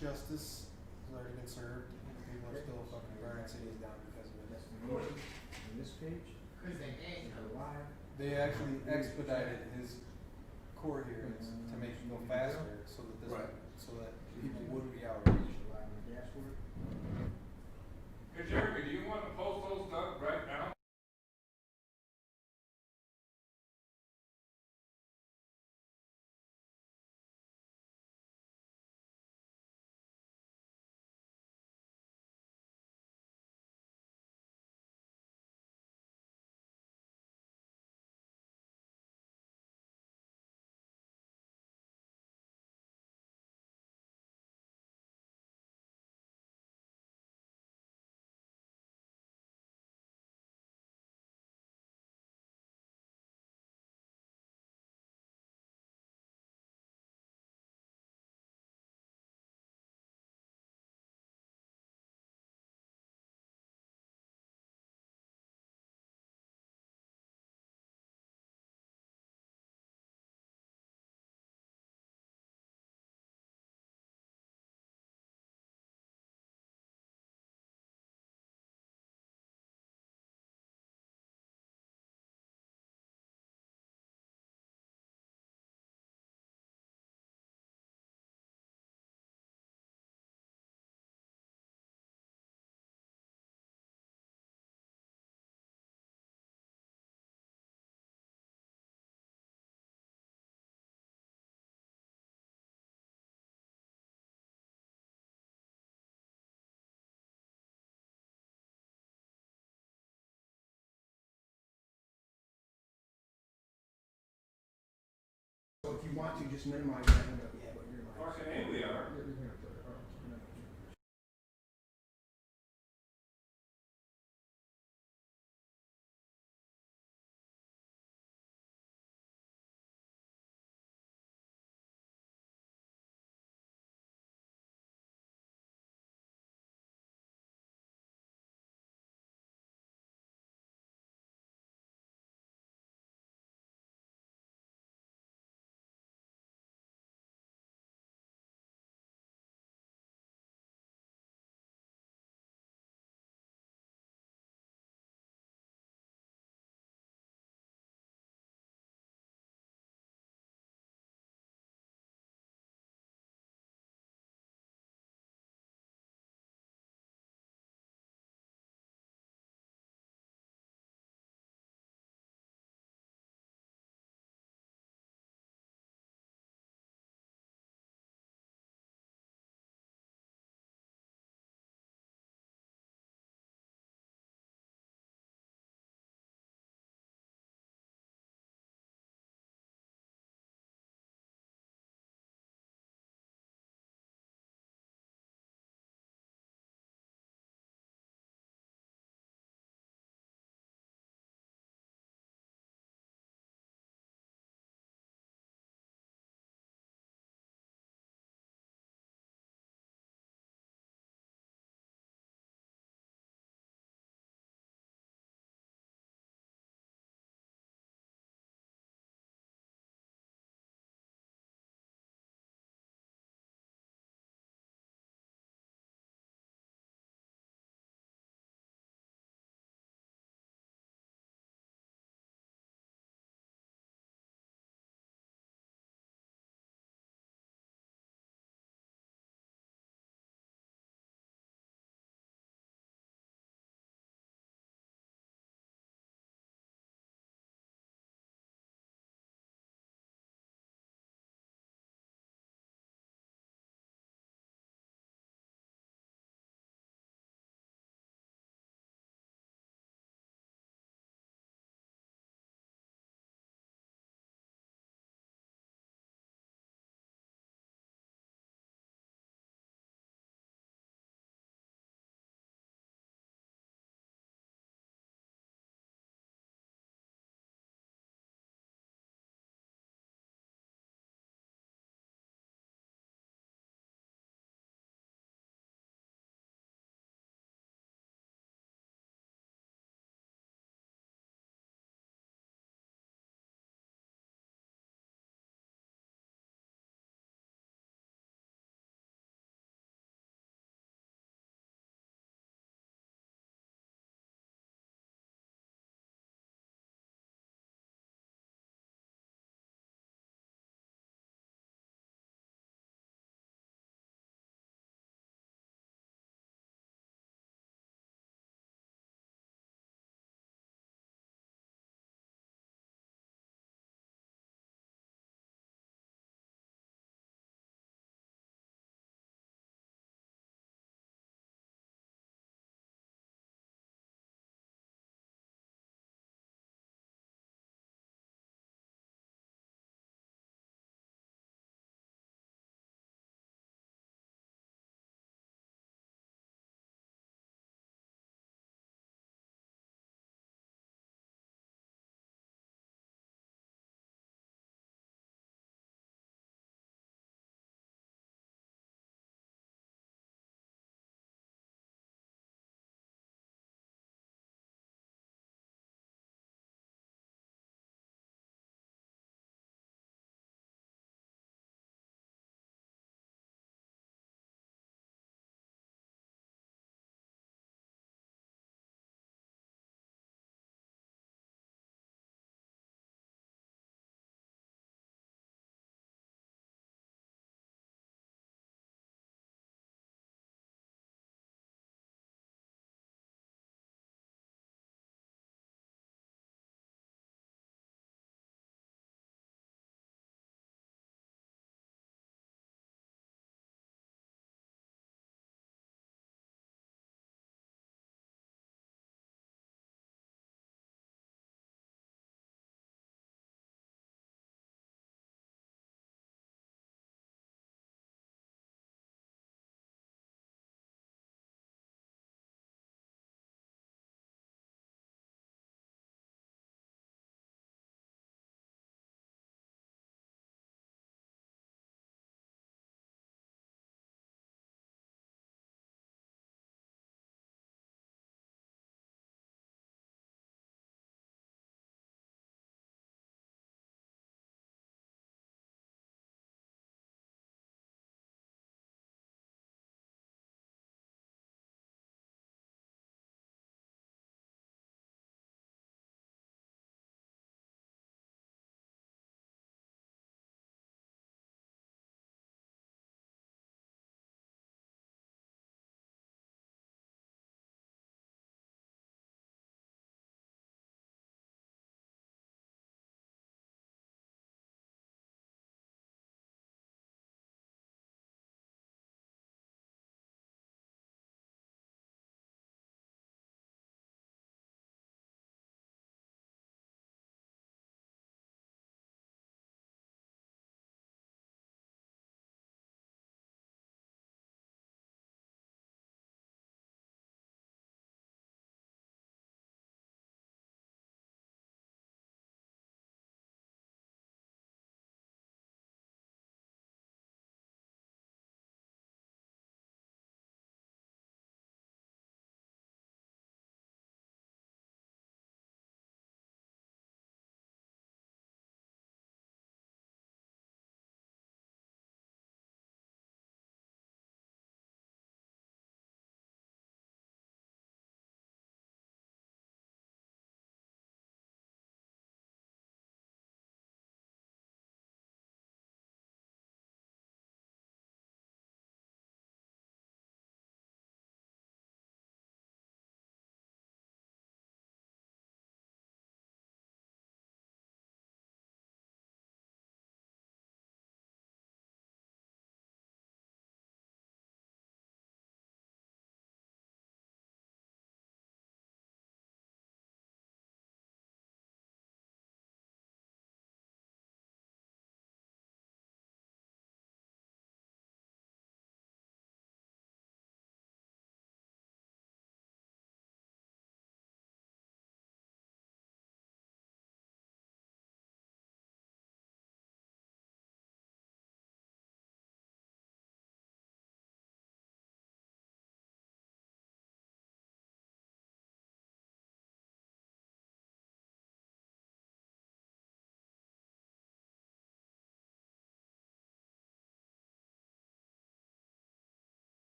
justice has already been served, and people are still fucking burning cities down because of it. In this page, They actually expedited his court hearings to make it go faster, so that this, Right. so that people would be outraged. dashboard. Hey Jeremy, do you want to post those stuff right now? So if you want to, just minimize that window. Yeah, but you're like. Fucking A we are.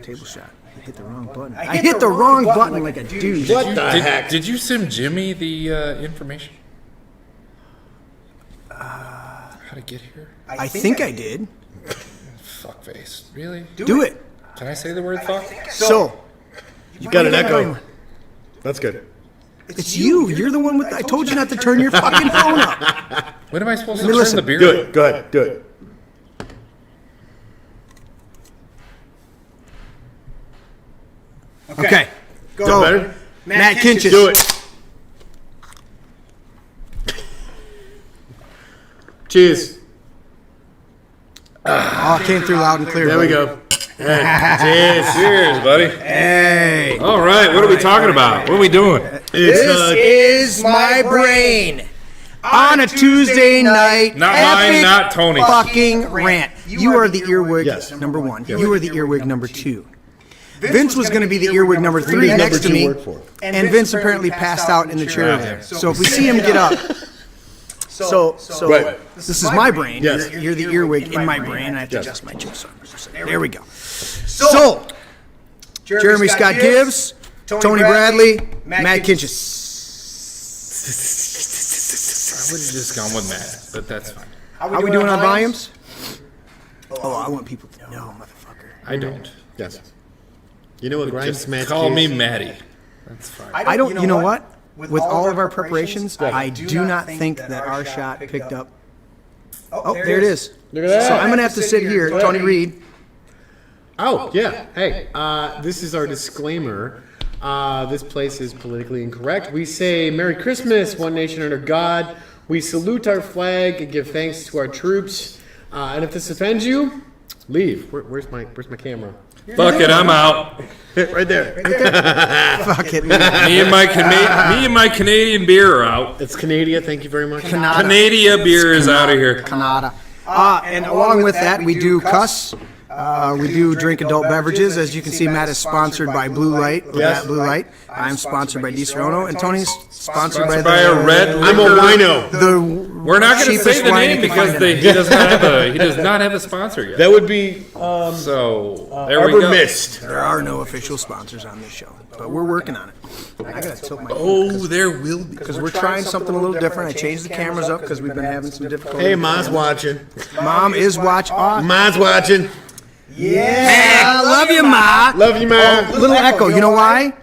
Table shot. I hit the wrong button. I hit the wrong button like a douche. What the heck? Did you send Jimmy the information? How to get here? I think I did. Fuckface. Really? Do it. Can I say the word fuck? So, You got an echo. That's good. it's you. You're the one with. I told you not to turn your fucking phone up. When am I supposed to Let me turn listen. the beer? Do it. Go ahead. Do it. Okay. Is that better? Matt Kinches. Do it. Cheers. Oh, it came through loud and clear. There we buddy. go. Hey, cheers. Cheers, buddy. Hey. All right, what are we talking about? What are we doing? This is my brain. On a Tuesday night. Not mine, epic not Tony. Fucking rant. You are the earwig Yes. number one. You are the earwig number two. Vince was going to be the earwig number three next to me. And Vince apparently passed out in the chair there. So if we see him get up. So Right. this is my brain. Yes. You're the earwig in my brain. I have to adjust my juice. There we go. So, Jeremy Scott Gibbs, Tony Bradley, Matt Kinches. I would have just gone with Matt, but that's fine. How we doing on volumes? Oh, I want people to know, motherfucker. I don't. Yes. You know what grinds Just Matt's call me gears? Maddie. That's fine. I don't, you know what? With all of our preparations, I do not think that our shot picked up. Oh, there it is. Look at that. So I'm going to have to sit here, Tony Reed. Oh, yeah. Hey, this is our disclaimer. This place is politically incorrect. We say Merry Christmas, one nation under God. We salute our flag and give thanks to our troops. And if this offends you, leave. Where's my camera? Fuck it, I'm out. Right there. Fuck it. Me and my Canadian beer are out. It's Canada. Thank you very much. Canada beer is out of here. Canada. And along with that, we do cuss. We do drink adult beverages. As you can see, Matt is sponsored by Blue Light. Yes. Blue Light. I'm sponsored by Di Serono, and Tony's sponsored by By a red I'm a liquor. wino. We're not going to cheapest say the wine name you can because find he does not have a sponsor yet. That would be So there we Arbor go. Mist. There are no official sponsors on this show, but we're working on it. I gotta tilt my Oh, there will be. because we're trying something a little different. I changed the cameras up because we've been having some difficulty. Hey, Ma's watching. Mom is watching. Ma's watching. Yeah, love you, Ma. Love you, Ma. Little echo. You know why?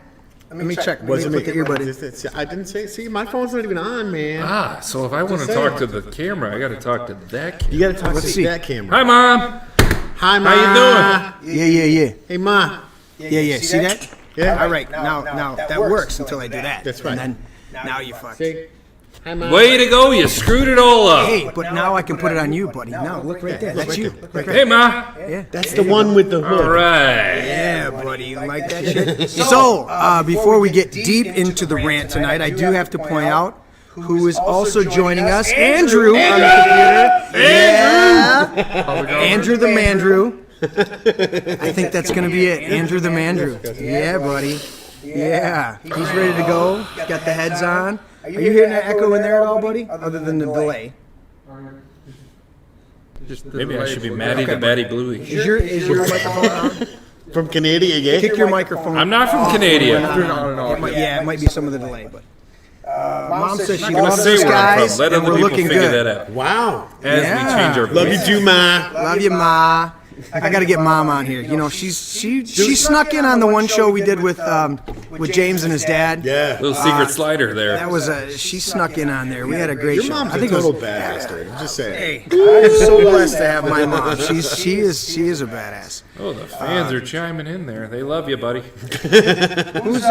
Let me check. What's Let it me put the earbud in. I didn't say. See, my phone's not even on, man. Ah, so if I want to talk to the camera, I got to talk to that camera. You gotta talk Let's to see. that camera. Hi, Mom. Hi, Ma. How you Yeah. Hey, Ma. Yeah. See that? Yeah. All right. Now that works until I do that. That's right. And then now you fuck. Say, hi, Ma. Way to go! You screwed it all up. Hey, but now I can put it on you, buddy. Now look right there. That's you. Look Hey, right. Ma. Yeah. That's the one with the hood. All right. Yeah, buddy. You like that shit? So, before we get deep into the rant tonight, I do have to point out who is also joining us, Andrew on the computer. Andrew the Mandrew. I think that's going to be it. Andrew the Mandrew. Yeah, buddy. Yeah. He's ready to go. He's got the heads on. Are you hearing that echo in there at all, buddy? Other than the delay. Maybe I should be Maddie the Batty Bluey. Is your microphone on? From Canada, yeah? Kick your microphone. I'm not from Canada. It might be some of the delay, but Mom says she I'm gonna loves say us where I'm guys, from. Let and other we're people looking figure good. that out Wow. as we Yeah. change our Love you voice. too, Ma. Love you, Ma. I got to get Mom on here. You know, she snuck in on the one show we did with James and his dad. Yeah. Little secret slider there. That was she snuck in on there. We had a great Your show. mom's I a think it was, total badass, dude. I'm just saying. Hey, I'm so blessed to have my mom. She is a badass. Oh, the fans are chiming in there. They love you, buddy. Who's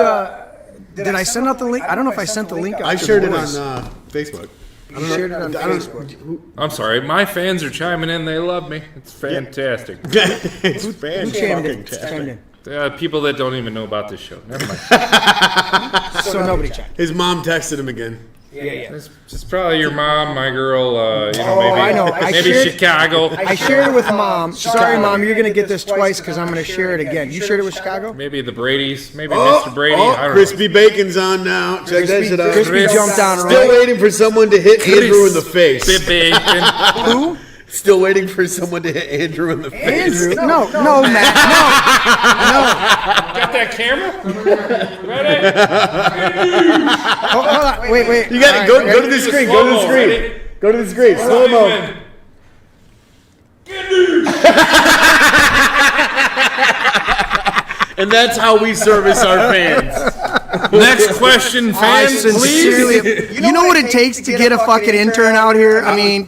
did I send out the link? I don't know if I sent the link out. I to shared the it boys. on Facebook. You shared it on Facebook. I'm sorry. My fans are chiming in. They love me. It's fantastic. It's Who chimed in? fantastic. People that don't even know about this show. Never mind. So nobody checked. His mom texted him again. Yeah. It's probably your mom, my girl. Maybe I know. maybe Chicago. I shared it with Mom. Sorry, Mom, you're going to get this twice because I'm going to share it again. You shared it with Chicago? Maybe the Brady's. Maybe Mr. Brady. I don't know. Crispy Bacon's on now. Check that shit out. Crispy jumped on Still right. waiting for someone to hit Andrew in the face. Bacon. Who? Still waiting for someone to hit Andrew in the face. Andrew? No, Matt. Got that camera? Ready? Hold on. Wait. You got to go to the screen. Go to the screen. Go to the screen. Slow mo. And that's how we service our fans. Next question, fans, Sincerely, please. you know what it takes to get a fucking intern out here? I mean,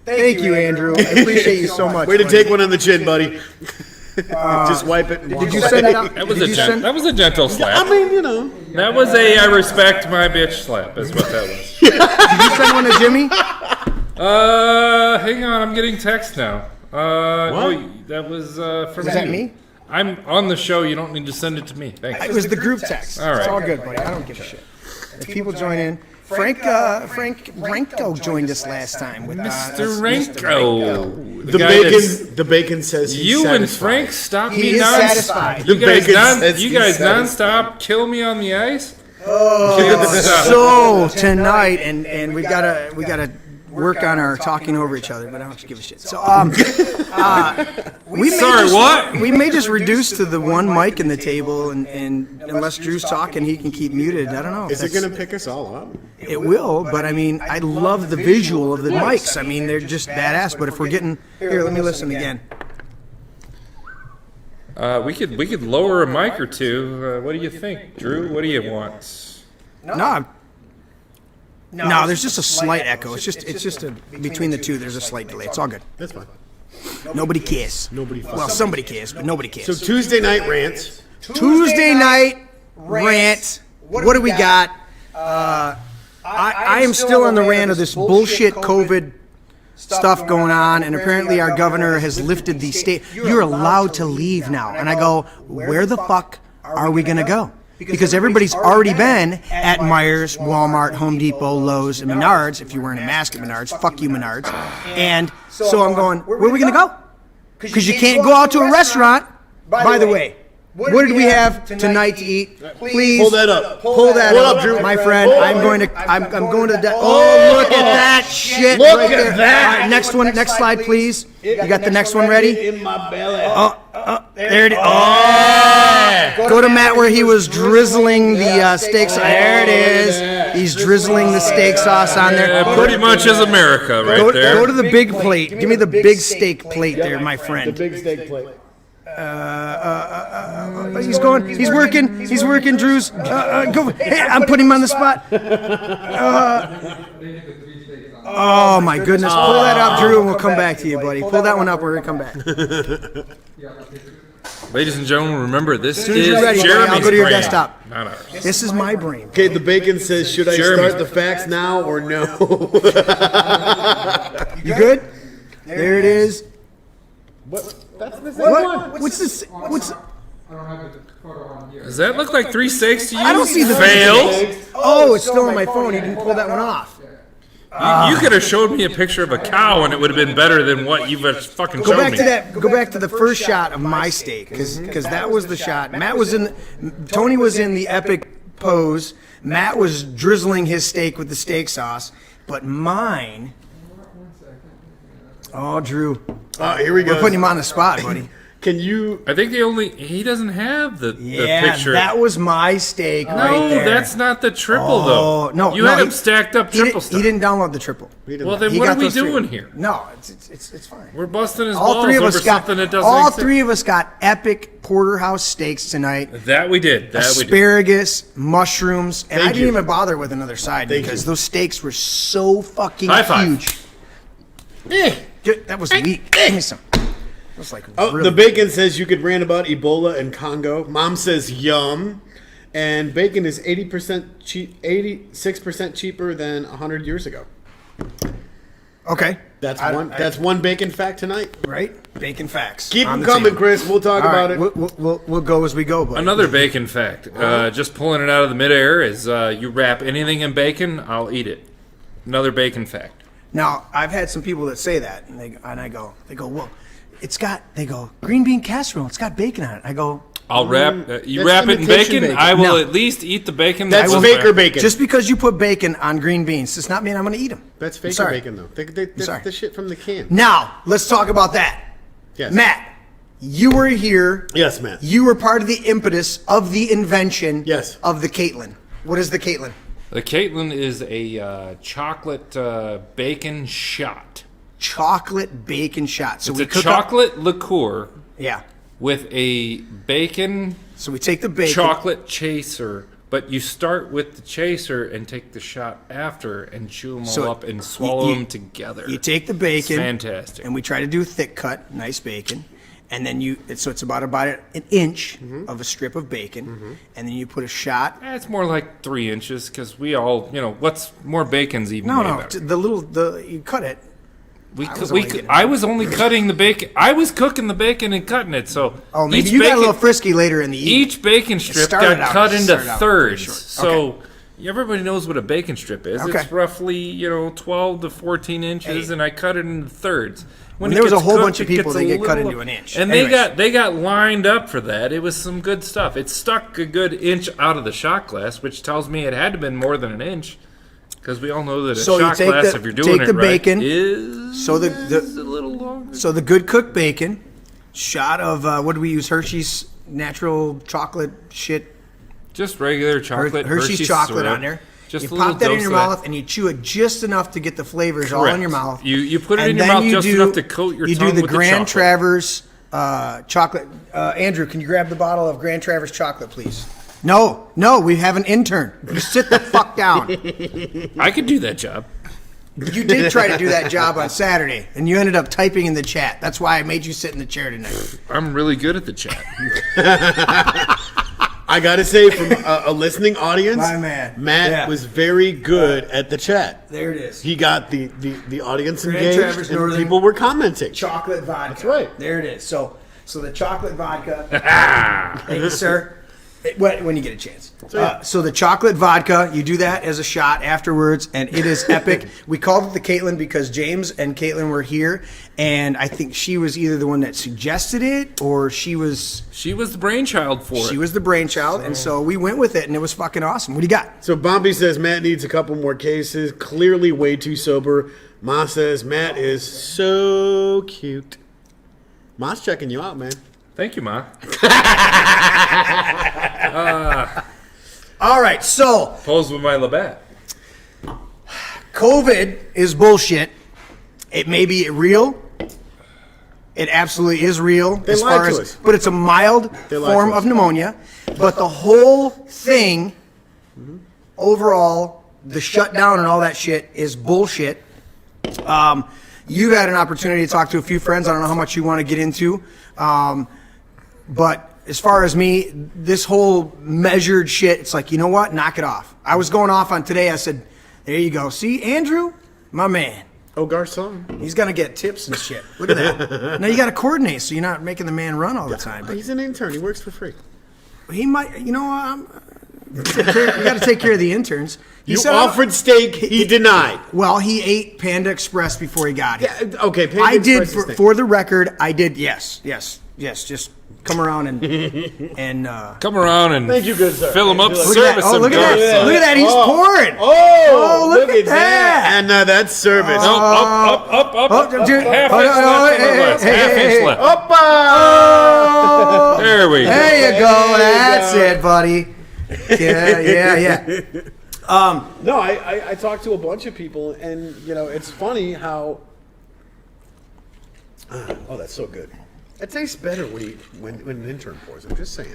thank you, Andrew. I appreciate you so much. Way to buddy. take one on the chin, buddy. Just wipe it. And Did you send it out? That was Did a you send- that was a gentle slap. I mean, you know. That was a I respect my bitch slap. Is what that was. Did you send one to Jimmy? Hang on, I'm getting text now. No, that was from Was that you. me? I'm on the show. You don't need to send it to me. Thanks. It was the group text. All right. It's all good, buddy. I don't give a shit. If people join in, Frank Ranko joined us last time with Mr. Ranko. The bacon says he's You and satisfied. Frank stop He me is non satisfied. You guys, bacon says you he's guys satisfied. nonstop kill me on the ice. So tonight, and we gotta work on our talking over each other, but I don't give a shit. So we may Sorry, just, what? We may just reduce to the one mic in the table, and unless Drew's talking, he can keep muted. I don't know. Is it going to pick us all up? It will, but I mean, I love the visual of the mics. I mean, they're just badass. But if we're getting here, let me listen again. We could lower a mic or two. What do you think, Drew? What do you want? No, there's just a slight echo. It's just between the two. There's a slight delay. It's all good. That's fine. Nobody cares. Nobody Well, somebody cares, but nobody cares. So Tuesday night rants. Tuesday night rant. What do we got? I am still on the rant of this bullshit COVID stuff going on, and apparently our governor has lifted the state. You're allowed to leave now. And I go, where the fuck are we going to go? Because everybody's already been at Myers, Walmart, Home Depot, Lowe's, and Menards. If you're wearing a mask at Menards, fuck you, Menards. And so I'm going, where are we going to go? Because you can't go out to a restaurant. By the way, what did we have tonight to eat? Please Pull that up. Pull that Pull up, up, Drew. my friend. I'm going to the. Oh, look at that shit! Look right at there. that. All right, next one. Next slide, please. You got the next one ready? In my belly. There it is. Oh! Go to Matt where he was drizzling the steak sauce. There it is. He's drizzling the steak sauce on there. Pretty much as America, right Go there. to the big plate. Give me the big steak plate there, my friend. The big steak plate. He's going. He's working. Drew's. Go. Hey, I'm putting him on the spot. Oh my goodness! Pull that up, Drew, and we'll come back to you, buddy. Pull that one up. We're gonna come back. Ladies and gentlemen, remember this as is you're ready, buddy, Jeremy's I'll go to your brain, desktop. not ours. This is my brain. Okay, the bacon says, should I Jeremy's start the facts now or no? You good? There it is. What? That's the What? What's this? What's? Does that look like 3 steaks to you? I don't see the fail. Oh, it's still on my phone. You didn't pull that one off. You could have showed me a picture of a cow, and it would have been better than what you've fucking Go shown back me. to that. Go back to the first shot of my steak, because that was the shot. Matt was in. Tony was in the epic pose. Matt was drizzling his steak with the steak sauce, but mine. Oh, Drew, Oh, here we go. we're putting him on the spot, buddy. Can you? I think he doesn't have the Yeah, picture. that was my steak no, right there. that's not the triple Oh, though. no, you no, had he- him stacked up He triple didn't, stuff. he didn't download the triple. Well, then He what got are we those three. doing here? No, it's fine. We're busting his All balls three of over us got. something that doesn't All exist. three of us got epic porterhouse steaks tonight. That we did. That we did. Asparagus, mushrooms, and I Thank didn't you. even bother with another side because those steaks were so fucking High five. huge. That was weak. Give me some. That was like Oh, really the bacon says you could rant about Ebola and Congo. Mom says yum, and bacon is 86% cheaper than 100 years ago. Okay. That's one bacon fact tonight. Right? Bacon facts. Keep on them the coming, table. Chris. We'll talk All about right, it. We'll go as we go. Buddy. Another bacon fact, just pulling it out of the midair, is you wrap anything in bacon, I'll eat it. Another bacon fact. Now, I've had some people that say that, and they go, well, they go, green bean casserole, it's got bacon on it. I go, I'll wrap. You that's wrap it in imitation bacon. bacon. I will No. at least eat the bacon. That's was faker wrapped. bacon. just because you put bacon on green beans does not mean I'm going to eat them. That's faker Sorry. bacon, though. That's Sorry. the shit from the can. Now, let's talk about that. Yes. Matt, you were here. Yes, Matt. You were part of the impetus of the invention Yes. of the Caitlin. What is the Caitlin? The Caitlin is a chocolate bacon shot. Chocolate bacon shot. So It's we a cook chocolate liqueur Yeah. with a bacon So we take the bacon. chocolate chaser, but you start with the chaser and take the shot after and chew them all So up and swallow you- them together. You take the bacon. It's fantastic. And we try to do thick cut, nice bacon. And then it's about an inch of a strip of bacon. And then you put a shot. It's more like 3 inches because we all, what's more bacon's even way No, better. you cut it. I was only cutting the bacon. I was cooking the bacon and cutting it. So Oh, maybe each you got a bacon- little frisky later in the evening. Each bacon strip started got out- cut into started out pretty thirds. short. So everybody knows what a bacon strip is. Okay. It's roughly, 12 to 14 inches, Hey. and I cut it into thirds. When And it there was a gets whole cooked, bunch of it people gets that a get cut little- into an inch. And Anyways. they got lined up for that. It was some good stuff. It stuck a good inch out of the shot glass, which tells me it had to have been more than an inch. Because we all know that a So you shot take glass, the- if you're doing take it the right, bacon, is so the a little longer. So the good cooked bacon, shot of what do we use? Hershey's natural chocolate shit. Just regular chocolate. Hershey's chocolate syrup. on there. Just you a little pop that in dose your of that. mouth and you chew it just enough to get the flavors all in Correct. your mouth. You put it And in your then mouth you just do- enough to coat your you tongue do the with Grand the chocolate. Travers chocolate. Andrew, can you grab the bottle of Grand Travers chocolate, please? No, we have an intern. You sit the fuck down. I could do that job. You did try to do that job on Saturday, and you ended up typing in the chat. That's why I made you sit in the chair tonight. I'm really good at the chat. I gotta say, from a listening audience, My man. Matt Yeah. was very good at the chat. There it is. He got the audience Grand engaged, Traverse and Northern. people were commenting. Chocolate vodka. That's right. There it is. So the chocolate vodka. Thank you, sir. When you get a chance. So the chocolate vodka, you do that as a shot afterwards, and it is epic. We called it the Caitlin because James and Caitlin were here, and I think she was either the one that suggested it or she was She was the brainchild for it. the brainchild, and so we went with it, and it was fucking awesome. What do you got? So Bombi says Matt needs a couple more cases. Clearly way too sober. Ma says Matt is so cute. Ma's checking you out, man. Thank you, Ma. All right, so Pose with my Labatt. COVID is bullshit. It may be real. It absolutely is real They as lied far to as, us. but it's a mild They lied form to us. of pneumonia. But the whole thing, overall, the shutdown and all that shit is bullshit. You've had an opportunity to talk to a few friends. I don't know how much you want to get into, but as far as me, this whole measured shit, it's like, you know what? Knock it off. I was going off on today. I said, there you go. See, Andrew, my man. Oh, Garcon. He's gonna get tips and shit. Look at that. Now you got to coordinate, so you're not making the man run all the time. But He's an intern. He works for free. he might, you know, we got to take care of the interns. He You said, offered steak. He denied. Well, he ate Panda Express before he got here. Yeah, okay. Panda I did Express is steak. for the record. I did. Yes. Just come around and Come around and Thank you, good sir. fill them up, Look at that. service Oh, them. look at that. good. Look at that. He's pouring. Oh, look at that. And that's service. No, up. Oh, dude. Half Oh, inch no, left. hey, Half hey, inch left. Opa! Oh, There we go. there you go. That's it, buddy. Yeah. No, I talked to a bunch of people, and it's funny how. Oh, that's so good. It tastes better when an intern pours. I'm just saying.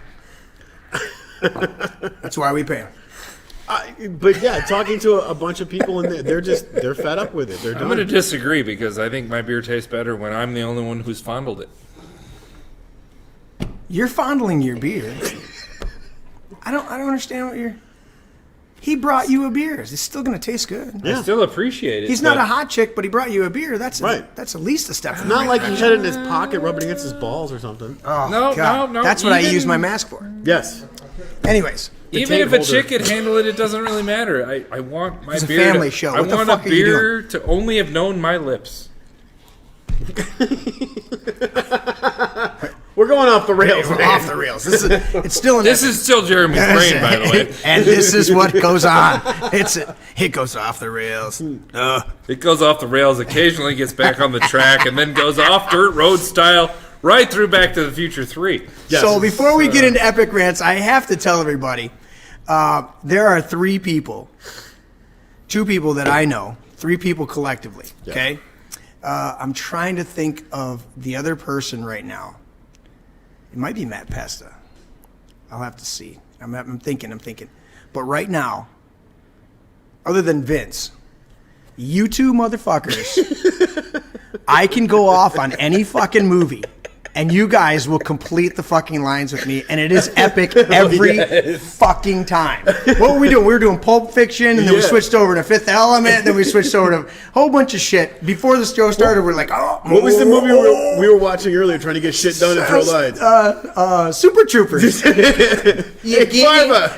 That's why we pay him. But yeah, talking to a bunch of people, and they're fed up with it. They're I'm going to done. disagree because I think my beer tastes better when I'm the only one who's fondled it. You're fondling your beer. I don't understand what you're. He brought you a beer. It's still going to taste good. Yeah. I still appreciate it. He's not but a hot chick, but he brought you a beer. That's Right. That's at least a step. in the Not right like he direction. had it in his pocket, rubbing against his balls or something. Oh, No, God. no. That's what I Even- use my mask for. Yes. Anyways, Even tape if a holder. chick could handle it, it doesn't really matter. I want my It's a beer. family show. I What the want fuck a are you beer to only have known my lips. We're going off the rails, we're man. off the rails. It's still an This is still Jeremy's brain, by the way. and this is what goes on. It goes off the rails. It goes off the rails, occasionally gets back on the track, and then goes off dirt road style right through Back to the Future 3. Yes. So before we get into epic rants, I have to tell everybody there are 3 people, 2 people that I know, 3 people collectively. Okay, I'm trying to think of the other person right now. It might be Matt Pesta. I'll have to see. I'm thinking. But right now, other than Vince, you 2 motherfuckers, I can go off on any fucking movie, and you guys will complete the fucking lines with me, and it is epic every fucking time. What were we doing? We were doing Pulp Fiction, and then we Yeah. switched over to Fifth Element, then we switched over to a whole bunch of shit. Before the show started, we're like, oh. What was the movie we were watching earlier, trying to get shit done in 12 lines? Super Troopers. Hey, Farva.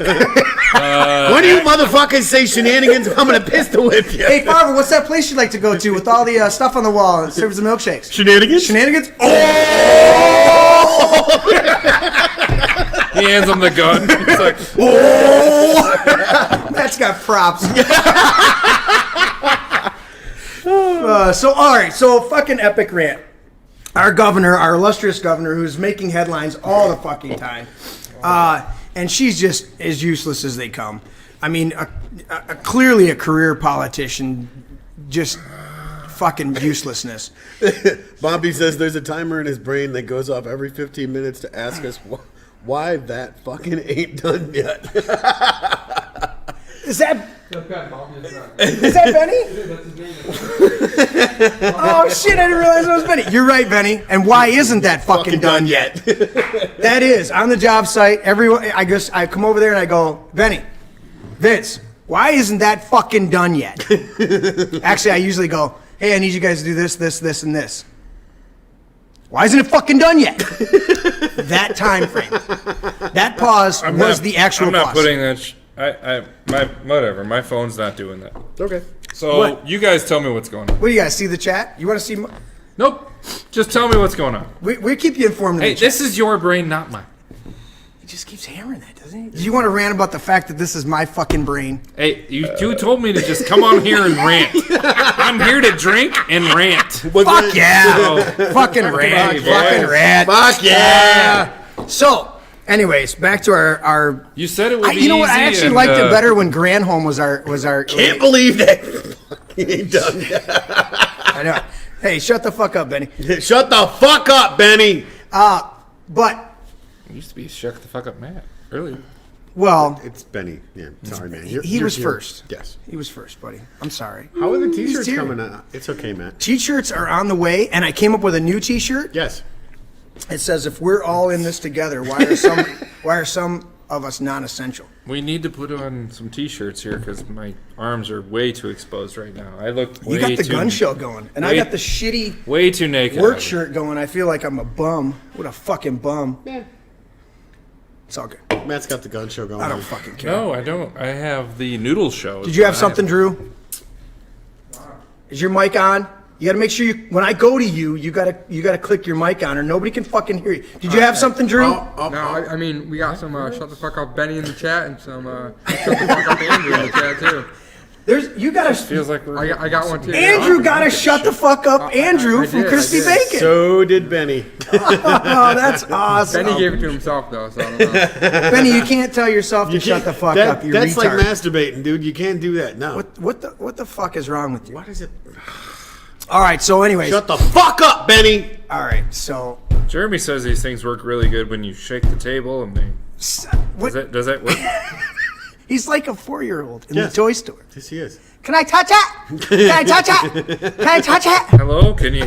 When do you motherfuckers say shenanigans? I'm gonna pistol whip you. Hey, Farva, what's that place you'd like to go to with all the stuff on the wall and serves the milkshakes? Shenanigans? Shenanigans? He hands him the gun. It's like, That's got props. So, all right. So, fucking epic rant. Our governor, our illustrious governor, who's making headlines all the fucking time. And she's just as useless as they come. I mean, clearly a career politician, just fucking uselessness. Bobby says there's a timer in his brain that goes off every 15 minutes to ask us why that fucking ain't done yet. Is that Benny? Oh shit! I didn't realize it was Benny. You're right, Benny. And why isn't that fucking done yet? That is on the job site. Everyone, I come over there and I go, Benny, Vince, why isn't that fucking done yet? Actually, I usually go, hey, I need you guys to do this, this, this, and this. Why isn't it fucking done yet? That time frame, that pause was the actual I'm not pause. putting that. Whatever. My phone's not doing that. Okay. So What? you guys tell me what's going on. What do you guys see the chat? You want to see? Nope. Just tell me what's going on. We keep you informed. In Hey, the chat. this is your brain, not mine. He just keeps hammering that, doesn't he? Do you want to rant about the fact that this is my fucking brain? Hey, you told me to just come on here and rant. I'm here to drink and rant. Fuck yeah! So, Fucking rant, boys. fucking rant. Fuck yeah! So, anyways, back to our. you said it would be You know what? I easy actually and, liked it better when Granholm was our. Can't believe that fucking ain't done yet. I know. Hey, shut the fuck up, Benny. Shut the fuck up, Benny. But It used to be Shut the Fuck Up Matt earlier. well, It's Benny. Yeah, sorry, man. he was first. Yes. He was first, buddy. I'm sorry. How are the t-shirts here. coming out? It's okay, Matt. T-shirts are on the way, and I came up with a new T-shirt. Yes. It says, "If we're all in this together, why are some of us non-essential?" We need to put on some T-shirts here because my arms are way too exposed right now. I look way You got the too, gun show going, and I way- got the shitty way too naked. work shirt going. I feel like I'm a bum. What a fucking bum. Yeah. It's all good. Matt's got the gun show going. I don't fucking care. No, I don't. I have the noodle show. Did you have something, Drew? Is your mic on? You got to make sure when I go to you, you gotta click your mic on, or nobody can fucking hear you. Did you have something, Drew? No, I mean, we got some shut the fuck up Benny in the chat and some shut the fuck up Andrew in the chat too. You gotta. Feels like we're. I got one too. Andrew gotta shut the fuck up, Andrew I from did, Crispy I did. Bacon. So did Benny. Oh, that's awesome. Benny gave it to himself though, so I don't know. Benny, you can't tell yourself to shut the fuck up. You That's like retard. masturbating, dude. You can't do that. No. What the fuck is wrong with you? What is it? All right, so anyways. Shut the fuck up, Benny. All right, so. Jeremy says these things work really good when you shake the table and they. What? Does that work? He's like a 4-year-old in Yes. the toy store. Yes, he is. Can I touch it? Can I touch it? Can I touch it? Hello, can you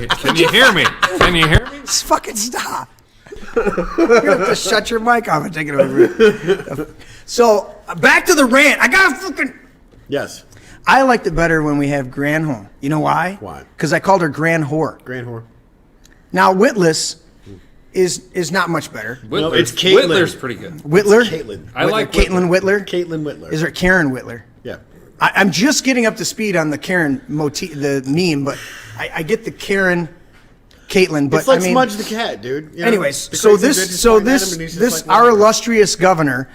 hear me? Can you hear me? Just fucking stop. You're gonna have to shut your mic off and take it over. So back to the rant. I got fucking. Yes. I liked it better when we have Gran home. You know why? Why? Because I called her Gran Whore. Grand whore. Now Witless is not much better. Whittler's, it's Caitlin. Whittler's pretty good. Whittler. Caitlin. I like Caitlin Whittler. Caitlin Whitler. Is there Karen Whittler? Yeah. I'm just getting up to speed on the Karen motif, the meme, but I get the Karen, Caitlin. But It's like I mean, Smudge the cat, dude. You know, anyways, the so crazy bitch this, is so flying at this, him and he's just this, like, our whatever. illustrious governor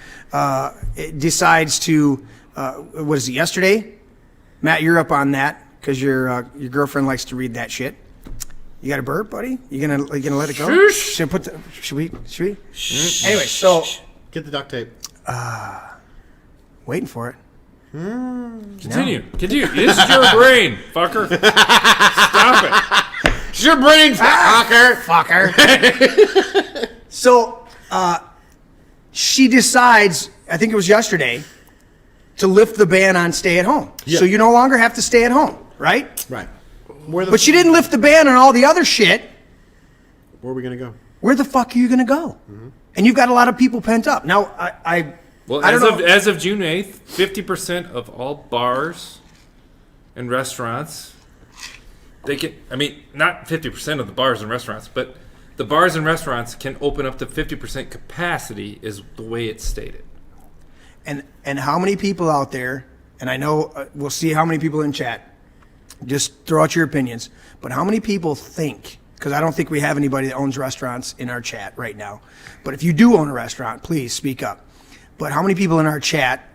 decides to, what is it? Yesterday, Matt, you're up on that because your girlfriend likes to read that shit. You got a burp, buddy? You gonna let it go? Shush. Should we? Anyway, so Get the duct tape. waiting for it. Continue. Continue. This is your brain, fucker. Stop it. It's your brain, Fucker. So, she decides, I think it was yesterday, to lift the ban on stay at home. Yeah. So you no longer have to stay at home, right? Right. Where the But she didn't lift the ban on all the other shit. Where are we gonna go? Where the fuck are you going to go? And you've got a lot of people pent up. Now, Well, I don't know. as of June 8th, 50% of all bars and restaurants, they can, I mean, not 50% of the bars and restaurants, but the bars and restaurants can open up to 50% capacity is the way it's stated. And how many people out there, and I know we'll see how many people in chat, just throw out your opinions, but how many people think, because I don't think we have anybody that owns restaurants in our chat right now, but if you do own a restaurant, please speak up. But how many people in our chat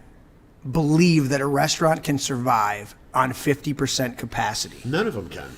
believe that a restaurant can survive on 50% capacity? None of them can.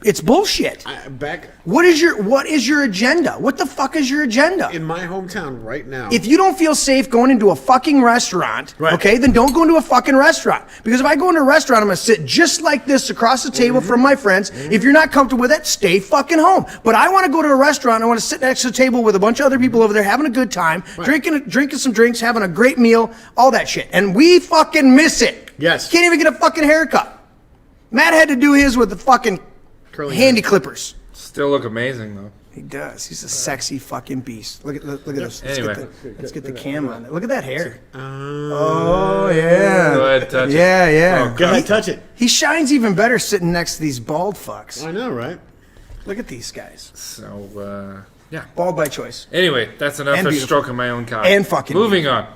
It's bullshit. Back What is your agenda? What the fuck is your agenda? in my hometown right now. If you don't feel safe going into a fucking restaurant, Right. okay, then don't go into a fucking restaurant. Because if I go into a restaurant, I'm going to sit just like this across the table from my friends. If you're not comfortable with it, stay fucking home. But I want to go to a restaurant. I want to sit next to the table with a bunch of other people over there having a good time, drinking some drinks, having a great meal, all that shit. And we fucking miss it. Yes. Can't even get a fucking haircut. Matt had to do his with the fucking Curly handy hair. clippers. Still look amazing, though. He does. He's a sexy fucking beast. Look at this. Anyway. Let's get the cam on it. Look at that hair. Oh yeah. Go ahead, touch it. Yeah. Oh, Go ahead, touch it. He shines even better sitting next to these bald fucks. I know, right? Look at these guys. So, yeah. Bald by choice. Anyway, that's enough And for beautiful. stroking my own cock. And fucking Moving on.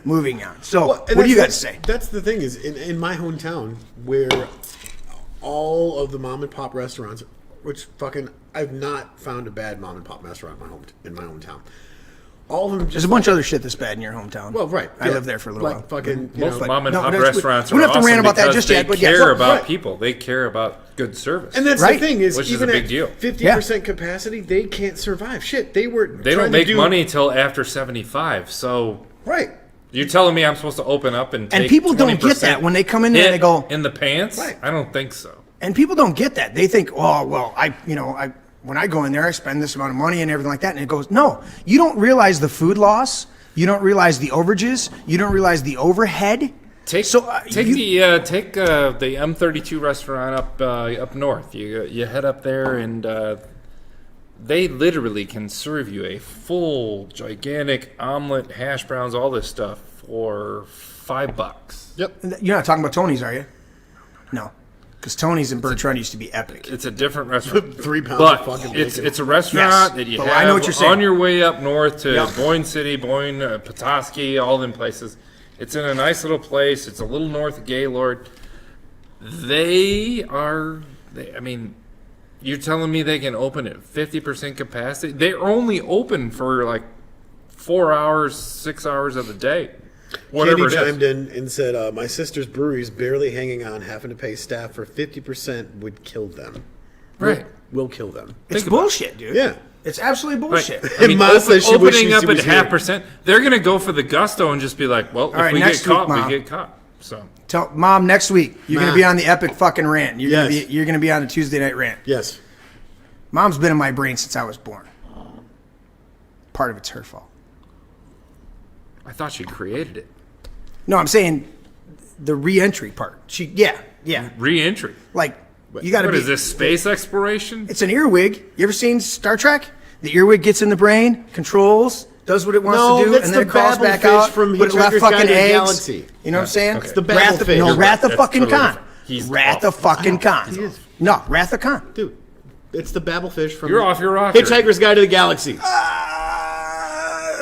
Moving on. So, Well, and what do you got to that's- say? That's the thing is, in my hometown, where all of the mom and pop restaurants, which fucking I've not found a bad mom and pop restaurant in my hometown. All of them just There's a bunch of other shit that's bad in your hometown. well, right. I yeah. lived there for a little like while. fucking you Most know, mom and no, pop that's- restaurants we are don't have to awesome rant about that because just they yet, but yeah, care so- about right. people. They care about good service. And that's Right. the thing is, Which is even a big at deal. 50% capacity, they can't survive. Shit, they were. They trying don't to make do, money till after 75. So Right. you're telling me I'm supposed to open up and take And people don't get 20% that when they come in there and they hit go, in the pants? Right. I don't think so. and people don't get that. They think, oh, well, when I go in there, I spend this amount of money and everything like that. And it goes, no, you don't realize the food loss. You don't realize the overages. You don't realize the overhead. Take the M32 restaurant up north. You head up there and they literally can serve you a full gigantic omelet, hash browns, all this stuff for $5. Yep. You're not talking about Tony's, are you? No. Because Tony's in Bertrand used to be epic. It's a different restaurant. 3 pounds But of fucking it's bacon. a restaurant Yes, that you but have I know what you're saying. on your way up north to Yep. Boyne City, Boyne, Petoskey, all them places. It's in a nice little place. It's a little north of Gaylord. I mean, you're telling me they can open at 50% capacity? They're only open for like 4 hours, 6 hours of the day. Whatever Candy it is. chimed in and said, "My sister's brewery is barely hanging on, having to pay staff for 50% would kill them. Right. Will kill them." It's Think about bullshit, dude. Yeah. It's absolutely Right. bullshit. I mean, Ma says she wishes opening she up at was here. 0.5%, they're going to go for the gusto and just be like, well, if right, we next get caught, week, Ma. we get caught. So Tell Mom next week you're Ma. gonna be on the epic fucking rant. You're Yes. gonna be on the Tuesday night rant. Yes. Mom's been in my brain since I was born. Part of it's her fault. I thought she created it. No, I'm saying the re-entry part. Yeah. Re-entry. Like You got to What be. is this, space exploration? It's an earwig. You ever seen Star Trek? The earwig gets in the brain, controls, does what it wants to do, that's and then the it crawls back Babelfish out. from but it left Hitchhiker's Guide fucking to the eggs. Galaxy. You know what I'm saying? Okay. It's the Wrath of, Babelfish. no, Wrath of That's fucking totally Khan. different. He's Wrath off. of fucking Khan. He is. No, Wrath of Khan. Dude, it's the Babelfish from You're off your rocker. Hitchhiker's Guide to the Galaxy.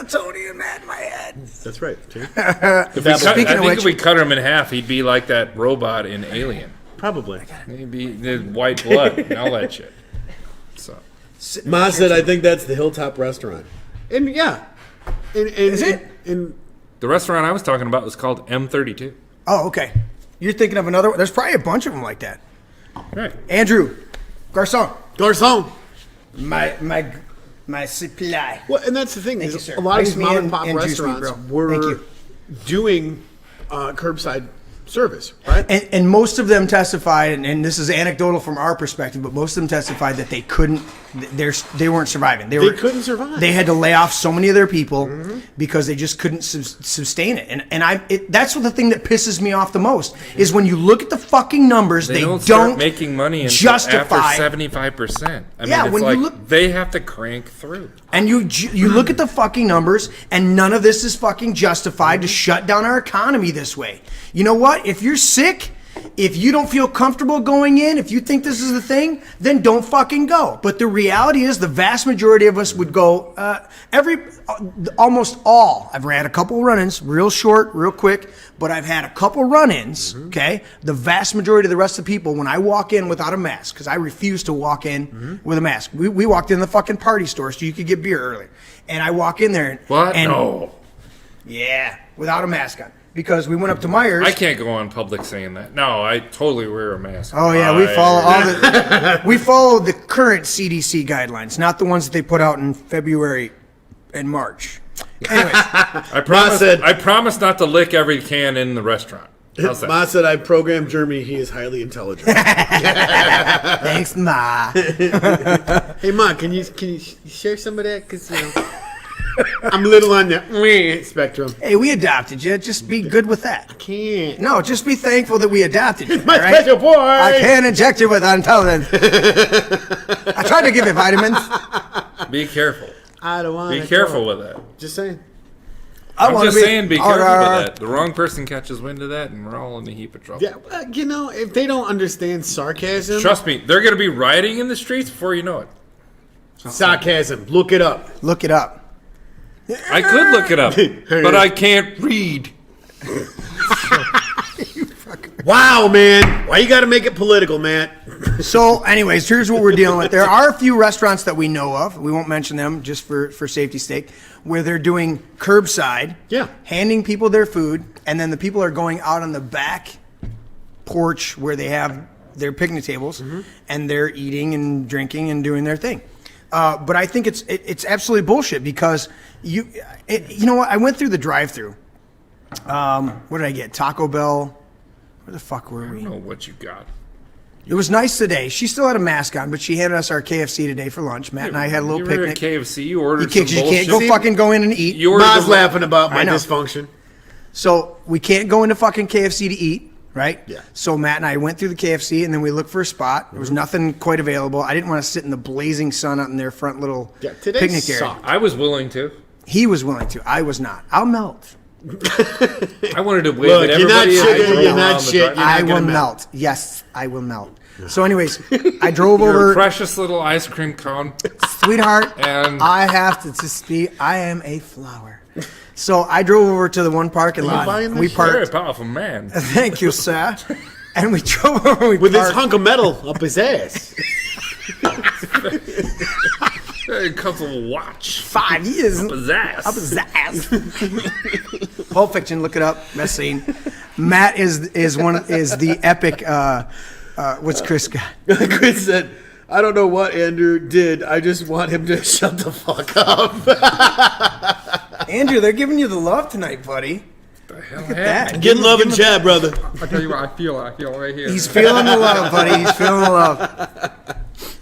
Tony and Matt in my head. That's right. See? If we cut, Speaking I of think which- if we cut him in half, he'd be like that robot in Alien. Probably. He'd be the white blood and all that shit. So Ma said, I think that's the Hilltop Restaurant. And yeah. Is it? the restaurant I was talking about was called M32. Oh, okay. You're thinking of another one. There's probably a bunch of them like that. Right. Andrew, Garcon. Garcon. My supply. Well, and that's the thing. Thank Is you, sir. a lot of Ice these me mom and pop and juice me, restaurants bro. were Thank you. doing curbside service, right? And most of them testified, and this is anecdotal from our perspective, but most of them testified that they couldn't, they weren't surviving. They couldn't survive. They had to lay off so many of their people because they just couldn't sustain it. And that's what the thing that pisses me off the most is when you look at the fucking numbers, They don't don't start making money until justify. after 75%. I Yeah, mean, it's when you like look- they have to crank through. And you look at the fucking numbers, and none of this is fucking justified to shut down our economy this way. You know what? If you're sick, if you don't feel comfortable going in, if you think this is the thing, then don't fucking go. But the reality is, the vast majority of us would go. Almost all. I've had a couple run-ins, real short, real quick, but I've had a couple run-ins. Okay, the vast majority of the rest of the people, when I walk in without a mask, because I refuse to walk in with a mask. We walked in the fucking party store so you could get beer early, and I walk in there. What? And, No. Yeah, without a mask on. Because we went up to Myers. I can't go on public saying that. No, I totally wear a mask. Oh yeah, we follow all the we follow the current CDC guidelines, not the ones that they put out in February and March. Anyways, I promise not to lick every can in the restaurant. How's that? Ma said, I programmed Jeremy. He is highly intelligent. thanks, Ma. Hey, Ma, can you share some of that? Because, I'm a little on the spectrum. Hey, we adopted you. Just be good with that. Can't. No, just be thankful that we adopted you. My all right? special boy. I can't inject you with intelligence. I tried to give you vitamins. Be careful. I don't want Be careful with that. Just saying. I I'm wanna just saying, be careful Oh, with that. The wrong person catches wind of that, and we're all in a heap of trouble. Yeah, if they don't understand sarcasm. Trust me, they're going to be rioting in the streets before you know it. Sarcasm. Look it up. Look it up. I could look it up, but I can't read. Wow, man. Why you got to make it political, Matt? So, anyways, here's what we're dealing with. There are a few restaurants that we know of. We won't mention them just for safety's sake, where they're doing curbside, handing people their food, and then the people are going out on the back porch where they have their picnic tables, and they're eating and drinking and doing their thing. But I think it's absolutely bullshit because you know what? I went through the drive-through. What did I get? Taco Bell. Where the fuck were I we? don't know what you got. It was nice today. She still had a mask on, but she handed us our KFC today for lunch. Matt and I had a little you were at picnic. KFC, you ordered You some can't bullshit. go fucking go in and eat. You ordered Ma's the- laughing about my I know. dysfunction. So we can't go into fucking KFC to eat, right? Yeah. So Matt and I went through the KFC, and then we looked for a spot. There was nothing quite available. I didn't want to sit in the blazing sun out in their front little Today picnic area. sucked. I was willing to. He was willing to. I was not. I'll melt. I wanted to wave Look, at you're not everybody. shit, I drove you're not around the shit, drive- you're not I gonna will melt. melt. Yes, I will melt. So anyways, I drove You're a over. precious little ice cream cone. Sweetheart, And- I have to just be, I am a flower. So I drove over to the one parking lot. buying And we this? Very parked. powerful man. Thank you, sir. And we drove over. We With this parked. hunk of metal up his ass. A couple watch. 5 years. Up his ass. Up his ass. Pulp Fiction, look it up. Best scene. Matt is the epic. What's Chris got? Chris said, I don't know what Andrew did. I just want him to shut the fuck up. Andrew, they're giving you the love tonight, buddy. The hell Look at happened? that. Get love and chat, brother. I tell you what, I feel right here. He's feeling the love, buddy. He's feeling the love.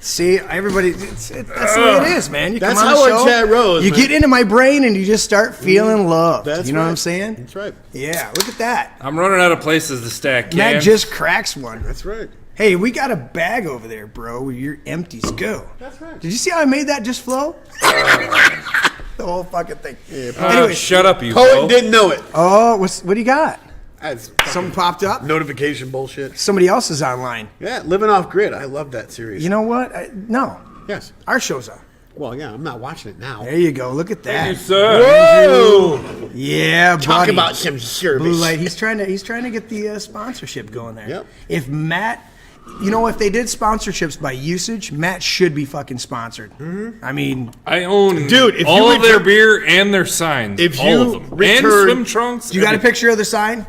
See, everybody, that's the way it is, man. You That's come on how the our show, chat rolls, you man. get into my brain and you just start feeling love. That's You know what right. I'm saying? That's right. Yeah, look at that. I'm running out of places to stack cans. Matt just cracks one. That's right. Hey, we got a bag over there, bro, where your empties go. That's right. Did you see how I made that just flow? The whole fucking thing. Anyway, shut up, you Poet fool. didn't know it. Oh, what do you got? That's Something popped up? notification bullshit. Somebody else is online. Yeah, Living Off Grid. I love that series. You know what? No. Yes. Our show's on. Well, yeah, I'm not watching it now. There you go. Look at Thank you, that. sir. Whoa! Yeah, Talk buddy. about some service. Blue Light. He's trying to get the sponsorship going there. Yep. If Matt, if they did sponsorships by usage, Matt should be fucking sponsored. Mm-hmm. I mean, I own Dude, if all you of their beer and their signs. If all you of them. And return- swim trunks. you got a everything. picture of the sign?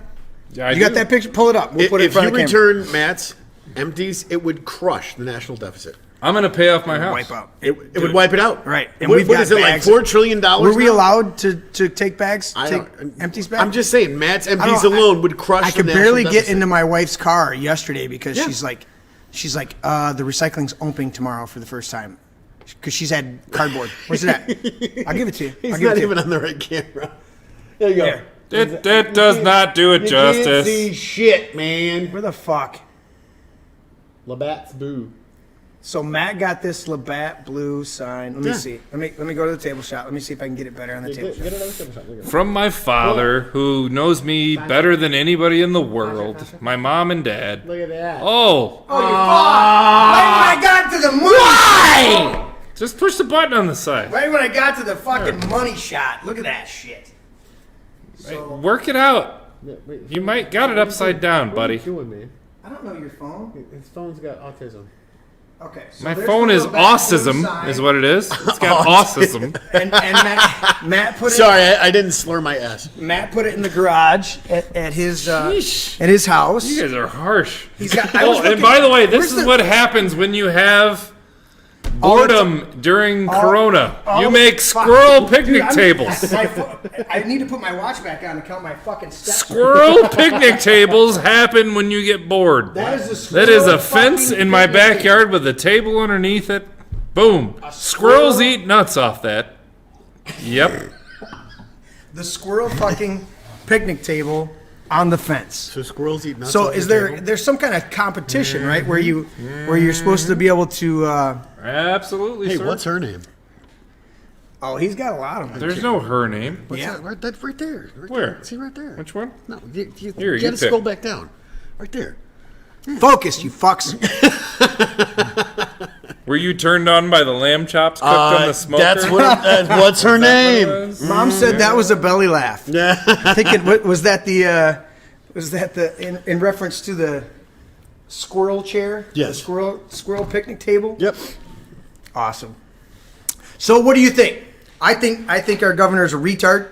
Yeah, I You got do. that picture? Pull it up. We'll put it in If front you of camera. return Matt's empties, it would crush the national deficit. I'm going to pay off my house. Wipe out. It would wipe it out. Right. And What, we've what got is it, like bags. $4 trillion? Were we now? allowed to take bags? I Take don't- empties back? I'm just saying, Matt's I empties don't- alone would crush I the could national barely deficit. get into my wife's car yesterday because Yeah. she's like, the recycling's opening tomorrow for the first time. Because she's had cardboard. Where's it at? I'll give it to you. He's I'll give not it to even you. on the right camera. There you go. There. It does not do it You justice. can't see shit, man. Where the fuck? Labatt's boo. So Matt got this Labatt blue sign. Let me Yeah. see. Let me go to the table shot. Let me see if I can get it better on the table shot. From my father, who knows me better than anybody in the world, my mom and dad. Look at that. Oh, Oh, you fuck! Right when I got to the money shot! just push the button on the side. Right when I got to the fucking money shot. Look at that shit. So, Work it out. You might got it upside down, buddy. What are you doing, man? I don't know your phone. His phone's got autism. Okay. So My there's phone the is Labatt blue autism, sign. is what it is. It's got autism. And Matt put it. Sorry, I didn't slur my S. Matt put it in the garage at his Sheesh. at his house. You guys are harsh. He's got. I was Oh, and looking- by the way, this where's is the- what happens when you have All the boredom during Corona. all You the make fuck- squirrel Dude, picnic I'm- tables. I need to put my watch back on to count my fucking steps. Squirrel picnic tables happen when you get bored. That is a That is a squirrel fence fucking in my picnic table. backyard with a table underneath it. Boom. Squirrels eat nuts off that. Yep. The squirrel fucking picnic table on the fence. So squirrels eat nuts. So off is the there? table? There's some kind of competition, right? Where you're supposed to be able to. Absolutely, Hey, sir. what's her name? Oh, he's got a lot of them. There's no her name. What's Yeah. that? That's right there. Right Where? there. See right there. Which one? No, you Here, you gotta scroll pick. back down. Right there. Focus, you fucks. Were you turned on by the lamb chops cooked on the smoker? That's what. What's her name? Mom said that was a belly laugh. Thinking, was that the in reference to the squirrel chair? Yes. The squirrel picnic table. Yep. Awesome. So what do you think? I think our governor's a retard.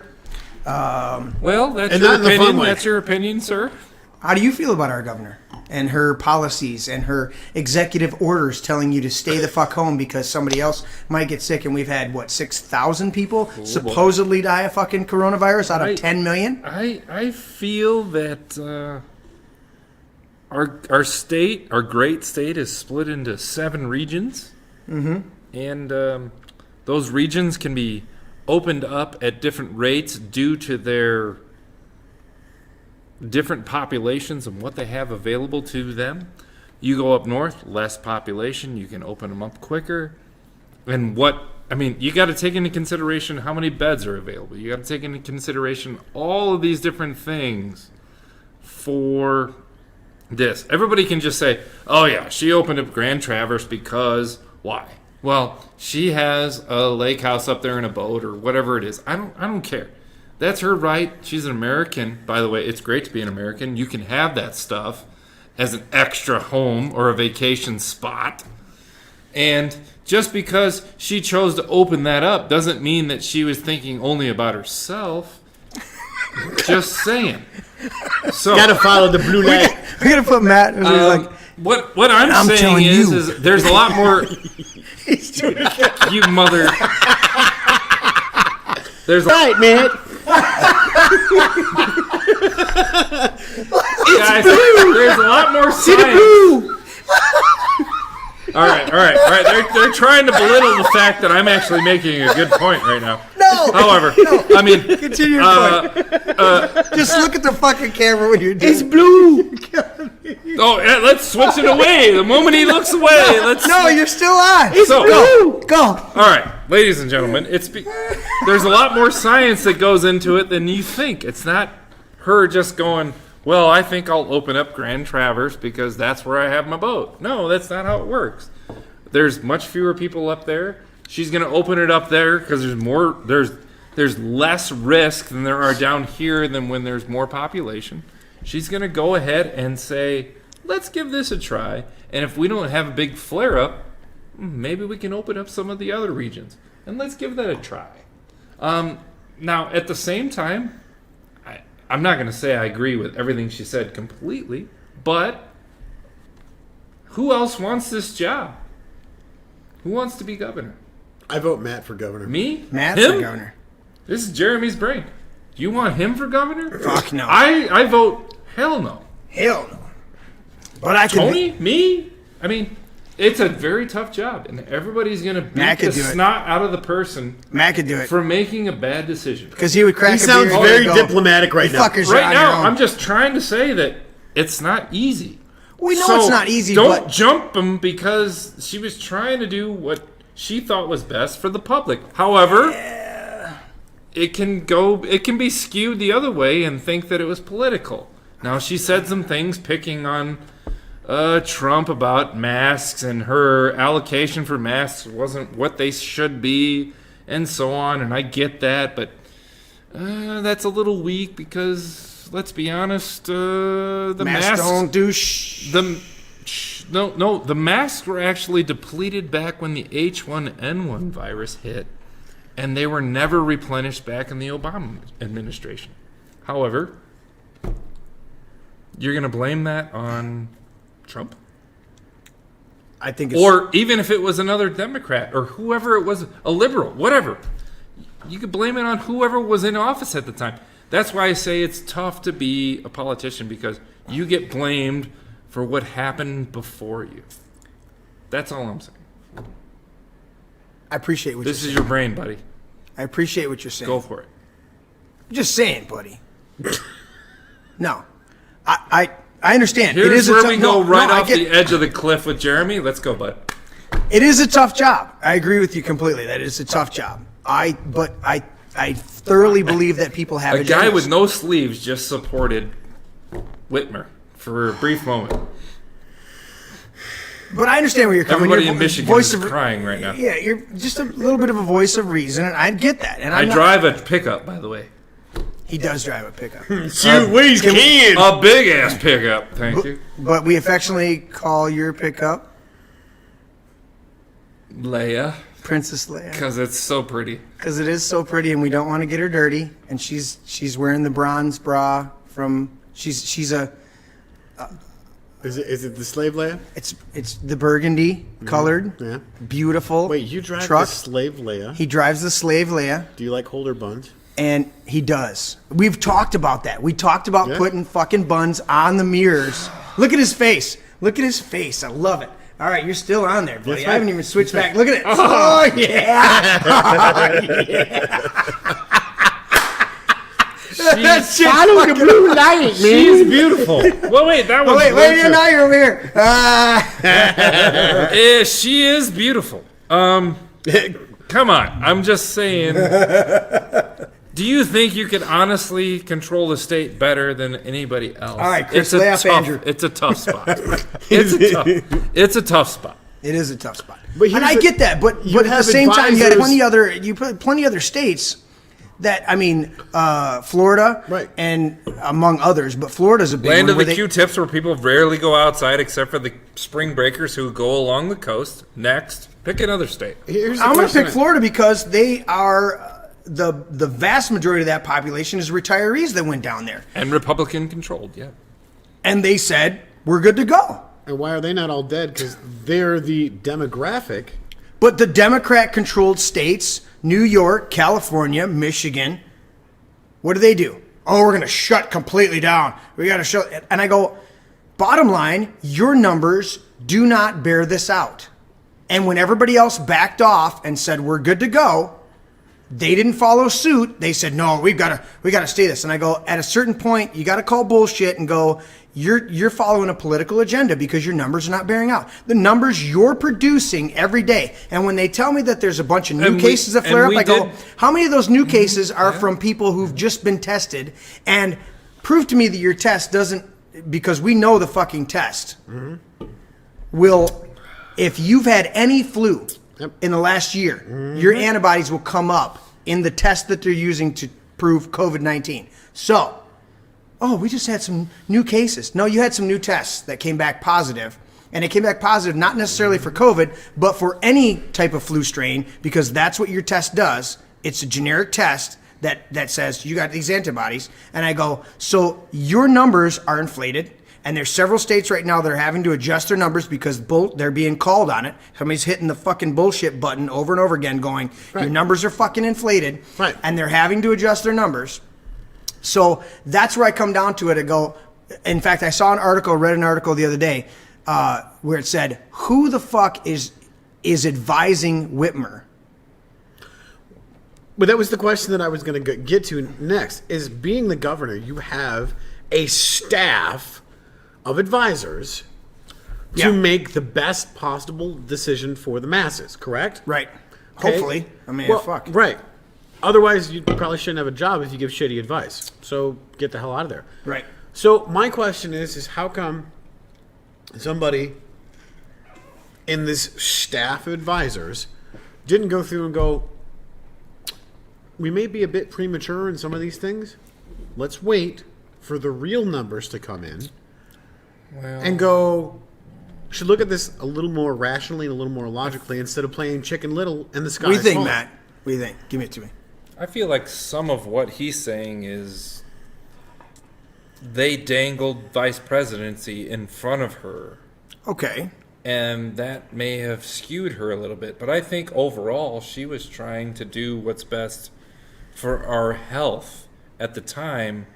Well, that's And your not in the fun opinion. way. That's your opinion, sir. How do you feel about our governor and her policies and her executive orders telling you to stay the fuck home because somebody else might get sick? And we've had, 6,000 people supposedly die of fucking coronavirus out of 10 million? I feel that our state, our great state, is split into 7 regions. Mm-hmm. And those regions can be opened up at different rates due to their different populations and what they have available to them. You go up north, less population, you can open them up quicker. And you got to take into consideration how many beds are available. You got to take into consideration all of these different things for this. Everybody can just say, oh yeah, she opened up Grand Traverse because why? Well, she has a lake house up there in a boat or whatever it is. I don't care. That's her right. She's an American. By the way, it's great to be an American. You can have that stuff as an extra home or a vacation spot. And just because she chose to open that up doesn't mean that she was thinking only about herself. Just saying. So Gotta follow the blue light. We're going to put Matt. He's like, what I'm I'm saying telling you. is there's a lot more. You mother. There's Right, man. guys, there's a lot more science. All right. They're trying to belittle the fact that I'm actually making a good point right now. no, However, I mean, Continue your point. Just look at the fucking camera when you're doing It's blue. oh, yeah, let's switch it away. The moment he looks away, let's. No, you're still on. So- Go. All right, ladies and gentlemen, there's a lot more science that goes into it than you think. It's not her just going, well, I think I'll open up Grand Traverse because that's where I have my boat. No, that's not how it works. There's much fewer people up there. She's going to open it up there because there's less risk than there are down here than when there's more population. She's going to go ahead and say, let's give this a try. And if we don't have a big flare-up, maybe we can open up some of the other regions. And let's give that a try. Now, at the same time, I'm not going to say I agree with everything she said completely, but who else wants this job? Who wants to be governor? I vote Matt for governor. Me? Matt's Him? the governor. This is Jeremy's brain. Do you want him for governor? Fuck no. I vote hell no. Hell no. But I can. Tony? Me? I mean, it's a very tough job, and everybody's going to beat Matt the could do it. snot out of the person Matt could do it. for making a bad decision. Because he would crack He a beer sounds and very go, diplomatic right "You now. fuckers are Right on now, your own." I'm just trying to say that it's not easy. We know So it's not easy, Don't but jump him because she was trying to do what she thought was best for the public. However, it can be skewed the other way and think that it was political. Now, she said some things picking on Trump about masks, and her allocation for masks wasn't what they should be, and so on. And I get that, but that's a little weak because, let's be honest, the masks masks don't do the masks were actually depleted back when the H1N1 virus hit, and they were never replenished back in the Obama administration. However, you're going to blame that on Trump? I think it's, Or even if it was another Democrat or whoever it was, a liberal, whatever. You could blame it on whoever was in office at the time. That's why I say it's tough to be a politician, because you get blamed for what happened before you. That's all I'm saying. I appreciate what This you're is saying. your brain, buddy. I appreciate what you're saying. Go for it. I'm just saying, buddy. No. I understand. Here's it is where a we tough, go no, right no, off I the get, edge of the cliff with Jeremy. Let's go, bud. It is a tough job. I agree with you completely. That it's a tough job. But I thoroughly believe that people have A guy agendas. with no sleeves just supported Whitmer for a brief moment. But I understand where you're coming. Everybody You're in a Michigan voice is of- crying right now. Yeah, you're just a little bit of a voice of reason, and I get that. And I I'm not- drive a pickup, by the way. He does drive a pickup. Shoot, we can. A big ass pickup. Thank you. But we affectionately call your pickup Leia, Princess Leia. because it's so pretty. Because it is so pretty, and we don't want to get her dirty. And she's wearing the bronze bra from she's a Is it the slave Leia? it's the burgundy colored, Yeah. beautiful. Wait, you drive truck. the slave Leia. He drives the slave Leia, Do you like holder buns? and he does. We've talked about that. We talked about Yeah. putting fucking buns on the mirrors. Look at his face. Look at his face. I love it. All right, you're still on there, buddy. That's I right. haven't even switched back. Look at it. Oh, yeah. Oh, yeah. That shit's Follow the fucking- blue light, She's beautiful. Well, wait, that was. Oh, wait, now you're over here. She is beautiful. Come on. I'm just saying. Do you think you can honestly control the state better than anybody else? All right, Chris, It's a lay off tough- Andrew. It's a tough spot. It's a tough spot. It is a tough spot. But here's And I the- get that, but you at the have same time, you got advisors- plenty other states that, I mean, Florida, Right. and among others, but Florida's a big Land one of where the they, Q-tips, where people rarely go outside except for the spring breakers who go along the coast. Next, pick another state. Here's the I'm going to question pick Florida because they are the vast majority of that population is retirees that went down there, And Republican controlled, yeah. and they said we're good to go. And why are they not all dead? Because they're the demographic. But the Democrat-controlled states, New York, California, Michigan, what do? Oh, we're going to shut completely down. We got to shut. And I go, bottom line, your numbers do not bear this out. And when everybody else backed off and said we're good to go, They didn't follow suit. They said, no, we gotta stay this. And I go, at a certain point, you gotta call bullshit and go, you're following a political agenda because your numbers are not bearing out. The numbers you're producing every day. And when they tell me that there's a bunch of new cases that flare up, I go, how many of those new cases are from people who've just been tested? And prove to me that your test doesn't, because we know the fucking test will, if you've had any flu in the last year, your antibodies will come up in the test that they're using to prove COVID-19. So, we just had some new cases. No, you had some new tests that came back positive. And it came back positive not necessarily for COVID, but for any type of flu strain, because that's what your test does. It's a generic test that says you got these antibodies. And I go, so your numbers are inflated. And there's several states right now that are having to adjust their numbers because they're being called on it. Somebody's hitting the fucking bullshit button over and over again going, your numbers are fucking inflated. Right. And they're having to adjust their numbers. So that's where I come down to it. I go, in fact, I read an article the other day where it said, who the fuck is advising Whitmer? But that was the question that I was going to get to next, is being the governor, you have a staff of advisors to make the best possible decision for the masses, correct? Right. Okay. Hopefully. I mean, fuck. Right. Otherwise, you probably shouldn't have a job if you give shitty advice. So get the hell out of there. Right. So my question is how come somebody in this staff of advisors didn't go through and go, we may be a bit premature in some of these things. Let's wait for the real numbers to come in and go, should look at this a little more rationally and a little more logically instead of playing Chicken Little and the sky. What do you think, Matt? What do you think? Give it to me. I feel like some of what he's saying is they dangled vice presidency in front of her. Okay. And that may have skewed her a little bit. But I think overall she was trying to do what's best for our health at the time.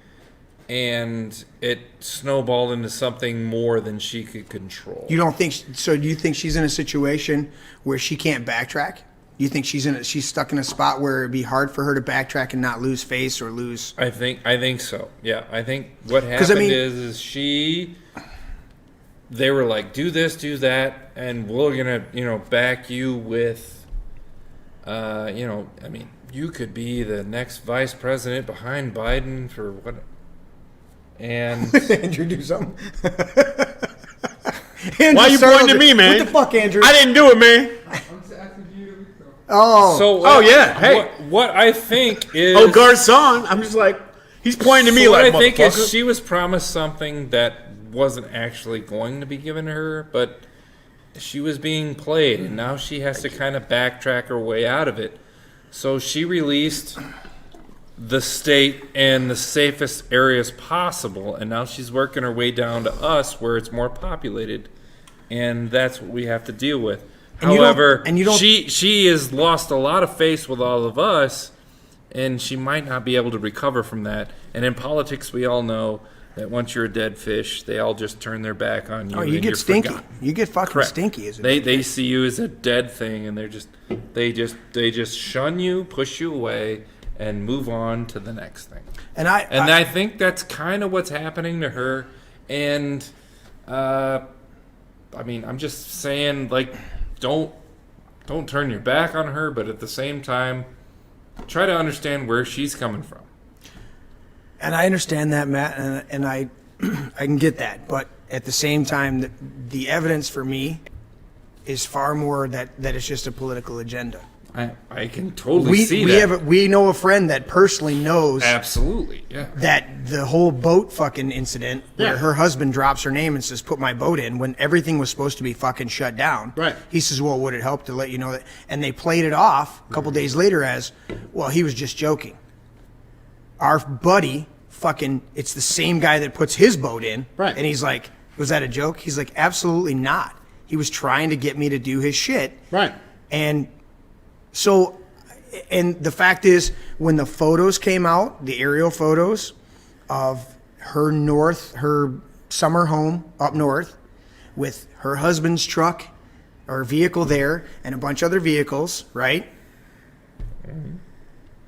And it snowballed into something more than she could control. You don't think so? Do you think she's in a situation where she can't backtrack? Do you think she's stuck in a spot where it'd be hard for her to backtrack and not lose face or lose? I think so. Yeah, I think what happened is they were like, do this, do that, and we're gonna back you with you could be the next vice president behind Biden for what. And Andrew, do something. Why are you pointing to me, man? What the fuck, Andrew? I didn't do it, man. I'm just asking you to so. Oh. So yeah. Hey. What I think is Garcon. I'm just like, he's pointing to me like, what I think is she was promised something that wasn't actually going to be given to her, but she was being played, and now she has to kind of backtrack her way out of it. So she released the state and the safest areas possible, and now she's working her way down to us where it's more populated, and that's what we have to deal with. However, she has lost a lot of face with all of us, and she might not be able to recover from that. And in politics, we all know that once you're a dead fish, they all just turn their back on you. Oh, you get stinky. Forgotten. You get fucking Correct. stinky. They see you as a dead thing, and they just shun you, push you away, and move on to the next thing. And I think that's kind of what's happening to her. And I'm just saying, like, don't turn your back on her, but at the same time, try to understand where she's coming from. And I understand that, Matt, and I can get that. But at the same time, the evidence for me is far more that it's just a political agenda. I can totally see that. We know a friend that personally knows absolutely, yeah, that the whole boat fucking incident where her husband drops her name and says, put my boat in, when everything was supposed to be fucking shut down. Right. He says, well, would it help to let you know that? And they played it off a couple days later as, well, he was just joking. Our buddy, it's the same guy that puts his boat in. Right. And he's like, was that a joke? He's like, absolutely not. He was trying to get me to do his shit. Right. And so, and the fact is, when the photos came out, the aerial photos of her summer home up north with her husband's truck or vehicle there and a bunch of other vehicles, right? Mm-hmm.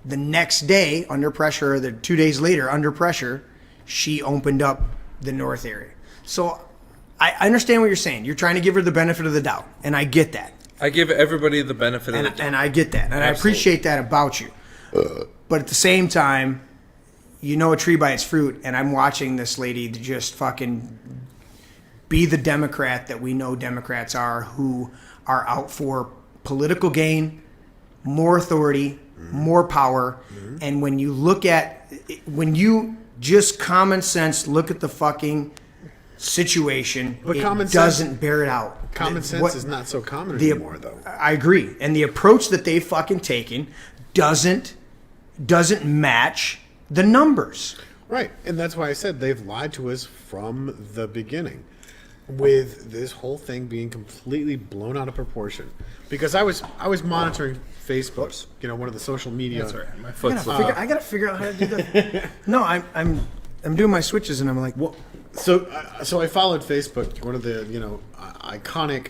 the next day, under pressure, or the 2 days later, under pressure, she opened up the north area. So I understand what you're saying. You're trying to give her the benefit of the doubt, and I get that. I give everybody the benefit of the doubt. And I get that. And I appreciate that about you. But at the same time, you know a tree by its fruit, and I'm watching this lady just fucking be the Democrat that we know Democrats are, who are out for political gain, more authority, more power. And when you just common sense look at the fucking situation, But it common sense- doesn't bear it out. Common sense What- is not so common the- anymore, though. I agree, and the approach that they've fucking taken doesn't match the numbers. Right, and that's why I said they've lied to us from the beginning, with this whole thing being completely blown out of proportion. Because I was monitoring Facebook, one of the social media. That's right. My foot's I gotta figure out how to do that. No, I'm doing my switches, and I'm like, what? So I followed Facebook, one of the iconic,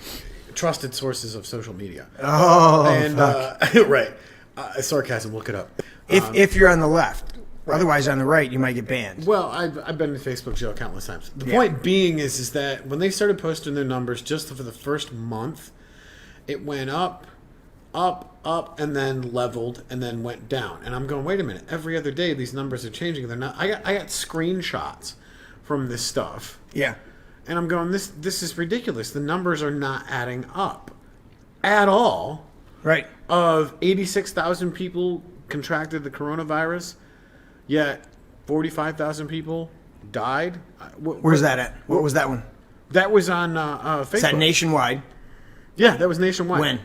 trusted sources of social media. Oh, And fuck. right, sarcasm. Look it up. If you're on the left, otherwise on the right, you might get banned. Well, I've been in Facebook jail countless times. The point being is that when they started posting their numbers just for the first month, it went up, and then leveled, and then went down. And I'm going, wait a minute. Every other day, these numbers are changing. They're not. I got screenshots from this stuff, Yeah. and I'm going, this is ridiculous. The numbers are not adding up at all. Right. Of 86,000 people contracted the coronavirus, yet 45,000 people died. Where's that at? What was that one? That was on Facebook. Is that nationwide? Yeah, that was nationwide. When?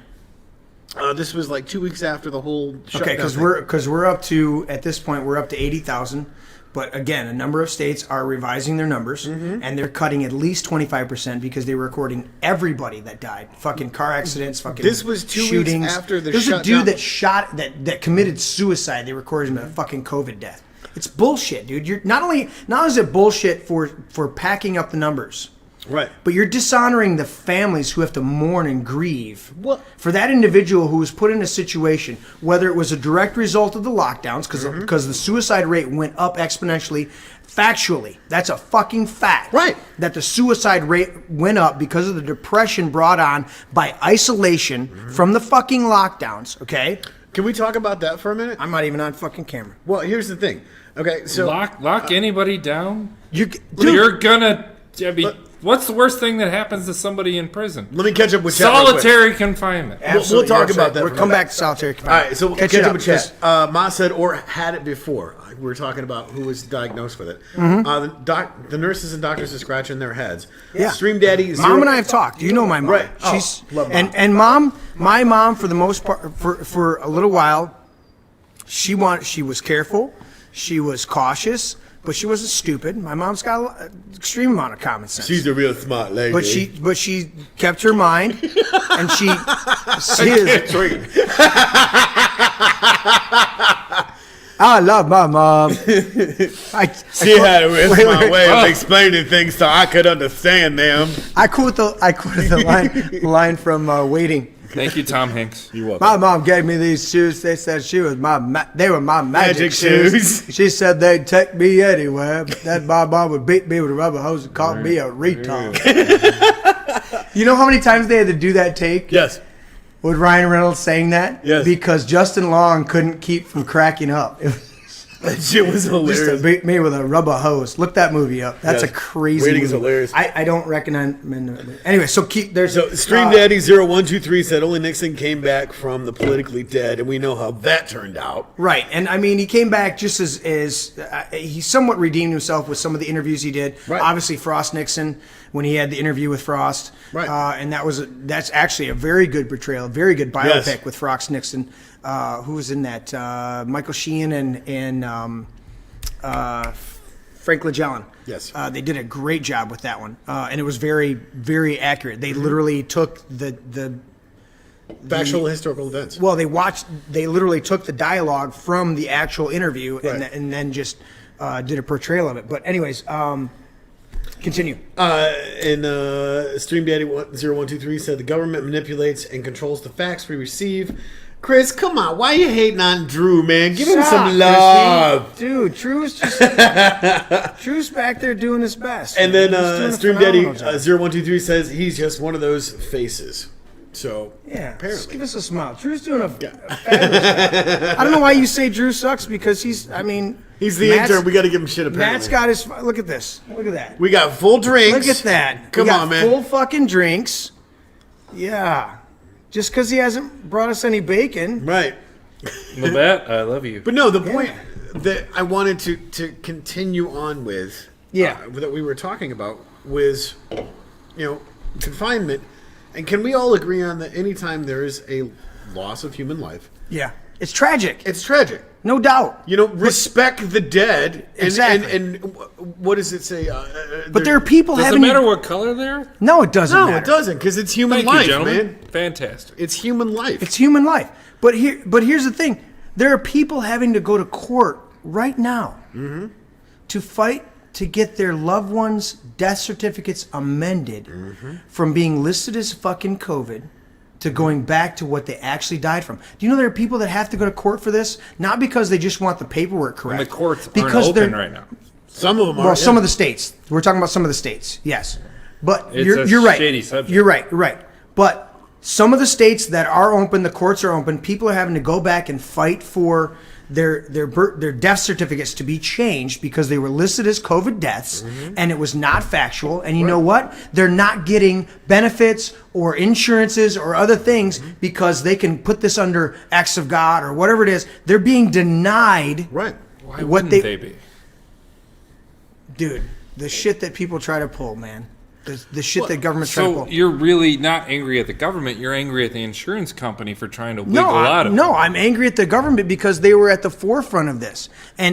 This was like 2 weeks after the whole shutdown. Okay, because we're up to, at this point, we're up to 80,000. But again, a number of states are revising their numbers, and they're cutting at least 25% because they were recording everybody that died. Fucking car accidents, fucking This was 2 weeks shootings. after the There's shutdown. a dude that committed suicide. They recorded him a fucking COVID death. It's bullshit, dude. You're not only is it bullshit for packing up the numbers. Right. But you're dishonoring the families who have to mourn and grieve Well- for that individual who was put in a situation, whether it was a direct result of the lockdowns, because the suicide rate went up exponentially. Factually, that's a fucking fact. Right. That the suicide rate went up because of the depression brought on by isolation from the fucking lockdowns, okay? Can we talk about that for a minute? I'm not even on fucking camera. Well, here's the thing. Okay, so Lock anybody down? Dude, You're gonna. I mean, what's the worst thing that happens to somebody in prison? let me catch up with chat real quick. Solitary confinement. We'll talk about that We'll for a come minute. back to solitary All confinement. right, so we'll catch up with chat. Ma said, or had it before. We were talking about who was diagnosed with it. The nurses and doctors are scratching their heads. Yeah. Stream Daddy. Mom and I have talked. You know my mom. Right. Oh, She's love Mom. and my mom for the most part for a little while, she was careful, she was cautious, but she wasn't stupid. My mom's got an extreme amount of common sense. She's a real smart lady. but she kept her mind, and she is. I love my mom. She had a real smart way of explaining things so I could understand them. I quoted the line from Waiting. Thank you, Tom Hanks. You're welcome. My mom gave me these shoes. They said they were my magic shoes. She said they'd take me anywhere, but that my mom would beat me with a rubber hose and call me a retard. You know how many times they had to do that take? Yes. With Ryan Reynolds saying that? Yes. Because Justin Long couldn't keep from cracking up. That shit was Just to hilarious. beat me with a rubber hose. Look that movie up. That's Yes. a crazy Waiting movie. is hilarious. I don't recommend. Anyway, so there's So Stream Daddy 0123 said only Nixon came back from the politically dead, and we know how that turned out. Right, and I mean, he came back just as he somewhat redeemed himself with some of the interviews he did. Right. Obviously, Frost Nixon, when he had the interview with Frost, Right. And that's actually a very good portrayal, very good biopic Yes. with Frost Nixon. Who was in that? Michael Sheen and Frank Magellan. Yes. They did a great job with that one, and it was very, very accurate. They literally took the Factual historical events. well, they literally took the dialogue from the actual interview Right. and then just did a portrayal of it. But anyways, continue. And Stream Daddy 0123 said the government manipulates and controls the facts we receive. Chris, come on. Why are you hating on Drew, man? Give him Stop, some love. Christy. Dude, Drew's back there doing his best. And then He's doing a Stream Daddy phenomenal job. 0123 says he's just one of those faces. So Yeah, just apparently, give us a smile. Drew's doing a fabulous job. I don't know why you say Drew sucks because he's the Matt's, intern. We got to give him shit. Apparently, Matt's got his. Look at this. Look at that. We got full drinks. Look at that. Come we got on, man. Full fucking drinks. Yeah. Just because he hasn't brought us any bacon. Right. Levette, I love you. But no, the point that I wanted to continue on with, that we were talking about was, confinement. And can we all agree on that anytime there is a loss of human life? Yeah. It's tragic. It's tragic. No doubt. Respect the dead. And, Exactly. And what does it say? But there are people Does it having. matter what color they're? No, it doesn't No, matter. it doesn't, because it's human Thank life, you, gentlemen. man. Fantastic. It's human life. It's human life. But here's the thing. There are people having to go to court right now to fight to get their loved ones' death certificates amended from being listed as fucking COVID to going back to what they actually died from. Do you know there are people that have to go to court for this? Not because they just want the paperwork correct. And the courts because aren't open right now. Some of them are. Well, some of the states. We're talking about some of the states. Yes. But It's you're a right. shady subject. You're right. But some of the states that are open, the courts are open, people are having to go back and fight for their death certificates to be changed because they were listed as COVID deaths and it was not factual. And you know what? They're not getting benefits or insurances or other things because they can put this under acts of God or whatever it is. They're being denied Right. Why what wouldn't they be? Dude, the shit that people try to pull, man. The shit that government's trying to So pull. you're really not angry at the government. You're angry at the insurance company for trying to wiggle out of it. No, I'm angry at the government because they were at the forefront of this. But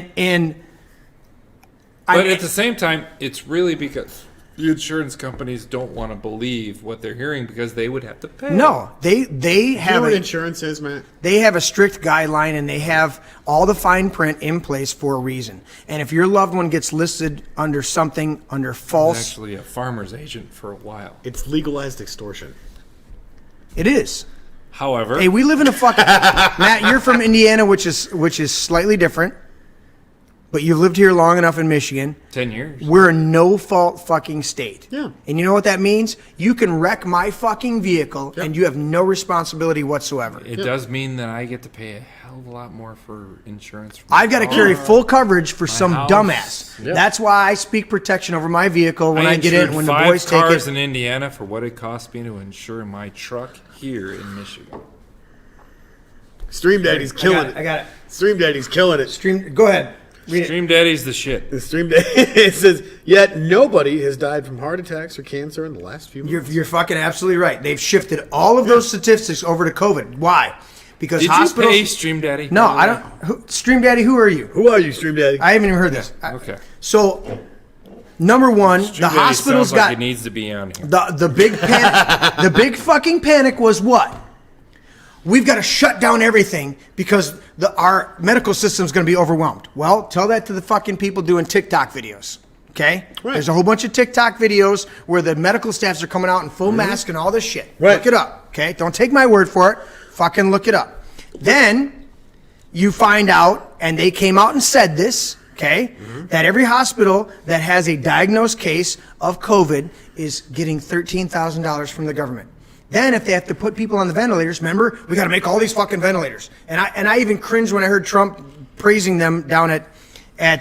at the same time, it's really because the insurance companies don't want to believe what they're hearing because they would have to pay. No, they You know have what insurance is, Matt? they have a strict guideline and they have all the fine print in place for a reason. And if your loved one gets listed under something under I was false, actually a farmer's agent for a while. It's legalized extortion. it is. However, Hey, we live in a fucking Matt. You're from Indiana, which is slightly different, but you've lived here long enough in Michigan. 10 years. We're a no-fault fucking state. Yeah. And you know what that means? You can wreck my fucking vehicle and you have no responsibility whatsoever. It does mean that I get to pay a hell of a lot more for insurance. For I've got to my carry car. full coverage for some house. dumbass. Yeah. That's why I speak protection over my vehicle when I get in, insured when the 5 boys take cars it. in Indiana for what it cost me to insure my truck here in Michigan. Stream Daddy's killing it. I got it. Stream Daddy's killing it. Stream. Go ahead. Read it. Stream Daddy's the shit. The Stream Daddy it says, yet nobody has died from heart attacks or cancer in the last few months. You're fucking absolutely right. They've shifted all of those statistics over to COVID. Why? Because Did hospitals. you pay Stream Daddy? No, I don't. Stream Daddy, who are you? Who are you, Stream Daddy? I haven't even heard this. Okay. So, number one, Stream the Daddy hospitals sounds like got it needs to be on here. the big panic. The big fucking panic was what? We've got to shut down everything because our medical system's going to be overwhelmed. Well, tell that to the fucking people doing TikTok videos. Okay? Right. There's a whole bunch of TikTok videos where the medical staffs are coming out in full mask and all this shit. Right. Look it up. Okay? Don't take my word for it. Fucking look it up. Then you find out, and they came out and said this, okay, that every hospital that has a diagnosed case of COVID is getting $13,000 from the government. Then if they have to put people on the ventilators, remember, we got to make all these fucking ventilators. And I even cringed when I heard Trump praising them down at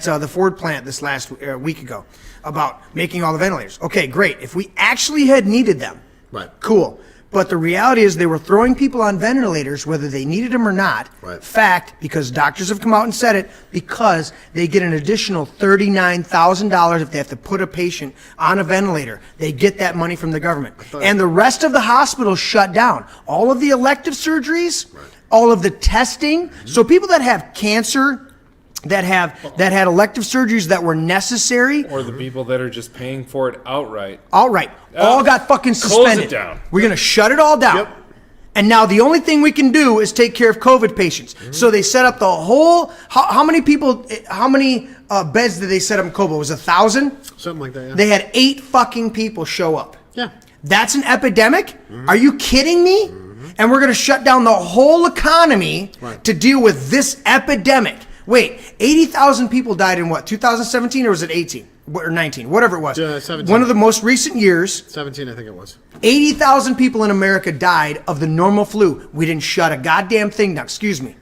the Ford plant this last week ago about making all the ventilators. Okay, great. If we actually had needed them, Right. cool. But the reality is they were throwing people on ventilators whether they needed them or not. Right. Fact, because doctors have come out and said it, because they get an additional $39,000 if they have to put a patient on a ventilator. They get that money from the government. And the rest of the hospitals shut down. All of the elective surgeries, all of the testing. So people that have cancer, that had elective surgeries that were necessary, Or the people that are just paying for it outright. all right, all got fucking close suspended. it down. We're going to shut it all down. Yep. And now the only thing we can do is take care of COVID patients. So they set up the whole, how many people, how many beds did they set up in COVID? Was it 1,000? Something like that, yeah. They had 8 fucking people show up. Yeah. That's an epidemic? Are you kidding me? and we're going to shut down the whole economy to deal with this epidemic. Wait, 80,000 people died in what, 2017 or was it 18 or 19, whatever it was? 17. One of the most recent years. 17, I think it was. 80,000 people in America died of the normal flu. We didn't shut a goddamn thing down. Excuse me.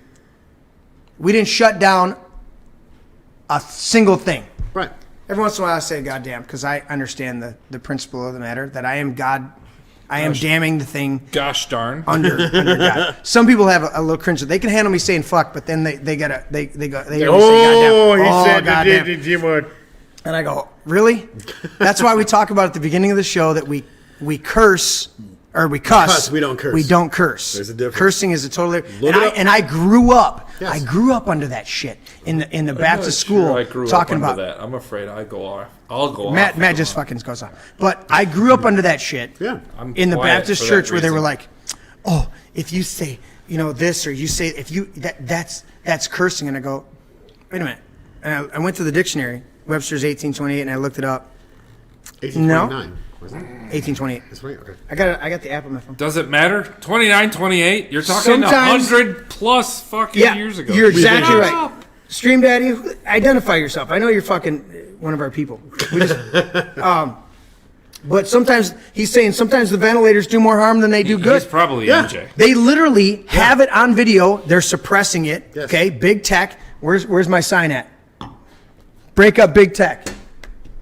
We didn't shut down a single thing. Right. Every once in a while I say goddamn because I understand the principle of the matter that I am God. I am damning the thing Gosh darn. under God. Some people have a little cringe. They can handle me saying fuck, but then they hear me say goddamn. He said goddamn. the G word. And I go, really? That's why we talk about at the beginning of the show that we curse or we cuss. We don't curse. We don't curse. There's a difference. Cursing is a totally. Look it up. And I grew up. Yes. I grew up under that shit in the I'm Baptist not sure school I grew talking up under about that. I'm afraid I go off. I'll go Matt. off. Matt just fucking goes on. But I grew up under that shit. Yeah. I'm In the quiet Baptist for that church where they were reason. like, oh, if you say this or you say if you that's cursing, and I go, wait a minute. And I went to the dictionary, Webster's 1828, and I looked it up. 1829. Was it? 1828. That's right. Okay. I got the app on my phone. Does it matter? 29, 28? You're talking Sometimes- 100 plus fucking years ago. You're exactly Shut right. up. Stream Daddy, identify yourself. I know you're fucking one of our people. We just, but sometimes he's saying sometimes the ventilators do more harm than they do good. He's probably Yeah. MJ. They literally have it on video. They're suppressing it. Yes. Okay, big tech. Where's my sign at? Break up big tech.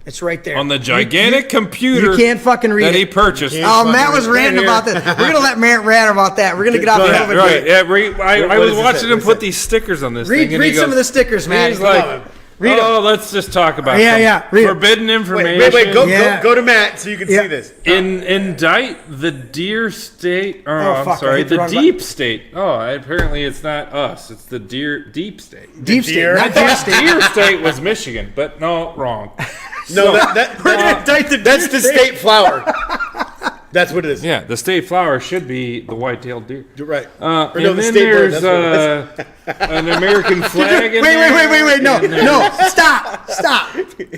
It's right there. On the gigantic computer you can't fucking read that it. he purchased. Oh, Matt was ranting about this. We're gonna let Matt rant about that. We're gonna get off Go the ahead. COVID. Right, yeah, I What was does it watching say? him What does put it these stickers on this Read thing. and he some goes- of the stickers, Matt. He's Come like, on. Read oh, let's just talk about Yeah, some yeah, read it. forbidden information. Wait. Yeah. Go to Matt so you can Yeah. see this. Indict the deer state. Oh, I'm fuck, I sorry, hit the the wrong deep state. Oh, apparently it's not us. It's the deep state. Deep state, Deer. not deer state. Deer state was Michigan, but no, wrong. No, that's the state flower. That's what it is. Yeah, the state flower should be the white-tailed deer. You're right. And the then state bird, there's that's what it an American flag. In Wait, there. no, And no, stop.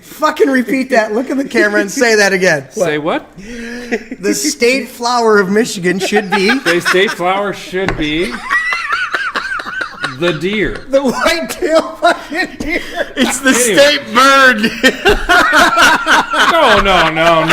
Fucking repeat that. Look at the camera and say that again. Say what? The state flower of Michigan should be The state flower should be the deer. the white-tailed fucking deer. It's the Anyway. state bird. No.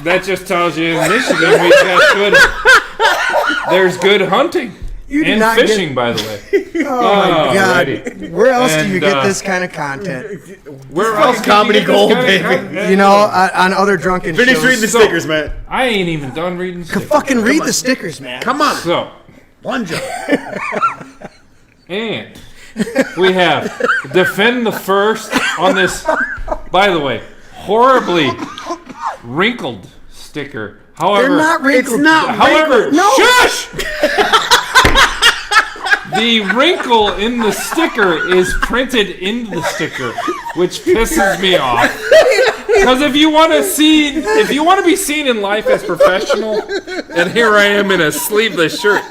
That just tells you in Michigan we got there's good hunting You did and not fishing, get- by the way. Oh my God! Alrighty. Where else do you And, get this kind of content? Where else else comedy did you get gold, this kind of baby. content? You know, on other drunken Finish shows. reading the So- stickers, Matt. I ain't even done reading. stickers. Fucking read the stickers, man. Come on. So, Plunge up. and we have defend the first on this. By the way, horribly wrinkled sticker. However, They're not wrinkled. It's not However, wrinkled. No. shush! The wrinkle in the sticker is printed into the sticker, which pisses me off. Because if you want to be seen in life as professional, and here I am in a sleeveless shirt.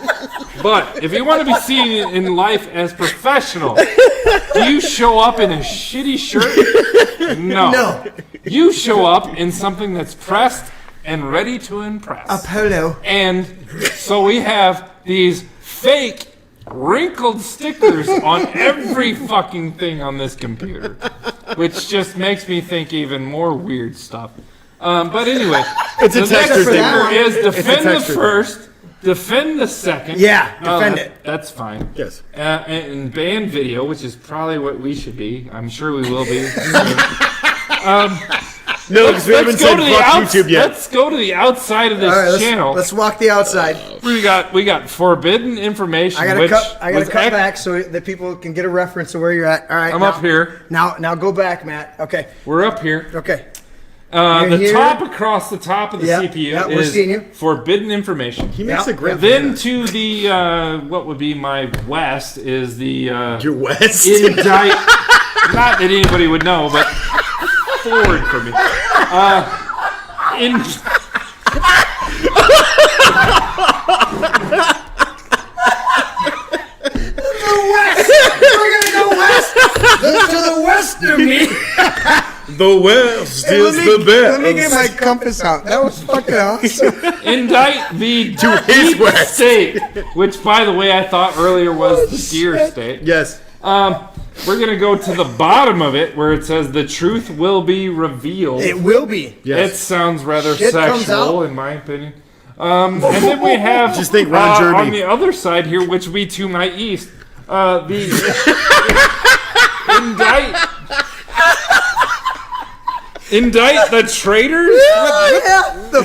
But if you want to be seen in life as professional, do you show up in a shitty shirt? No. You show up in something that's pressed and ready to impress. A polo. And so we have these fake wrinkled stickers on every fucking thing on this computer, which just makes me think even more weird stuff. But anyway, It's a the next texture thing. sticker is It's a defend the texture thing. first, defend the second. Yeah, defend it. That's fine. Yes. And ban video, which is probably what we should be. I'm sure we will be soon. No, because we haven't said fuck YouTube yet. Let's go to the outside of this All right, channel. let's walk the outside. We got forbidden information. I gotta which cut was back so that people can get a reference of where you're at. All right, I'm now- up here. Now go back, Matt. Okay, We're up here. okay. The You're here. top across the top of the Yeah, CPU yeah, we're is seeing you. forbidden information. He makes Yeah. a great Then banner. to the what would be my west is the Your West. indict. Not that anybody would know, but forward for me. In. We're gonna go west. Look to the west of me. The West Hey, is the best. let me get my compass out. That was fucking awesome. Indict the To his deep west. state, which, by the way, I thought earlier was the deer state. Yes. We're going to go to the bottom of it where it says the truth will be revealed. It will be. Yes. It sounds rather Shit comes sexual, out. in my opinion. And then we have Just think Ron Jeremy. on the other side here, which would be to my east, the indict the traitors.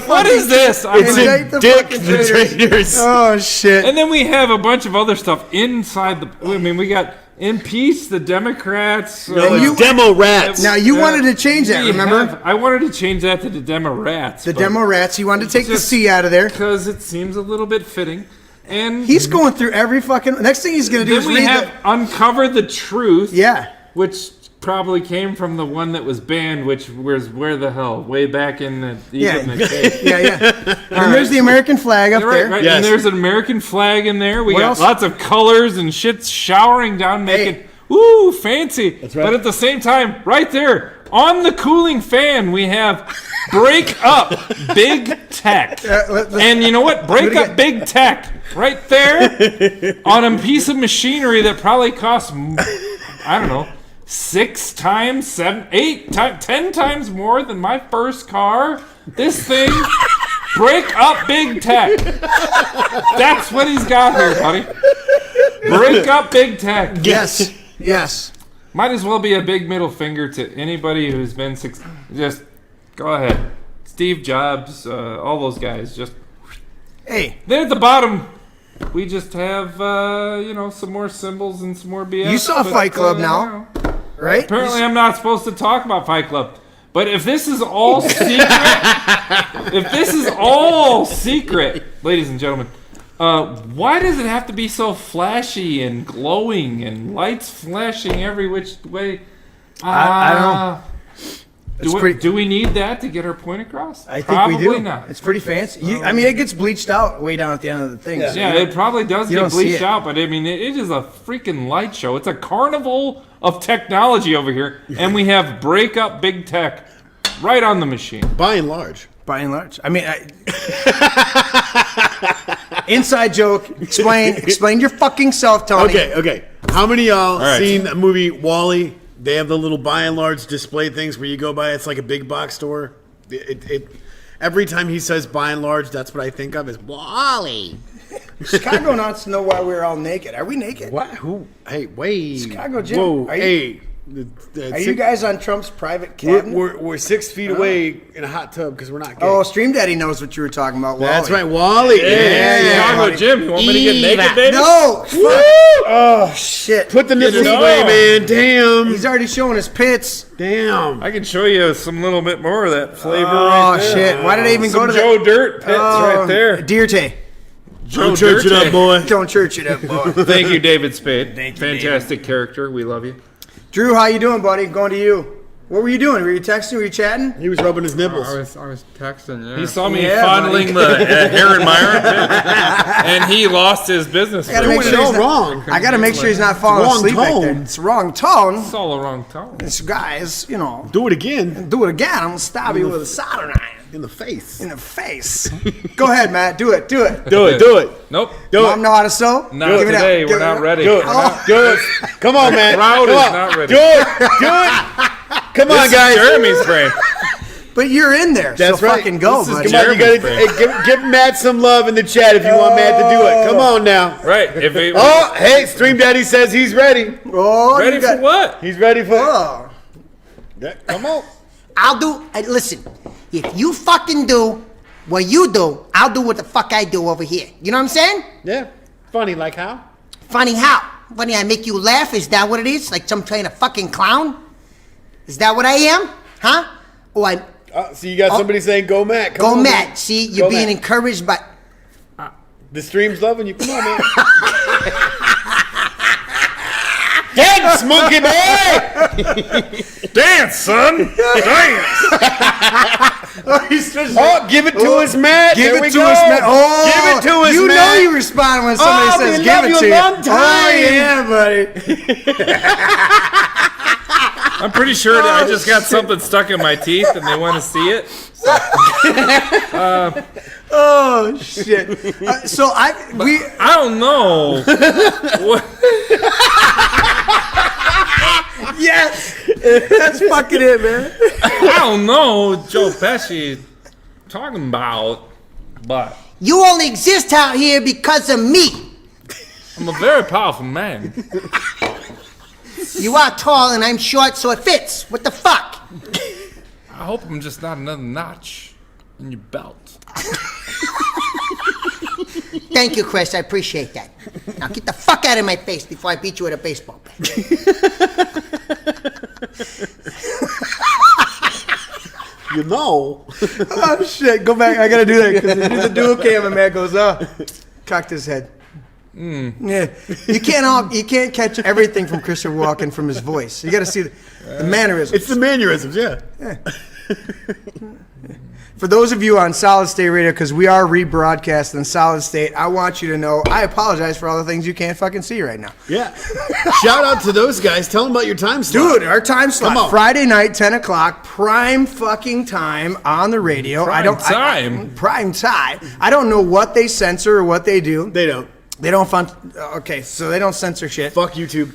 What is this? I It's mean- Indict the in Dick fucking the Traitors. Oh shit. and then we have a bunch of other stuff inside the. I mean, we got impeach the Democrats. No, you- it's Demo Rats. Now you wanted to change that, we remember? I wanted to change that to the Demorats. The demo rats. He wanted to take the Just- C out of there. because it seems a little bit fitting. And He's going through every fucking. Next thing he's gonna do then is we read have uncover the truth. Yeah. Which probably came from the one that was banned, which was where the hell? Way back in the Yeah. even the cave. Yeah. And there's the American flag up Right, there. right. Yes. And there's an American flag in there. We What got else? lots of colors and shit showering down, making Hey. ooh fancy. That's right. But at the same time, right there on the cooling fan, we have break up big tech. And you know what? Break up big tech right there on a piece of machinery that probably costs, I don't know, 6 times, 7, 8 times, 10 times more than my first car. This thing, break up big tech. That's what he's got here, buddy. Break up big tech. Yes. Yes. Might as well be a big middle finger to anybody who's been just go ahead. Steve Jobs, all those guys. Just Hey, then at the bottom, we just have some more symbols and some more BS. You saw but, Fight Club you now. know. right? Apparently, I'm not supposed to talk about Fight Club. But if this is all secret, ladies and gentlemen, why does it have to be so flashy and glowing and lights flashing every which way? I don't know. Do we need that to get our point across? I think Probably we do. not. It's pretty fancy. I mean, it gets bleached out way down at the end of the thing. so Yeah, you it probably does you get don't see bleached it. out, but I mean, it is a freaking light show. It's a carnival of technology over here, and we have break up big tech right on the machine. By and large. by and large. I mean, inside joke. Explain your fucking self, Tony. Okay. How many of y'all right. seen the movie Wall-E? They have the little by and large display things where you go by. It's like a big box store. Every time he says by and large, that's what I think of is Wall-E. Chicago wants to know why we're all naked. Are we naked? What? Who? Hey, wait. Chicago Jim, Whoa, are you- hey. Are you guys on Trump's private cabinet? We're 6 feet away in a hot tub because we're not gay. Oh, Stream Daddy knows what you were talking about. That's Wally. right, Wall-E. yeah, Chicago buddy. Jim, you want me to get naked, baby? No! Fuck. Oh, shit. Put the nipples it away, on. man. Damn. He's already showing his pits. Damn. I can show you some little bit more of that flavor Oh, right there. shit. Why did I even Some go to Joe that? Dirt pits right there. Deerte. Don't church it up, boy. Don't church it up, boy. Thank you, David Spade. Thank you, Fantastic character. We love you. Drew, how you doing, buddy? Going to you. What were you doing? Were you texting? Were you chatting? He was rubbing his nipples. I was texting, yeah. He saw me Yeah, fondling the hair in my armpit, and he lost his business. I gotta for make it. sure You're he's not, wrong. I gotta make sure he's not falling wrong asleep back tone. there. It's the wrong tone. It's all the wrong tone. This guy's, Do it again do it again. I'm gonna stab you with a soldering iron in the face. in the face. Go ahead, Matt. Do it. Do it. Do it. Nope. Do Mom it. know how to sew? Not Give it up. today. Give We're it not up. ready. Do it. We're not- Do it. Come on, man. crowd Come is on. not ready. Do it. Come on, This is guys. Jeremy's brain. But you're in there, That's so right. fucking go, This is buddy. Come on, you Jeremy's gotta brain. give Matt some love in the chat if you want Matt to do it. Come on now. Right. If it, Oh, hey, Stream Daddy says he's ready. Oh, ready you got, for what? He's ready for Oh. Yeah, come on. I'll do. Listen, if you fucking do what you do, I'll do what the fuck I do over here. You know what I'm saying? Yeah. Funny like how? Funny how? Funny I make you laugh? Is that what it is? Like some kind of fucking clown? Is that what I am? Huh? Or I'm So you got somebody saying go Matt. Come go on, mad. man. See, you're Go being Matt. encouraged by. The stream's loving you. Come on, man. Dance, monkey boy! Dance, son. Dance. Oh, give it to us, Matt. Give There it we to go. us, Matt. Oh, Give it to us, you Matt. know you respond when somebody Oh, says we give love it you to a you. long time. Oh, yeah, buddy. I'm pretty sure that I just got something stuck in my teeth and they want to see it. Oh shit! I don't know. What? Yes, that's fucking it, man. I don't know what Joe Pesci talking about, but You only exist out here because of me. I'm a very powerful man. You are tall and I'm short, so it fits. What the fuck? I hope I'm just not another notch in your belt. Thank you, Chris. I appreciate that. Now get the fuck out of my face before I beat you with a baseball bat. You know. Oh shit! Go back. I gotta do that because the dual camera man goes, cocked his head. Yeah, you can't catch everything from Christopher Walken from his voice. You got to see the mannerisms. It's the mannerisms, yeah. For those of you on Solid State Radio, because we are rebroadcast in Solid State, I want you to know I apologize for all the things you can't fucking see right now. Yeah. Shout out to those guys. Tell them about your time slot. Dude, our time slot, Come on. Friday night, 10 o'clock, prime fucking time on the radio. Prime time? I don't know what they censor or what they do. They don't. They don't okay, so they don't censor shit. Fuck YouTube.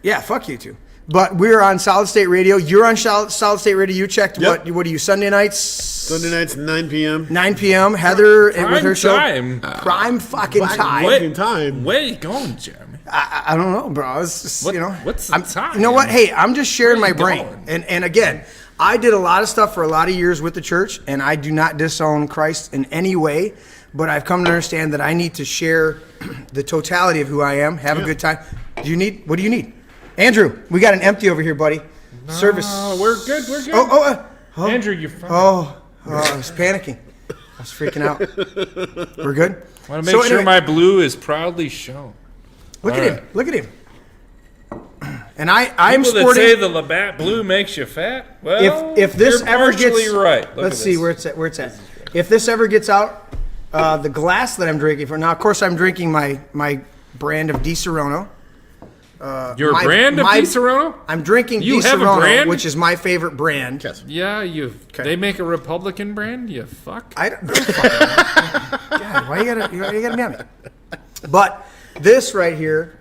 Yeah, fuck you too. But we're on Solid State Radio. You're on Solid State Radio. You checked Yep. what are you, Sunday nights? Sunday nights, 9 p.m. 9 p.m. Heather with her Prime show. time. Prime fucking time. Fucking time. Where you going, Jeremy? I don't know, bro. It's just, What- you know. what's the time? You know what? Hey, I'm just sharing my Where you brain. going? And again, I did a lot of stuff for a lot of years with the church, and I do not disown Christ in any way. But I've come to understand that I need to share the totality of who I am, have a good time. What do you need? Andrew, we got an empty over here, buddy. Service. Oh, we're good. We're good. Oh. Andrew, you're fine. I was panicking. I was freaking out. We're good? Want to make sure my blue is proudly shown. Look All at him. right. Look at him. And I'm People that sporting. say the Labatt blue makes you fat. Well, If this you're ever partially gets right. Look let's at see this. where it's at. If this ever gets out, the glass that I'm drinking from now, of course, I'm drinking my brand of Di Serono. Your my- brand of my- Di Serono? I'm drinking You Di have a Serono, brand? which is my favorite brand. Yes. Yeah, they make a Republican brand. You fuck. I don't. God, why you gotta be on me? But this right here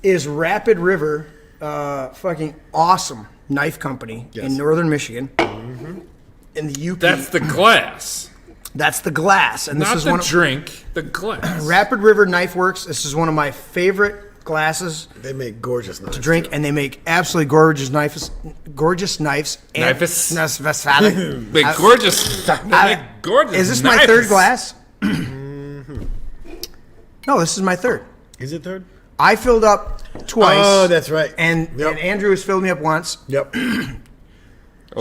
is Rapid River, fucking awesome knife company in northern Michigan. In the UP. That's the glass, That's the glass, and this not is the one of drink. The glass. Rapid River Knife Works. This is one of my favorite glasses They make gorgeous knives. to drink, and they make absolutely gorgeous knives. Gorgeous knives. And Knifes? Wait, gorgeous. They make gorgeous. Is this my knives. third glass? No, this is my third. Is it third? I filled up twice. Oh, that's right. And Andrew has filled me up once. Yep.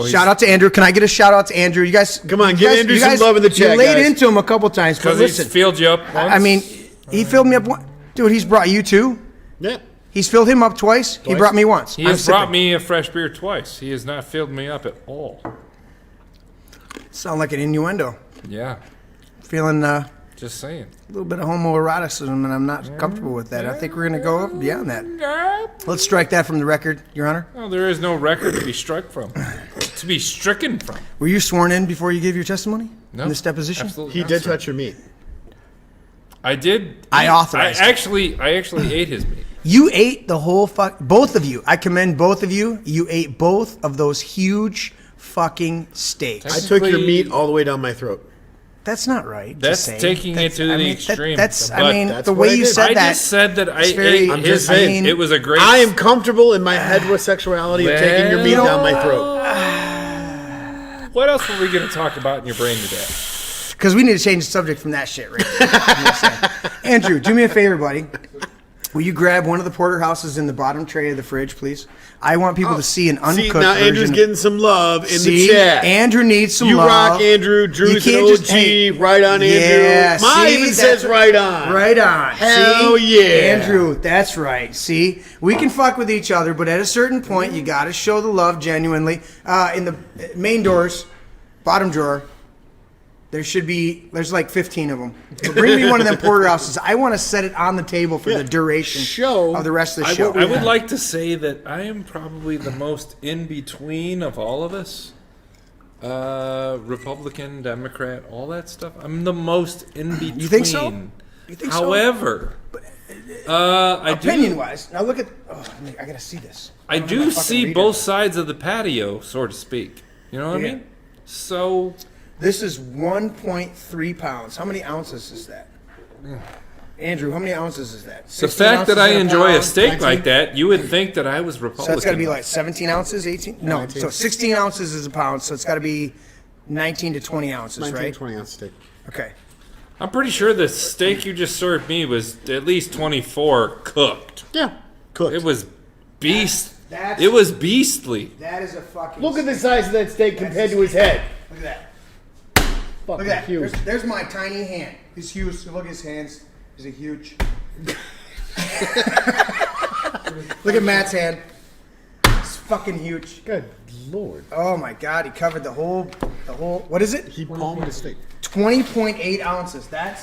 Shout out to Andrew. Can I get a shout out to Andrew? You guys, Come on, you give guys- Andrew you some guys- love in the chat, You laid guys. into him a couple times, but Because he's listen. filled you up once. I mean, he filled me up. Dude, he's brought you two. Yeah. He's filled him up twice. He brought me once. He I'm has brought sipping. me a fresh beer twice. He has not filled me up at all. Sound like an innuendo. Yeah, Feeling a just saying. little bit of homoeroticism, and I'm not comfortable with that. I think we're going to go beyond that. Let's strike that from the record, Your Honor. No, there is no record to be struck from. To be stricken from. Were you sworn in before you gave your testimony? No. In this deposition? Absolutely He not, did sir. touch your meat. I did. I authorized it. I actually ate his meat. You ate the whole both of you. I commend both of you. You ate both of those huge fucking steaks. I took your Technically- meat all the way down my throat. That's not right. That's just saying. taking it to the extreme. That's, But I mean, that's the what way I you did. said I that. just said that I it's very- ate I'm his just saying- meat. It was a great. I am comfortable in my heterosexuality of taking your meat down my throat. What else were we going to talk about in your brain today? Because we need to change the subject from that shit right there. I'm just saying. Andrew, do me a favor, buddy. Will you grab one of the porterhouses in the bottom tray of the fridge, please? I want people to see an uncooked See, now version. Andrew's getting some love in See? the chat. Andrew needs some you love. rock, Andrew. You Drew's an can't OG. just- hey, right on, Andrew. Yeah, Mine see, even that's says right on. Right on. Hell See? yeah. Andrew, that's right. See, we can fuck with each other, but at a certain point, you got to show the love genuinely. In the main doors, bottom drawer, There's like 15 of them. But bring me one of them porterhouses. I want to set it on the table for the duration of the rest of the show. I would like to say that I am probably the most in between of all of us. Republican, Democrat, all that stuff. I'm the most in between. You think so? You think so? However, opinion-wise, now look at. Oh, I gotta see this. I do see both sides of the patio, so to speak. You know what I mean? So. This is 1.3 pounds. How many ounces is that? Andrew, how many ounces is that? The fact that I enjoy a steak 19? like that, you would think that I was Republican. So that's got to be like 17 ounces, 18? No, 19. So 16 ounces is a pound, so it's got to be 19 to 20 ounces, 19 right? 20 ounce steak. Okay. I'm pretty sure the steak you just served me was at least 24 cooked. Yeah, cooked. It was That's- it was beastly. That is a fucking... Look at the size of that steak compared to his head. Look at that. Fucking Look at that. huge. There's my tiny hand. He's huge. Look at his hands. He's a huge... Look at Matt's hand. It's fucking huge. Good Lord. Oh my God, he covered the whole, what is it? He palmed the steak. 20.8 ounces. That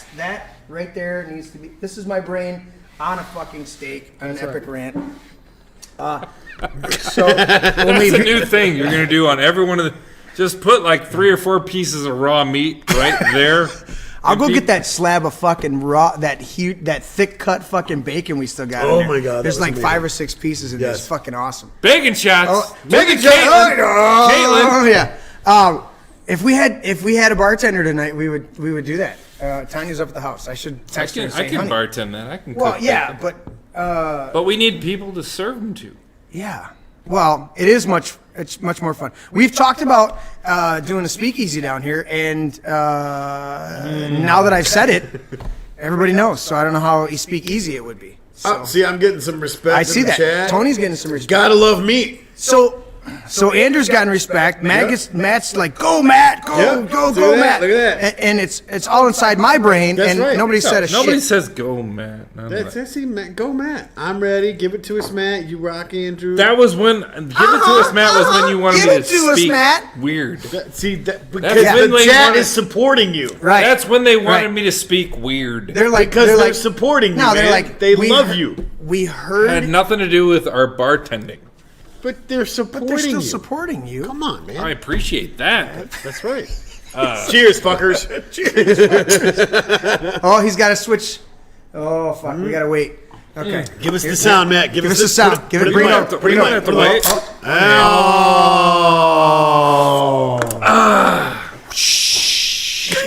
right there needs to be, this is my brain on a fucking steak on an epic rant. So, That's a new thing you're gonna do on every one of the. Just put like 3 or 4 pieces of raw meat right there. I'll go get that slab of fucking raw, that thick cut fucking bacon we still got in there. Oh my God, that there's was like amazing. 5 or 6 pieces in there. It's Yes. fucking awesome. Bacon shots. Bacon Caitlin. Oh yeah. If we had a bartender tonight, we would do that. Tanya's up at the house. I should text her and say, I can honey. bartend that. I can. Well, cook yeah, bacon. but we need people to serve them to. yeah. Well, it's much more fun. We've talked about doing a speakeasy down here, and now that I've said it, everybody knows. So I don't know how speakeasy it would be. So See, I'm getting some respect. I in see the that. Chat. Tony's getting some respect. Gotta love meat. So Andrew's gotten respect. Matt's like, go Matt, go Yep. go Look go at that, Matt. look at that. And it's all inside my brain, That's and right. nobody said a Nobody shit. says go, Matt. None of That's that. it. See, Matt, go, Matt. I'm ready. Give it to us, Matt. You rock, Andrew. That was when give it to us, Matt. Was when you wanted Give me it to to us, speak Matt. weird. See, That's because when the they chat wanted- is supporting you. Right. That's when they wanted Right. me to speak weird. They're like, Because they're they're like, supporting you. no, they're man. like, they we love heard- you. We It had heard, nothing to do with our bartending. But they're supporting but they're still you. supporting you. Come on, man. I appreciate that. That's right. Cheers, fuckers. Oh, he's got to switch. Oh fuck, we gotta wait. Okay, Give us the sound, Matt. give us the sound. Give it. Bring it up. Bring it don't up. have to wait.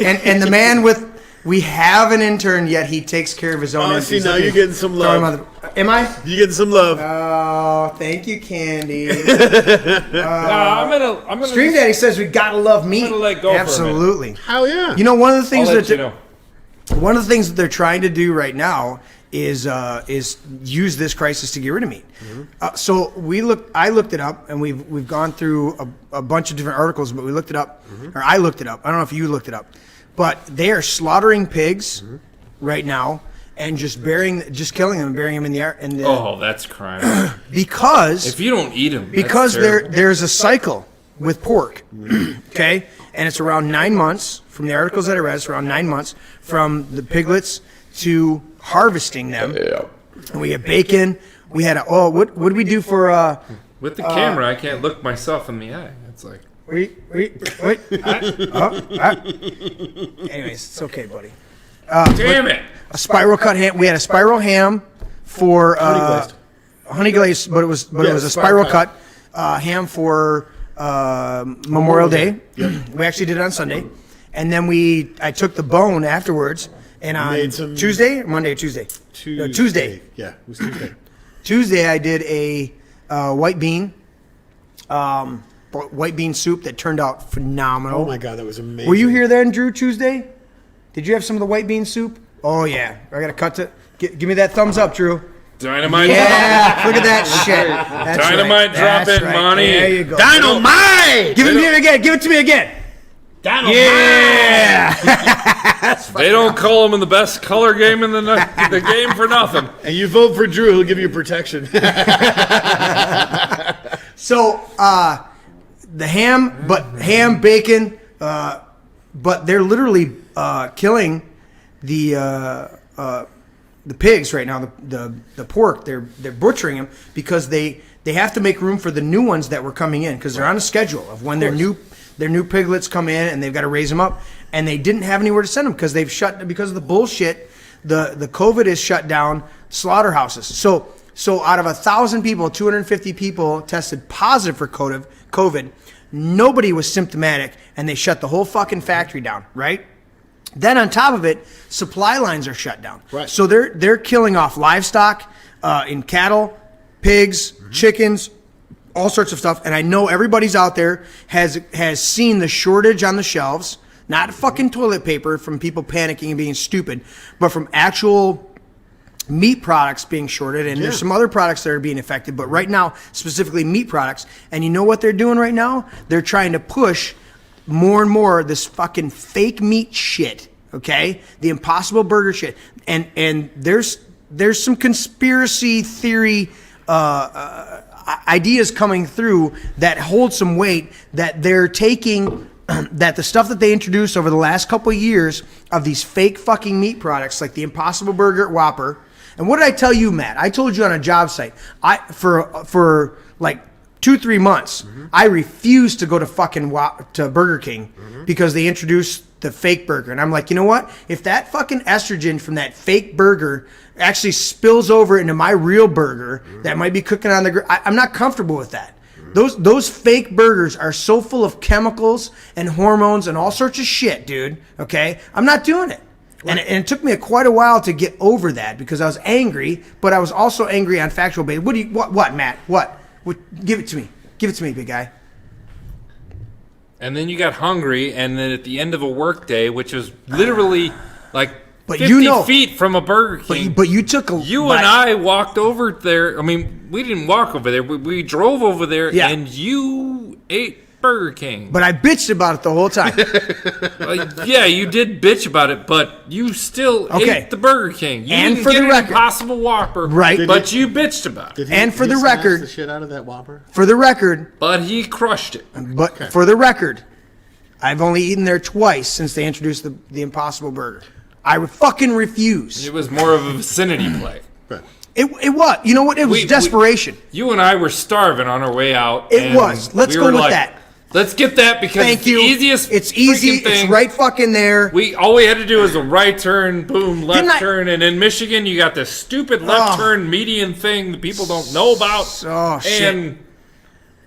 And the man with, we have an intern, yet he takes care of his own. Oh, see, interns. now Okay. you're getting some Throw him love. on the- Am I? You're getting some love. Oh, thank you, Candy. I'm gonna. Stream Daddy says we gotta love meat. I'm gonna let go for a minute. Absolutely. Hell yeah. You know, one of the things I'll let that you know. one of the things that they're trying to do right now is use this crisis to get rid of meat. So I looked it up, and we've gone through a bunch of different articles, but we looked it up, or I looked it up. I don't know if you looked it up, but they are slaughtering pigs right now and just killing them and burying them in the air. Oh, that's crime. Because If you don't eat them, there's a cycle with pork, okay, and it's around 9 months from the articles that I read. It's around 9 months from the piglets to harvesting them. And we get bacon. We had what did we do for with the camera, I can't look myself in the eye. It's like wait. Anyways, it's okay, buddy. damn it. A spiral cut ham. We had a spiral ham for honey glazed, but it was a spiral cut ham for Memorial Day. We actually did it on Sunday, and then I took the bone afterwards, and on made some- Tuesday, Monday, or Tuesday. No, Tuesday. Yeah, it was Tuesday. Tuesday, I did a white bean soup that turned out phenomenal. Oh my God, that was amazing. Were you here then, Drew? Tuesday? Did you have some of the white bean soup? Oh yeah, I gotta cut to. Give me that thumbs up, Drew. Dynamite. Yeah, look at that shit. That's Dynamite right. drop That's it, right. Monty. There you go. Dynamite! Give it to me again. Give it to me again. Dynamite! Yeah. They don't call him in the best color game in the game for nothing. And you vote for Drew, he'll give you protection. So the ham, bacon, but they're literally killing the pigs right now. The pork, they're butchering them because they have to make room for the new ones that were coming in because they're on a schedule of when their new piglets come in and they've got to raise them up, and they didn't have anywhere to send them because because of the bullshit. The COVID has shut down slaughterhouses. So out of 1,000 people, 250 people tested positive for COVID. Nobody was symptomatic, and they shut the whole fucking factory down, right? Then on top of it, supply lines are shut down. Right. So they're killing off livestock in cattle, pigs, chickens, all sorts of stuff. And I know everybody's out there has seen the shortage on the shelves, not fucking toilet paper from people panicking and being stupid, but from actual meat products being shorted, and there's some other products that are being affected, but right now, specifically meat products. And you know what they're doing right now? They're trying to push more and more this fucking fake meat shit, okay? The Impossible Burger shit. And there's some conspiracy theory ideas coming through that hold some weight, that they're taking that the stuff that they introduced over the last couple of years of these fake fucking meat products like the Impossible Burger at Whopper. And what did I tell you, Matt? I told you on a job site, for like 2-3 months, I refused to go to fucking to Burger King because they introduced the fake burger. And I'm like, you know what? If that fucking estrogen from that fake burger actually spills over into my real burger that might be cooking on the grill, I'm not comfortable with that. Those fake burgers are so full of chemicals and hormones and all sorts of shit, dude. Okay? I'm not doing it. And it took me quite a while to get over that because I was angry, but I was also angry on factual basis. What, Matt? What? Give it to me. Give it to me, big guy. And then you got hungry, and then at the end of a work day, which was literally like 50 feet from a Burger King. But you took a... You and I walked over there. I mean, we didn't walk over there. We drove over there, and you ate Burger King. But I bitched about it the whole time. Yeah, you did bitch about it, but you still ate the Burger King. You and didn't for get the an record, Impossible Whopper, right? But you bitched about it. And for the record, the shit out of that Whopper. For the record, but he crushed it. But for the record, I've only eaten there twice since they introduced the Impossible Burger. I fucking refuse. It was more of a vicinity play. Right. It was. You know what? It was desperation. You and I were starving on our way out. It was. Let's go with that. Let's get that because it's the easiest. It's easy. Thing. It's right fucking there. All we had to do was a right turn, boom, left turn, and in Michigan you got this stupid left turn median thing that people don't know about. Oh shit! And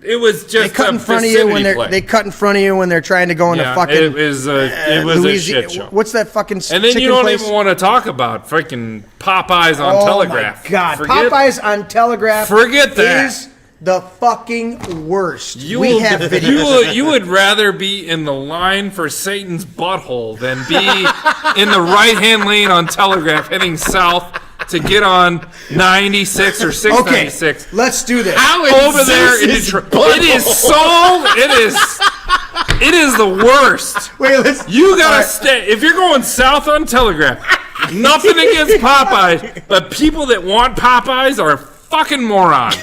it was just they cut in front of you when they cut in front of you when they're trying to go into fucking. It was a shit show. What's that fucking? And then you don't even want to talk about freaking Popeyes on Telegraph. Oh my god, Popeyes on Telegraph. Forget that. Is the fucking worst. You would rather be in the line for Satan's butthole than be in the right-hand lane on Telegraph heading south to get on 96 or 696. Okay, let's do this. Over there in Detroit. It is the worst. Wait, you gotta stay. If you're going south on Telegraph, nothing against Popeyes, but people that want Popeyes are fucking morons.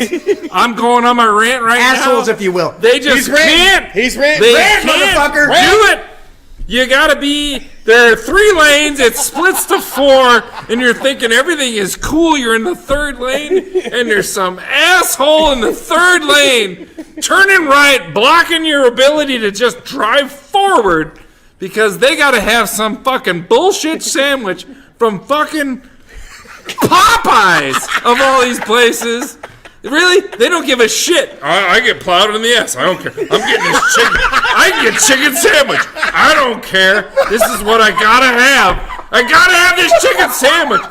I'm going on my rant right now. Assholes, if you will. They just can't. He's ranting. They rant, can't motherfucker. do it. You gotta be. There are 3 lanes. It splits to 4, and you're thinking everything is cool. You're in the 3rd lane, and there's some asshole in the 3rd lane turning right, blocking your ability to just drive forward because they gotta have some fucking bullshit sandwich from fucking Popeyes of all these places. Really? They don't give a shit. I get plowed in the ass. I don't care. I'm getting this chicken. I can get chicken sandwich. I don't care. This is what I gotta have. I gotta have this chicken sandwich.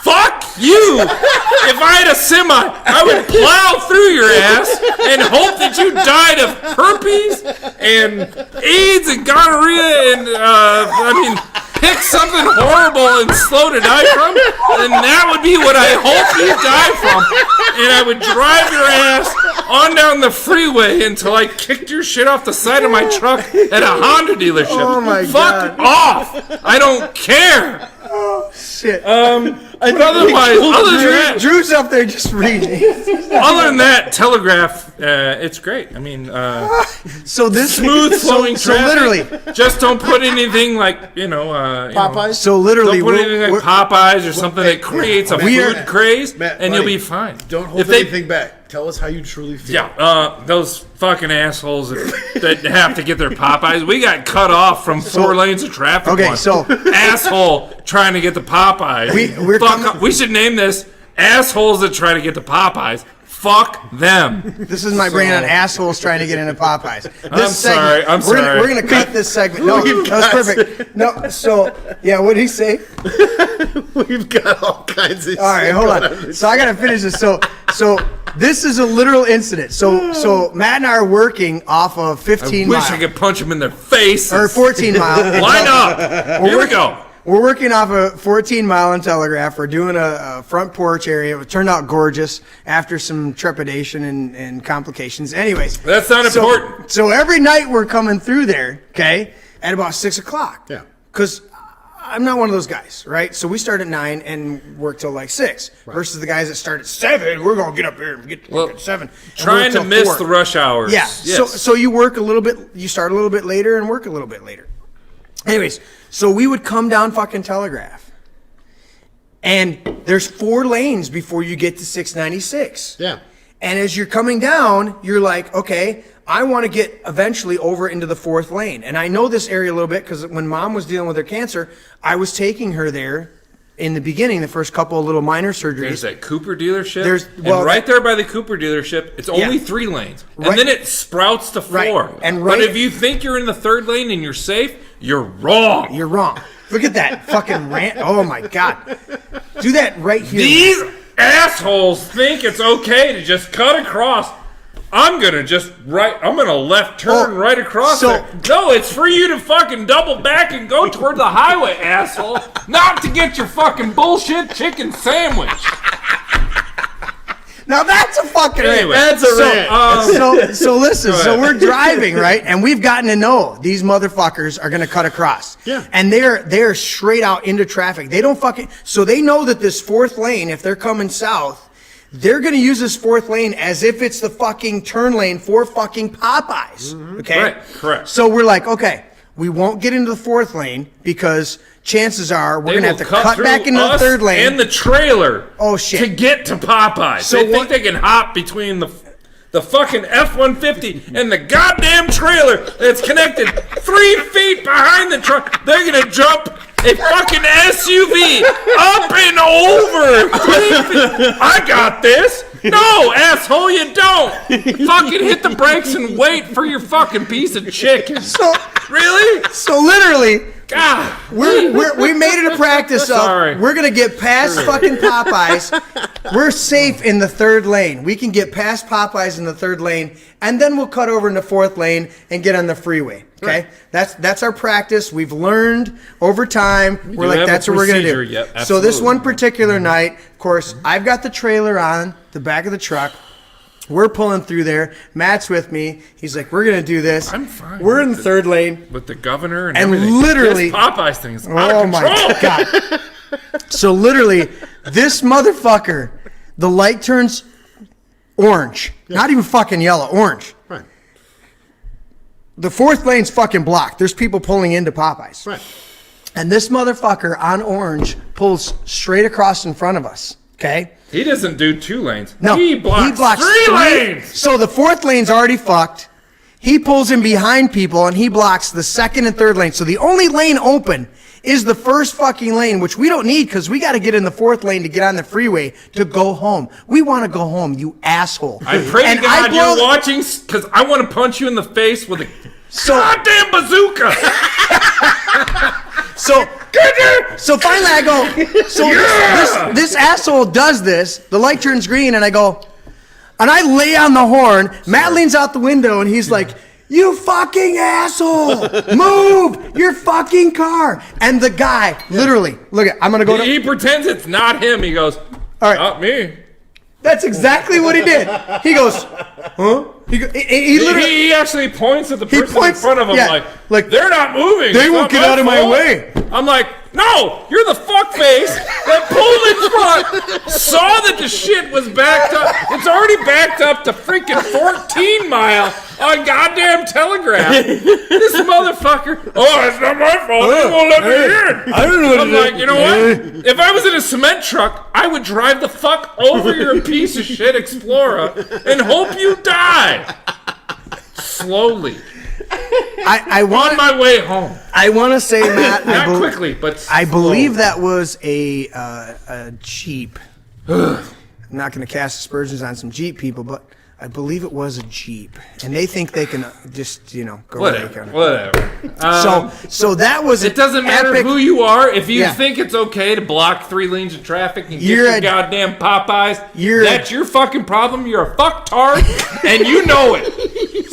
Fuck you. If I had a semi, I would plow through your ass and hope that you died of herpes and AIDS and gonorrhea and pick something horrible and slow to die from, and that would be what I hope you die from. And I would drive your ass on down the freeway until I kicked your shit off the side of my truck at a Honda dealership. Oh my God. Fuck off. I don't care. Oh, shit. I But otherwise, other than Drew's up there just reading. that, Telegraph, it's great. I mean, So this smooth flowing so traffic. literally, Just don't put anything like Popeyes. so literally, Don't put anything like Popeyes or something that creates a we are- food craze, Matt, and you'll buddy, be fine. Don't hold If they- anything back. Tell us how you truly feel. Yeah, those fucking assholes that have to get their Popeyes. We got cut off from 4 lanes of traffic. Okay, once. so- asshole trying to get the Popeyes. We're coming- We should name this assholes that try to get the Popeyes. Fuck them. this is my brain on assholes trying to get into Popeyes. This sorry, I'm sorry. We're gonna cut this segment. No, that's perfect. No, so yeah, what did he say? We've got all kinds of. All right, hold on. So I gotta finish this. So this is a literal incident. So Matt and I are working off of 15 Wish mile I could punch him in their face. or 14 mile. Line up. Here we go. We're working off a 14 mile in Telegraph. We're doing a front porch area. It turned out gorgeous after some trepidation and complications. Anyways, That's not important. So every night we're coming through there, okay, at about 6 o'clock. Yeah. Because I'm not one of those guys, right? So we start at 9 and work till like 6 versus the guys that start at 7. We're going to get up here and get to work at 7. and Trying work to till miss 4. the rush hours. Yeah. Yes. So you work a little bit, you start a little bit later and work a little bit later. Anyways, so we would come down fucking Telegraph. And there's 4 lanes before you get to 696. Yeah. And as you're coming down, you're like, okay, I want to get eventually over into the 4th lane. And I know this area a little bit because when Mom was dealing with her cancer, I was taking her there in the beginning, the first couple of little minor surgeries. There's that Cooper dealership. And right there by the Cooper dealership, it's only 3 lanes. And Right. then it sprouts to 4. Right. And but right- if you think you're in the 3rd lane and you're safe, you're wrong. You're wrong. Look at that fucking rant. Oh my God. Do that right here. These assholes think it's okay to just cut across. I'm gonna left turn right across so- there. No, it's for you to fucking double back and go toward the highway, asshole. Not to get your fucking bullshit chicken sandwich. Now that's a fucking Anyway, rant. That's a rant. So listen, Go so ahead. we're driving, right? And we've gotten to know these motherfuckers are gonna cut across. Yeah. And they're straight out into traffic. They don't so they know that this 4th lane, if they're coming south, they're gonna use this 4th lane as if it's the fucking turn lane for fucking Popeyes. Okay? Right, correct. So we're like, okay, we won't get into the 4th lane because chances are we're They gonna have will to cut through back into the us 3rd lane. and the trailer. Oh, shit. To get to Popeyes. So They think what- they can hop between the fucking F-150 and the goddamn trailer that's connected 3 feet behind the truck. They're gonna jump a fucking SUV up and over 3 feet. I got this. No, asshole, you don't. Fucking hit the brakes and wait for your fucking piece of chicken. So Really? so literally, God. we made it a practice Sorry. of we're gonna get past fucking Popeyes. We're safe in the 3rd lane. We can get past Popeyes in the 3rd lane, and then we'll cut over in the 4th lane and get on the freeway. Okay, that's our practice. We've learned over time. We're do like, have a that's what we're gonna do. procedure, yep, So this absolutely. one particular night, of course, I've got the trailer on the back of the truck. We're pulling through there. Matt's with me. He's like, we're gonna do this. I'm fine We're in with the 3rd lane. With the governor and, And everything. literally- This Popeyes thing is out Oh of my control. God. So literally, this motherfucker, the light turns orange. Not even fucking yellow, orange. Right. The 4th lane's fucking blocked. There's people pulling into Popeyes. Right. And this motherfucker on orange pulls straight across in front of us. Okay? He doesn't do 2 lanes. No, he blocks 3 lanes. So the 4th lane's already fucked. He pulls in behind people and he blocks the 2nd and 3rd lane. So the only lane open is the first fucking lane, which we don't need because we got to get in the 4th lane to get on the freeway to go home. We want to go home, you asshole. I pray And to God blow you're watching because I want to punch you in the face with a So- goddamn bazooka. So finally I go, so this asshole does this, the light turns green and I go, and I lay on the horn. Matt leans out the window and he's like, you fucking asshole, move your fucking car. And the guy, literally, look at, I'm going to go to, He pretends it's not him. He goes, all right, not me. that's exactly what he did. He goes, huh? He literally, He actually points at the person in points- front of him yeah, like, they're not moving. they It's won't not get out of my fault." way. I'm like, No, you're the fuckface that pulled in front, saw that the shit was backed up. It's already backed up to freaking 14 Mile on goddamn Telegraph. This motherfucker. Oh, it's not my fault. You won't let me in. I don't know what I'm like, you know what? If I was in a cement truck, I would drive the fuck over your piece of shit Explorer and hope you die. Slowly. I want On my way home. I want to say, Matt. Not quickly, but I believe that was a Jeep. I'm not going to cast aspersions on some Jeep people, but I believe it was a Jeep, and they think they can just go Whatever. on it. Whatever. So that was It doesn't matter epic. who you are. If you Yeah. think it's okay to block 3 lanes of traffic and get You're your a- goddamn Popeyes, you're- that's your fucking problem. You're a fucktard, and you know it.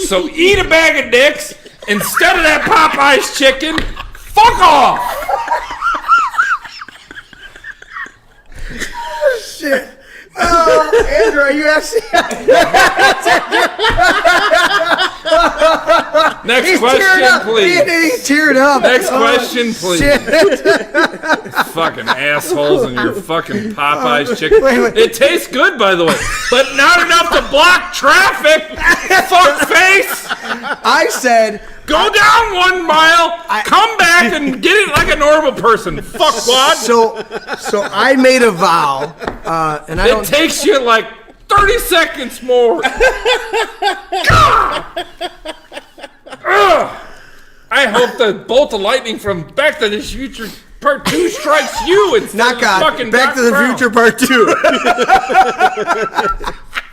So eat a bag of dicks instead of that Popeyes chicken. Fuck off. Shit. Oh, Andrew, are you actually? Next question, please. He's teared up. Next question, please. Shit. Fucking assholes and your fucking Popeyes chicken. Wait. It tastes good, by the way, but not enough to block traffic. Fuck face. I said. Go down 1 mile, come back and get it like a normal person. Fuckwad. So I made a vow, and I It don't. takes you like 30 seconds more. God! Ugh. I hope the bolt of lightning from Back to the Future Part 2 strikes you instead Not of God. fucking Back Doc to the Brown. Future Part 2.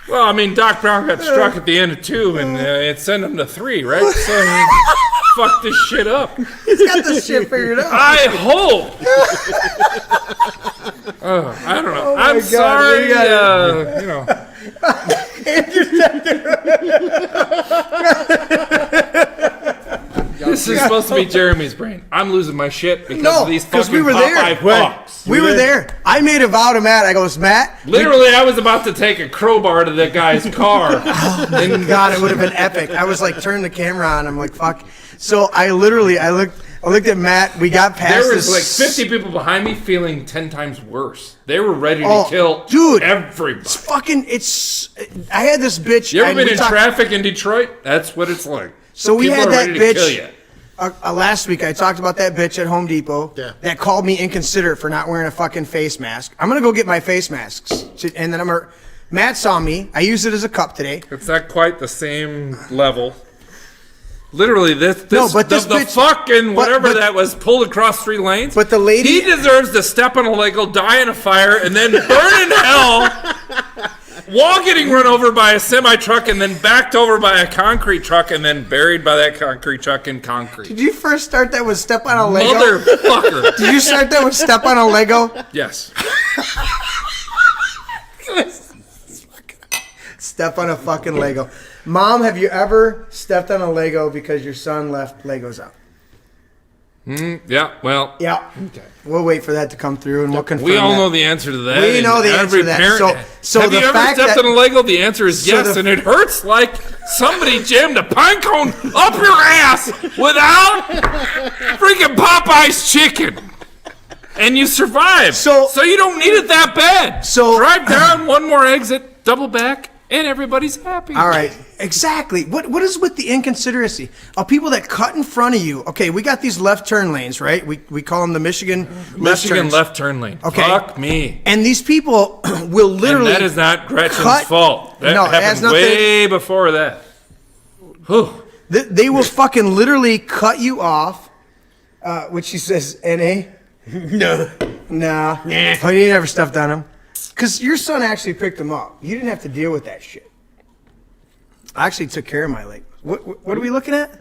Well, I mean, Doc Brown got struck at the end of 2, and it sent him to 3, right? So he fucked this shit up. He's got this shit figured out. I hope. I don't know. Oh my I'm God, sorry. you This is supposed to be Jeremy's brain. I'm losing my shit because No, of these 'cause fucking we were there. Popeye fucks. We were there. I made a vow to Matt. I goes, Matt. Literally, I was about to take a crowbar to that guy's car. And God, it would have been epic. I was like, turn the camera on. I'm like, fuck. So I looked at Matt. We got past there was this. like 50 people behind me feeling 10 times worse. They were ready to Oh, kill dude. everybody. I had this bitch. You ever we been in talked- traffic in Detroit? That's what it's like. So we People had are that ready to kill bitch. you. Last week I talked about that bitch at Home Depot that called me inconsiderate for not wearing a fucking face mask. I'm gonna go get my face masks, and then Matt saw me. I used it as a cup today. It's not quite the same level. Literally, this No, but this the bitch- fucking whatever but- that was pulled across 3 lanes. But the lady- he deserves to step on a Lego, die in a fire, and then burn in hell while getting run over by a semi truck, and then backed over by a concrete truck, and then buried by that concrete truck in concrete. Did you first start that with step on a Lego? Motherfucker! Did you start that with step on a Lego? Yes. Step on a fucking Lego. Mom, have you ever stepped on a Lego because your son left Legos out? Yeah. Well. Yeah. Okay. We'll wait for that to come through and we'll confirm We all that. know the answer to that. We know the and answer to that. Parent, So have the you ever fact stepped that- on a Lego? The answer is So yes, the- and it hurts like somebody jammed a pine cone up your ass without freaking Popeye's chicken. And you survived. So- So you don't need it that bad. So- drive down, one more exit, double back, and everybody's happy. All right. Exactly. What is with the inconsideracy of people that cut in front of you? Okay, we got these left turn lanes, right? We call them the Michigan left turns. left turn lane. Okay. Fuck me. And these people will literally. And that is not Gretchen's cut- fault. That No, it has happened nothing- way before that. Whew. They will fucking literally cut you off. Which she says, N.A.? No. Nah. Oh, you never stuffed on him? Because your son actually picked him up. You didn't have to deal with that shit. I actually took care of my leg. What are we looking at?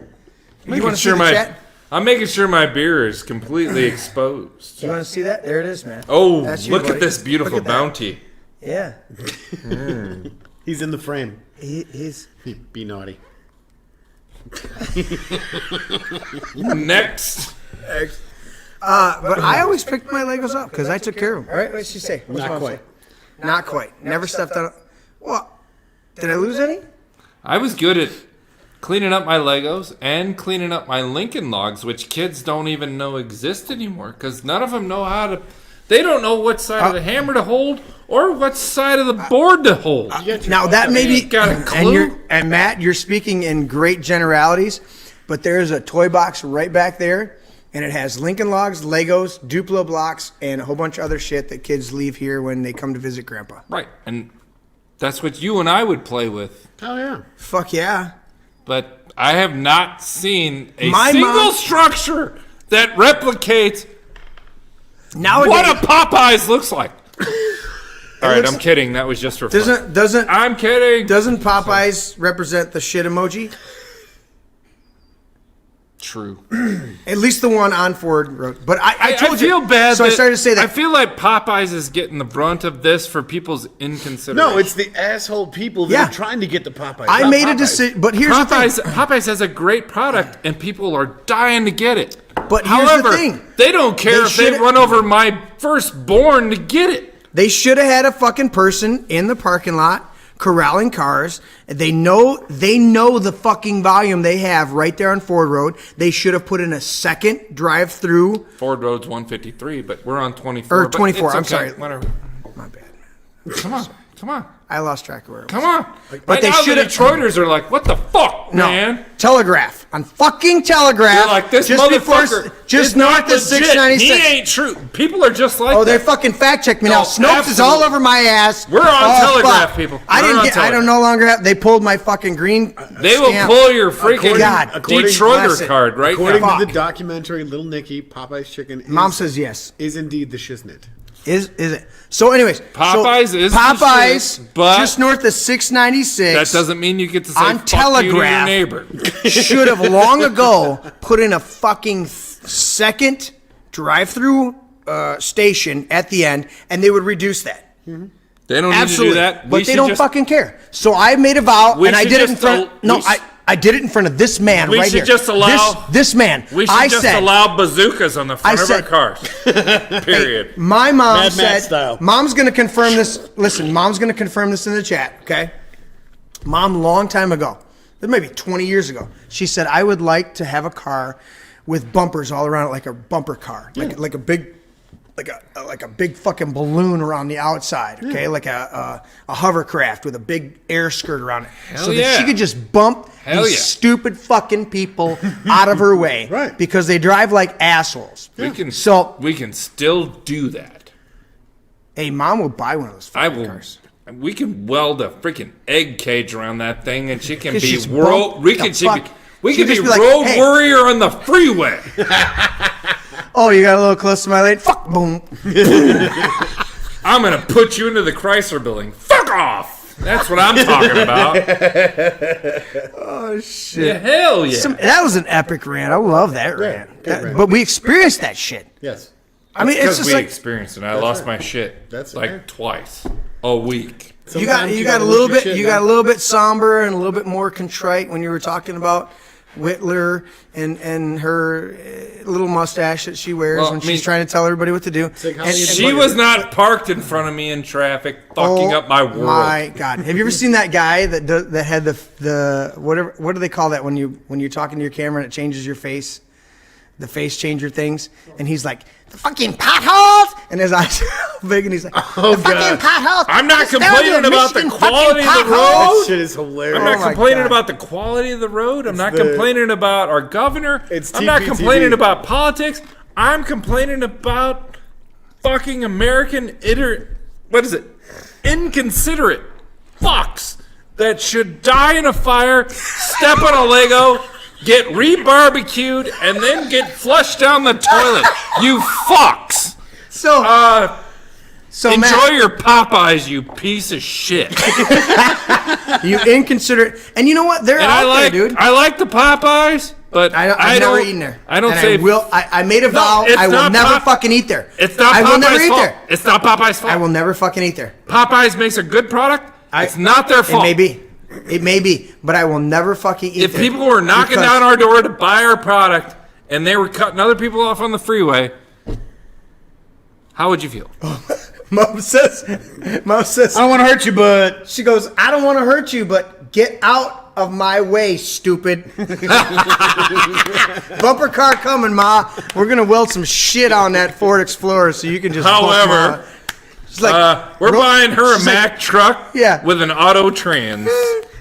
You want to see the chat? I'm making sure my beer is completely exposed. You want to see that? There it is, man. Oh, That's you, look buddy. at this beautiful Look at that. bounty. Yeah. He's in the frame. He's. Be naughty. Next. But I always picked my Legos up because I took care of them. All right, what'd she say? What's Not Mom quite. say? Not quite. Never stepped on. What? Did I lose any? I was good at cleaning up my Legos and cleaning up my Lincoln Logs, which kids don't even know exist anymore because none of them know how to. They don't know what side of the hammer to hold or what side of the board to hold. Now that may be, got a clue? and Matt, you're speaking in great generalities, but there's a toy box right back there, and it has Lincoln Logs, Legos, Duplo blocks, and a whole bunch of other shit that kids leave here when they come to visit Grandpa. Right, and that's what you and I would play with. Oh yeah. Fuck yeah. But I have not seen a My single mom- structure that replicates Nowadays, what a Popeyes looks like. All right, I'm kidding. That was just for fun. I'm kidding. Doesn't Popeyes represent the shit emoji? True. At least the one on Ford Road. But I told you. feel bad. So I started to say that. I feel like Popeyes is getting the brunt of this for people's inconsideration. No, it's the asshole people that Yeah. are trying to get the Popeyes. I not made a Popeyes. decision. But here's the Popeyes. thing. Popeyes has a great product, and people are dying to get it. But here's However, the thing. they don't care They if they should've- run over my firstborn to get it. They should have had a fucking person in the parking lot corralling cars. They know the fucking volume they have right there on Ford Road. They should have put in a second drive-through. Ford Road's 153, but we're on 24. Or but 24, it's I'm okay, sorry. Whatever. My bad, man. Come on. I lost track of where it was. Come on. But Right they now the should've- Detroiters are like, what the fuck, No. man? Telegraph. On fucking Telegraph. They're like, this just motherfucker just is north not of legit. 696. He ain't true. People are just like Oh, they that. fucking fact checked me now. No, Snopes is all absolutely. over my ass. We're on Oh, Telegraph, fuck. people. I We're didn't on get. I Telegraph. don't no longer have. They pulled my fucking green. They will stamp. pull your freaking God. Detroiter Listen, card right According now. to Fuck. the documentary Little Nicky, Popeye's chicken is, Mom says yes. is indeed the shiznit. Is it? So, anyways, Popeyes so is the Popeyes, shit, but just north of 696. That doesn't mean you get to say On fuck you to your Telegraph. neighbor. should have long ago put in a fucking second drive-through station at the end, and they would reduce that. They don't Absolutely, need to do that. but We they should don't just- fucking care. So I made a vow, We and I should did it in just front. al- No, we s- I did it in front of this man We right should here. just allow- this man. We should I just said, allow bazookas on the front I of our said- cars. Period. My mom Mad Max said, style. Mom's going to confirm this. Listen, Mom's going to confirm this in the chat, okay? Mom, long time ago, maybe 20 years ago, she said, I would like to have a car with bumpers all around it, like a bumper car, like a big, like a big fucking balloon around the outside, okay? Like a hovercraft with a big air skirt around it. Hell so that yeah. she could just bump Hell these yeah. stupid fucking people out of her way. Right. Because they drive like assholes. We can still do that. Hey, Mom will buy one of those I fucking will. cars. We can weld a freaking egg cage around that thing, and she can 'Cause be she's world. bumped We the can. fuck. We She'd can be just be like, road hey. warrior on the freeway. Oh, you got a little close to my lane? Fuck, boom. I'm gonna put you into the Chrysler building. Fuck off. That's what I'm talking about. Oh, shit. Yeah, hell yeah. That was an epic rant. I love that rant. good rant. But we experienced that shit. Yes. I mean, it's Because just we like experienced it. I lost my shit That's like fair. twice a week. you got Sometimes a gotta little lose your bit shit, you got a man. little bit somber and a little bit more contrite when you were talking about Whitler and her little mustache that she wears Well, when I she's mean- trying to tell everybody what to do. like how And- you She was not parked in front of me in traffic, fucking up my world. My God, have you ever seen that guy that had the whatever? What do they call that when you're talking to your camera and it changes your face? The face changer things, and he's like the fucking potholes, and his eyes are big, and he's like, Oh, the fucking God. potholes. I'm not Just down complaining there, about the Michigan quality fucking of the potholes. road. That shit is hilarious. I'm not my complaining God. about the quality of the road. I'm not the- complaining about our governor. It's I'm not TPTV. complaining about politics. I'm complaining about fucking American inconsiderate fucks that should die in a fire, step on a Lego, get re-barbecued, and then get flushed down the toilet. You fucks. So Enjoy Matt, your Popeyes, you piece of shit. you inconsiderate, and you know what? They're And out there, dude. I like the Popeyes, but I've never eaten there. I don't And say. I made a vow. it's I will not never fucking eat there. It's not I will never Popeye's eat fault. there. It's not Popeye's fault. I will never fucking eat there. Popeyes makes a good product. It's not their fault. It may be, but I will never fucking eat If there. people were knocking Because- down our door to buy our product and they were cutting other people off on the freeway, how would you feel? Mom says, I don't want to hurt you, but she goes, I don't want to hurt you, but get out of my way, stupid. Bumper car coming, Ma. We're going to weld some shit on that Ford Explorer so you can just... However, She's like, we're buying her a she's like, Mack truck Yeah. with an auto trans.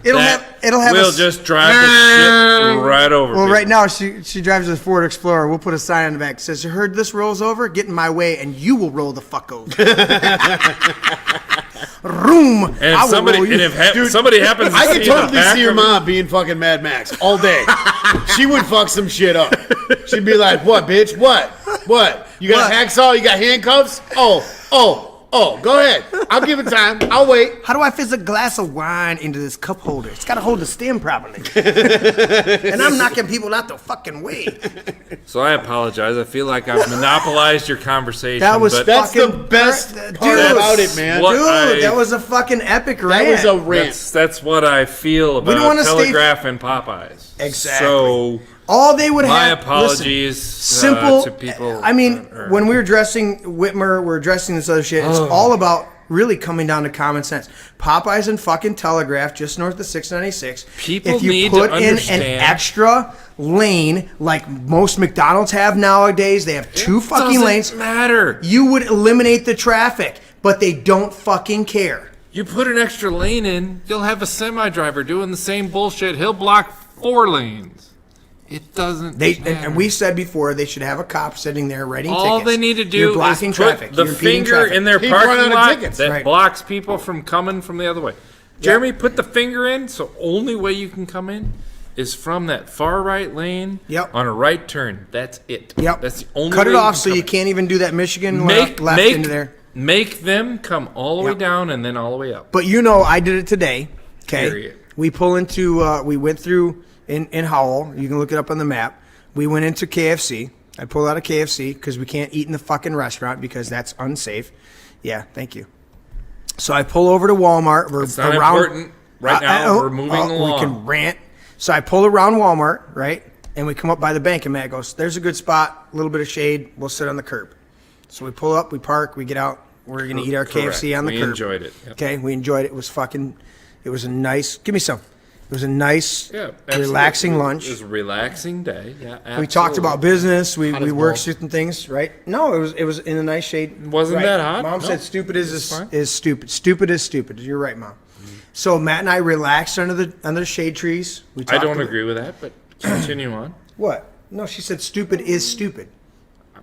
It'll have We'll a, just drive the shit right over. Well, people. right now she drives a Ford Explorer. We'll put a sign on the back that says, "You heard this rolls over? Get in my way, and you will roll the fuck over." Room. And I if will somebody, roll you. and if somebody happens to I see could the totally back see your of- mom being fucking Mad Max all day. She would fuck some shit up. She'd be like, "What, bitch? What? You got a hacksaw? You got handcuffs? Oh, go ahead. I'll give it time. I'll wait." How do I fit a glass of wine into this cup holder? It's got to hold the stem properly. And I'm knocking people out the fucking way. So I apologize. I feel like I've monopolized your conversation. That was but That's the fucking best dude, part about it, man. What Dude, I- that was a fucking epic rant. That was a rant. that's what I feel don't about wanna stay- Telegraph and Popeyes. Exactly. So All they would my have. apologies Simple. to people. I mean, when we were dressing Whitmer, we're dressing this other shit. It's all about really coming down to common sense. Popeyes and fucking Telegraph, just north of 696. People if you need to put in understand- an extra lane, like most McDonald's have nowadays, they have two fucking doesn't lanes. matter. You would eliminate the traffic, but they don't fucking care. You put an extra lane in, you'll have a semi driver doing the same bullshit. He'll block 4 lanes. It doesn't matter. And we said before they should have a cop sitting there writing All tickets. they need to do You're is blocking put traffic. the You're impeding finger traffic. in their People run parking out of lot tickets. that Right. blocks people from coming from the other way. Jeremy, put the finger in, so only way you can come in is from that far right lane Yep. on a right turn. That's it. Yep. That's the only Cut way it off can so come you in. can't even do that Michigan Make left make into there. make them come all the way Yep. down and then all the way up. But you know, I did it today. Okay, Period. we pull into. We went through in Howell. You can look it up on the map. We went into KFC. I pulled out of KFC because we can't eat in the fucking restaurant because that's unsafe. Yeah, thank you. So I pull over to Walmart. We're It's not around. important right now. We're moving along. We can rant. So I pull around Walmart, right, and we come up by the bank, and Matt goes, "There's a good spot, a little bit of shade. We'll sit on the curb." So we pull up, we park, we get out. We're gonna eat our KFC on the We curb. enjoyed it. Yep. Okay, we enjoyed it. It was fucking. It was a nice. Give me some. It was a nice, Yeah, absolutely. relaxing lunch. It was a relaxing day. Yeah, We talked about business. We as worked balls. certain things, right? No, it was in a nice shade. Wasn't Right. that hot? Mom No. said stupid is fine. stupid. Stupid is stupid. You're right, Mom. So Matt and I relaxed under the shade trees. We I talked don't about- agree with that, but continue on. What? No, she said stupid is stupid.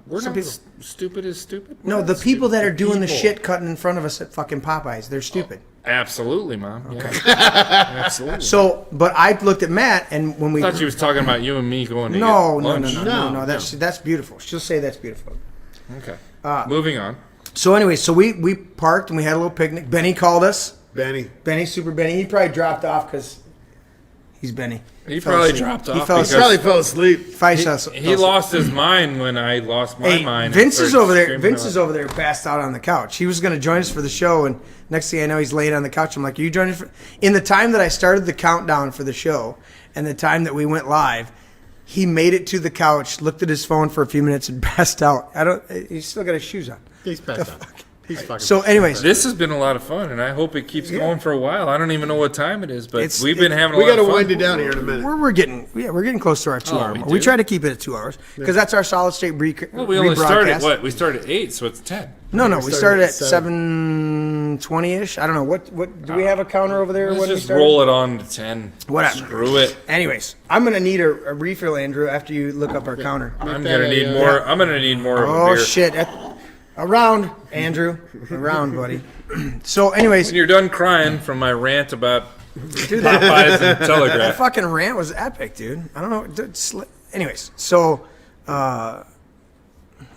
We're Some not people- stupid is stupid. No, We're the not people that are stupid. doing the People. shit cutting in front of us at fucking Popeyes, they're stupid. Absolutely, Mom. Yeah. Absolutely. So, but I looked at Matt, and when we I thought she was talking about you and me going to no, get no, lunch. no, that's beautiful. She'll say that's beautiful. Okay. Moving on. So anyway, so we parked and we had a little picnic. Benny called us. Benny. Super Benny. He probably dropped off because he's Benny. He fell probably asleep. dropped He off fell because- asleep. Probably fell asleep. He lost his mind when I lost my Hey, mind. Vince and is started over there. screaming Vince about- is over there, passed out on the couch. He was going to join us for the show, and next thing I know, he's laying on the couch. I'm like, "Are you joining?" In the time that I started the countdown for the show, and the time that we went live, he made it to the couch, looked at his phone for a few minutes, and passed out. He's still got his shoes on. He's passed out. He's fucking. So, anyways, This has been a lot of fun, and I hope it keeps going for a while. I don't even know what time it is, but It's- we've been having a we lot got to of fun. wind it down here in a minute. we're getting close to our 2 hour we mark. We do? try to keep it at 2 hours because that's our solid state Well, we only started rebroadcast. what? We started at 8, so it's 10. No, we started at 7. 7:20ish. I don't know what do we have a counter over there? Let's when we just started? roll it on to 10. Whatever. Screw it. Anyways, I'm gonna need a refill, Andrew, after you look up our counter. I'm that gonna a, need more. I'm gonna need more of a Oh beer. shit! Around, Andrew. Around, buddy. So, anyways, When you're done crying from my rant about dude, Popeyes and that Telegraph, fucking rant was epic, dude. I don't know. Anyways, so what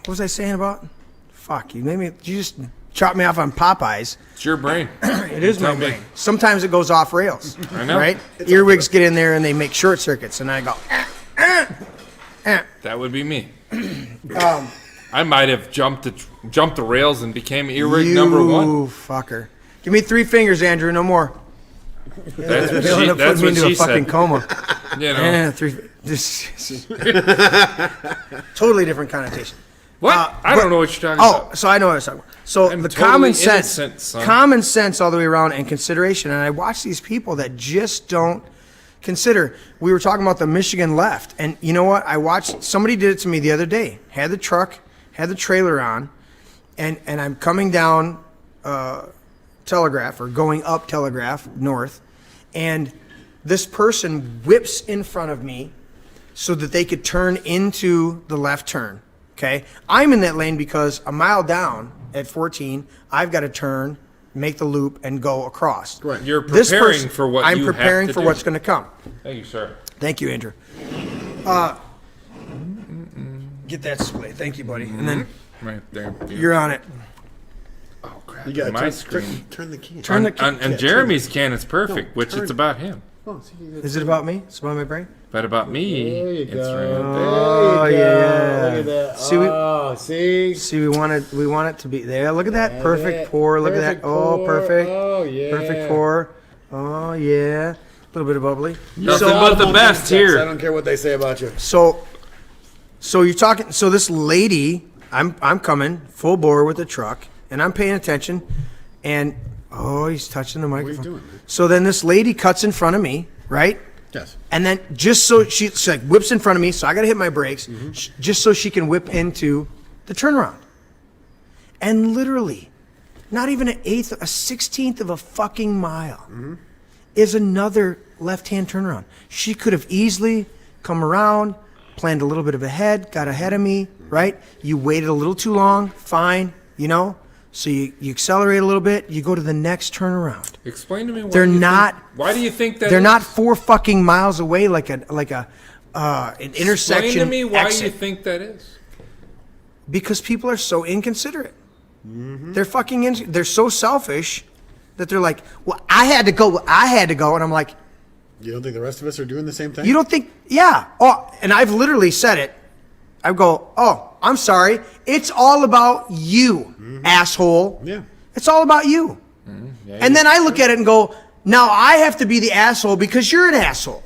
was I saying about? Fuck, you just chopped me off on Popeyes. it's your brain. It is my Tell me. brain. Sometimes it goes off rails. I know. Right? Earwigs get in there and they make short circuits, and I go. That would be me. I might have jumped the rails and became earwig number 1. You fucker. Give me 3 fingers, Andrew. No more. That's what They'll she, end up that's putting me what into a she fucking said. coma. You know. Eh, 3. Just totally different connotation. What? I but- don't know what you're talking Oh, about. so I know what I was talking about. So I'm the totally innocent, son. common sense all the way around and consideration. And I watch these people that just don't consider, we were talking about the Michigan left, and you know what? I watched, somebody did it to me the other day. Had the truck, had the trailer on, and I'm coming down Telegraph, or going up Telegraph north, and this person whips in front of me so that they could turn into the left turn. Okay, I'm in that lane because a mile down at 14, I've got to turn, make the loop, and go across. Right. You're This preparing person- for what I'm you preparing have to for do. what's going to come. Thank you, sir. Thank you, Andrew. Get that display. Thank you, buddy. And then Right there. you're on it. Oh crap! You got My to screen. turn the key. Turn the And Jeremy's can is perfect, which turn it's it. about him. Oh, see, Is it about me? It's about my brain? But about me, there you it's go. Oh, There you go. yeah. Look at that. See, we- see. See, we want it to be there. Look at that. That's Perfect it. pour. Look at that. Perfect Oh, pour. perfect. Oh, yeah. Perfect pour. Oh, yeah. A little bit of bubbly. nothing but the best I here. don't care what they say about you. So you're talking. So this lady, I'm coming full bore with the truck, and I'm paying attention, and he's touching the microphone. doing, man? So then this lady cuts in front of me, right? Yes. And then just so she like whips in front of me, so I got to hit my brakes, just so she can whip into the turnaround. And literally, not even an eighth, a 16th of a fucking mile is another left-hand turnaround. She could have easily come around, planned a little bit of ahead, got ahead of me, right? You waited a little too long, fine, you know? So you accelerate a little bit, you go to the next turnaround. Explain to me why They're not. Why do you think that? They're is? not 4 fucking miles away, like an intersection. Explain to me why exit. you think that is. Because people are so inconsiderate. They're fucking. They're so selfish that they're like, "Well, I had to go. And I'm like, You don't think the rest of us are doing the same thing? "You don't think? Yeah." Oh, and I've literally said it. I go, "Oh, I'm sorry. It's all about you, asshole. Yeah. It's all about you." And then I look at it and go, now I have to be the asshole because you're an asshole.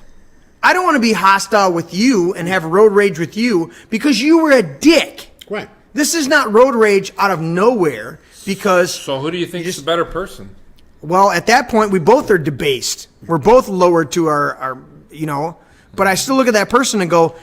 I don't want to be hostile with you and have road rage with you because you were a dick. Right. This is not road rage out of nowhere because, So who do you think is the better person? well, at that point, we both are debased. We're both lowered to our but I still look at that person and go,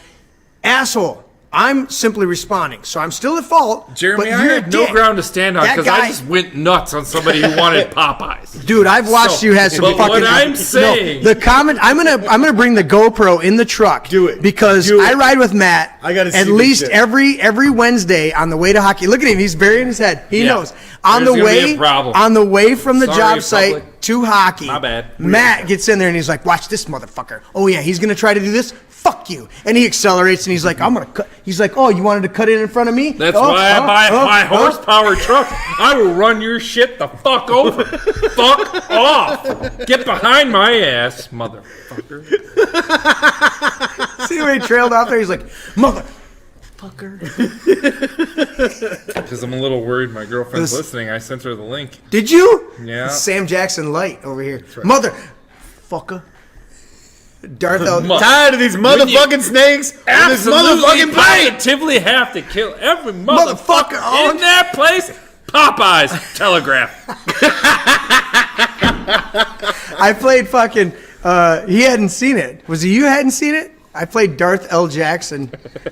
asshole. I'm simply responding. So I'm still at fault. Jeremy, but I you're a had no dick. ground to stand on That because guy- I just went nuts on somebody who wanted Popeyes. Dude, I've watched you have some but fucking. what I'm saying- the comment. I'm gonna bring the GoPro in the truck. Do it. because Do it. I ride with Matt. I gotta see at this least shit. every Wednesday on the way to hockey. Look at him. He's burying his head. He Yeah. knows. On There's the gonna be way a problem. on the way from the Sorry, job site public. to hockey. My bad. Matt gets in there and he's like, "Watch this motherfucker. Oh yeah, he's gonna try to do this. Fuck you." And he accelerates and he's like, "I'm gonna cut." He's like, "Oh, you wanted to cut it in front of me? That's Oh, why I oh, buy a oh, high oh." horsepower truck. I will run your shit the fuck over. Fuck off. Get behind my ass, motherfucker. See where he trailed off there? He's like, "Motherfucker." Because I'm a little worried my girlfriend's This- listening. I sent her the link. Did you? Yeah. Sam Jackson Light over here. Motherfucker. Darth L. Tired of these motherfucking snakes and this Absolutely, motherfucking bite. positively have to kill every Motherfucker motherfucker in that place. Popeyes Telegraph. I played fucking. He hadn't seen it. Was it you hadn't seen it? I played Darth L. Jackson.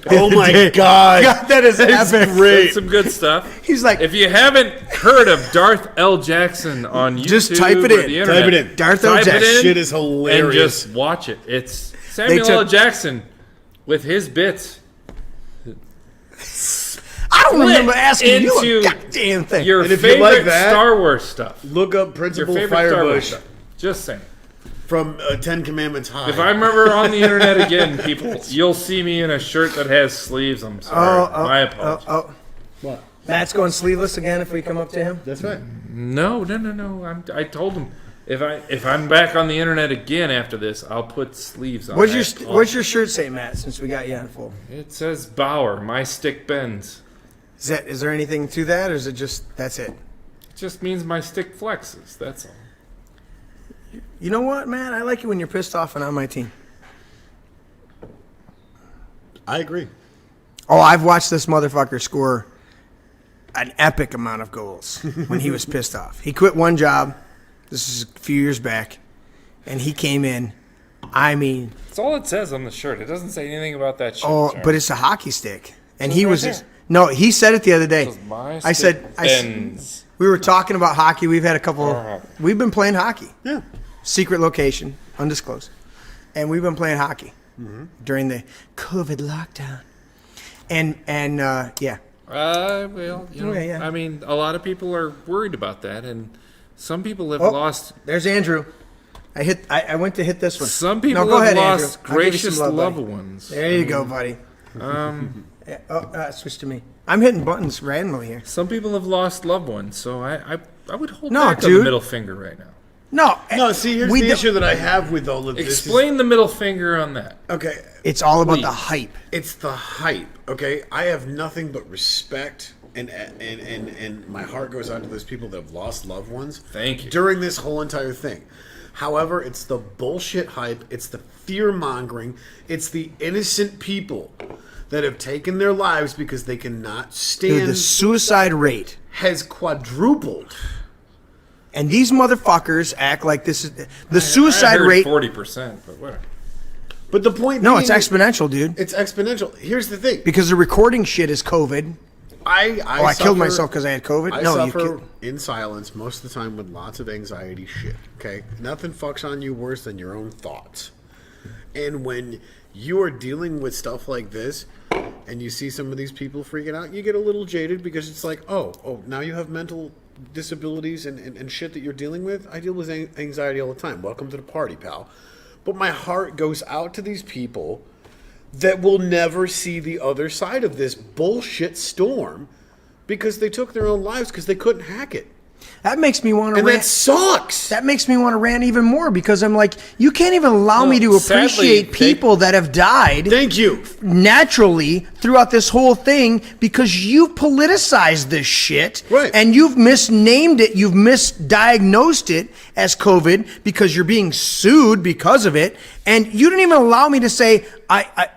Oh my God. God, that is epic. That's some good stuff. He's like, If you haven't heard of Darth L. Jackson on YouTube, Just type it or in. the internet, Type it in. Darth L. type it Jackson. in Shit is hilarious. and just watch it. It's Samuel L. Jackson with his bits. I don't remember asking you a into goddamn thing. Your And if you favorite like that- Star Wars stuff. Look up Your Principal favorite Star Wars Firebush stuff. Just saying. from Ten Commandments High. If I'm ever on the internet again, people, you'll see me in a shirt that has sleeves. I'm sorry. My apologies. What? Matt's going sleeveless again if we come up to him. That's right. No. I told him if I'm back on the internet again after this, I'll put sleeves on. What's your shirt say, Matt? Since we got you on full, It says Bauer. My stick bends. is there anything to that, or is it just that's it? It just means my stick flexes. That's all. You know what, man? I like it when you're pissed off and on my team. I agree. Oh, I've watched this motherfucker score an epic amount of goals when he was pissed off. He quit one job. This is a few years back, and he came in I mean, That's all it says on the shirt. It doesn't say anything about that shit. oh, Sharon. but it's a hockey stick, and Says he right was there. no. He said it the other day. It says, "My I stick said, bends." we were talking about hockey. We've had a couple. Uh-huh. We've been playing hockey. Yeah. Secret location, undisclosed, and we've been playing hockey during the COVID lockdown, and yeah. Well, you know, Yeah. I mean, a lot of people are worried about that, and some people have lost. There's Andrew. I went to hit this one. Some people No, go have ahead, lost Andrew. I'll give you some gracious love, loved buddy. ones. There you go, buddy. Switch to me. I'm hitting buttons randomly here. Some people have lost loved ones, so I would hold No, back on the dude. middle finger right now. No, see, here's we the don't- issue that I have with all of this. Explain the middle finger on that. Okay, It's all about Please. the hype. it's the hype. Okay, I have nothing but respect, and my heart goes out to those people that have lost loved ones. Thank you. During this whole entire thing. However, it's the bullshit hype. It's the fear mongering. It's the innocent people that have taken their lives because they cannot stand. Dude, the suicide rate. has quadrupled. And these motherfuckers act like this is the suicide rate. 40%, but whatever. But the point No, being, it's exponential, dude. It's exponential. Here's the thing. Because the recording shit is COVID. I killed myself because I had COVID. I No, you suffer killed. in silence most of the time with lots of anxiety shit. Okay, nothing fucks on you worse than your own thoughts. And when you are dealing with stuff like this, and you see some of these people freaking out, you get a little jaded because it's like, oh, now you have mental disabilities and shit that you're dealing with. I deal with anxiety all the time. Welcome to the party, pal. But my heart goes out to these people that will never see the other side of this bullshit storm because they took their own lives because they couldn't hack it. That makes me want to And that rant. sucks. That makes me want to rant even more because I'm like, you can't even allow me to sadly, appreciate people that have died Thank you. naturally throughout this whole thing because you've politicized this shit. Right. And you've misnamed it, you've misdiagnosed it as COVID because you're being sued because of it. And you didn't even allow me to say,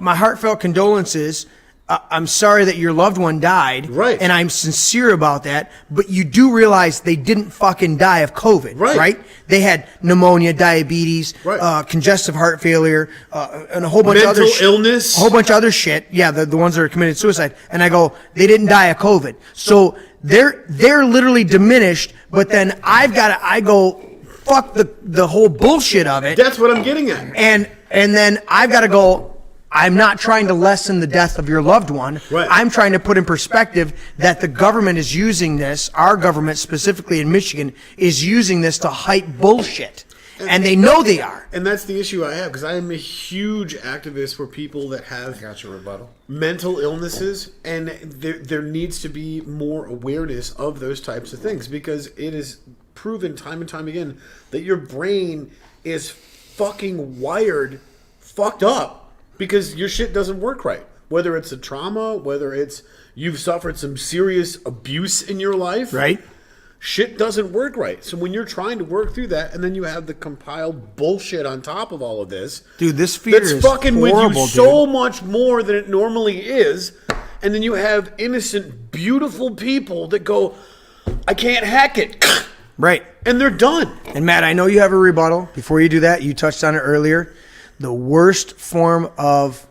my heartfelt condolences. I'm sorry that your loved one died. Right. And I'm sincere about that. But you do realize they didn't fucking die of COVID. Right. They had pneumonia, diabetes, Right. congestive heart failure, and a whole bunch of Mental other illness. a whole bunch of other shit. Yeah, the ones that are committed suicide. And I go, they didn't die of COVID. So they're literally diminished. But then I go, fuck the whole bullshit of it. That's what I'm getting at. And then I've got to go, I'm not trying to lessen the death of your loved one. Right. I'm trying to put in perspective that the government is using this, our government specifically in Michigan, is using this to hype bullshit. And they know they are. And that's the issue I have because I am a huge activist for people that have Got your rebuttal. mental illnesses, and there needs to be more awareness of those types of things because it is proven time and time again that your brain is fucking wired fucked up because your shit doesn't work right. Whether it's a trauma, whether it's you've suffered some serious abuse in your life, Right? shit doesn't work right. So when you're trying to work through that, and then you have the compiled bullshit on top of all of this, Dude, this fear that's is fucking horrible, with you so much more than it normally is, and then you have innocent, beautiful people that go, I can't hack it, Right. and they're done. And Matt, I know you have a rebuttal. Before you do that, you touched on it earlier. The worst form of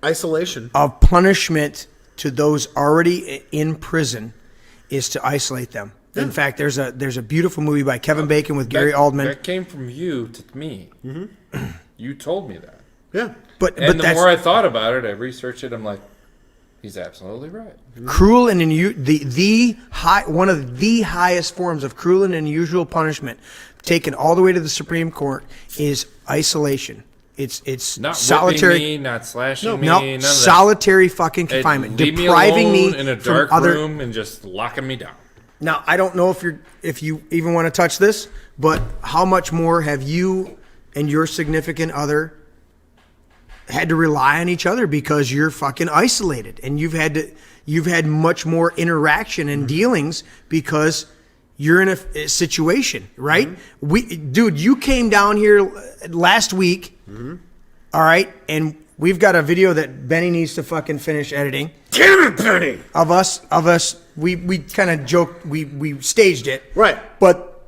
Isolation. punishment to those already in prison is to isolate them. In fact, there's a beautiful movie by Kevin Bacon with Gary Oldman. That came from you to me. Mm-hmm. You told me that. Yeah. But And the that's more I thought about it, I researched it. I'm like, he's absolutely right. cruel and one of the highest forms of cruel and unusual punishment, taken all the way to the Supreme Court, is isolation. It's Not solitary. whipping me, not slashing me, No, none of that. solitary fucking confinement, Leave depriving me me alone in a from dark other. room and just locking me down. Now, I don't know if you even want to touch this, but how much more have you and your significant other had to rely on each other because you're fucking isolated and you've had much more interaction and dealings because you're in a situation, right? Dude, you came down here last week, all right, and we've got a video that Benny needs to fucking finish editing. Damn it, Benny! Of us, we kind of joked, we staged it. Right. But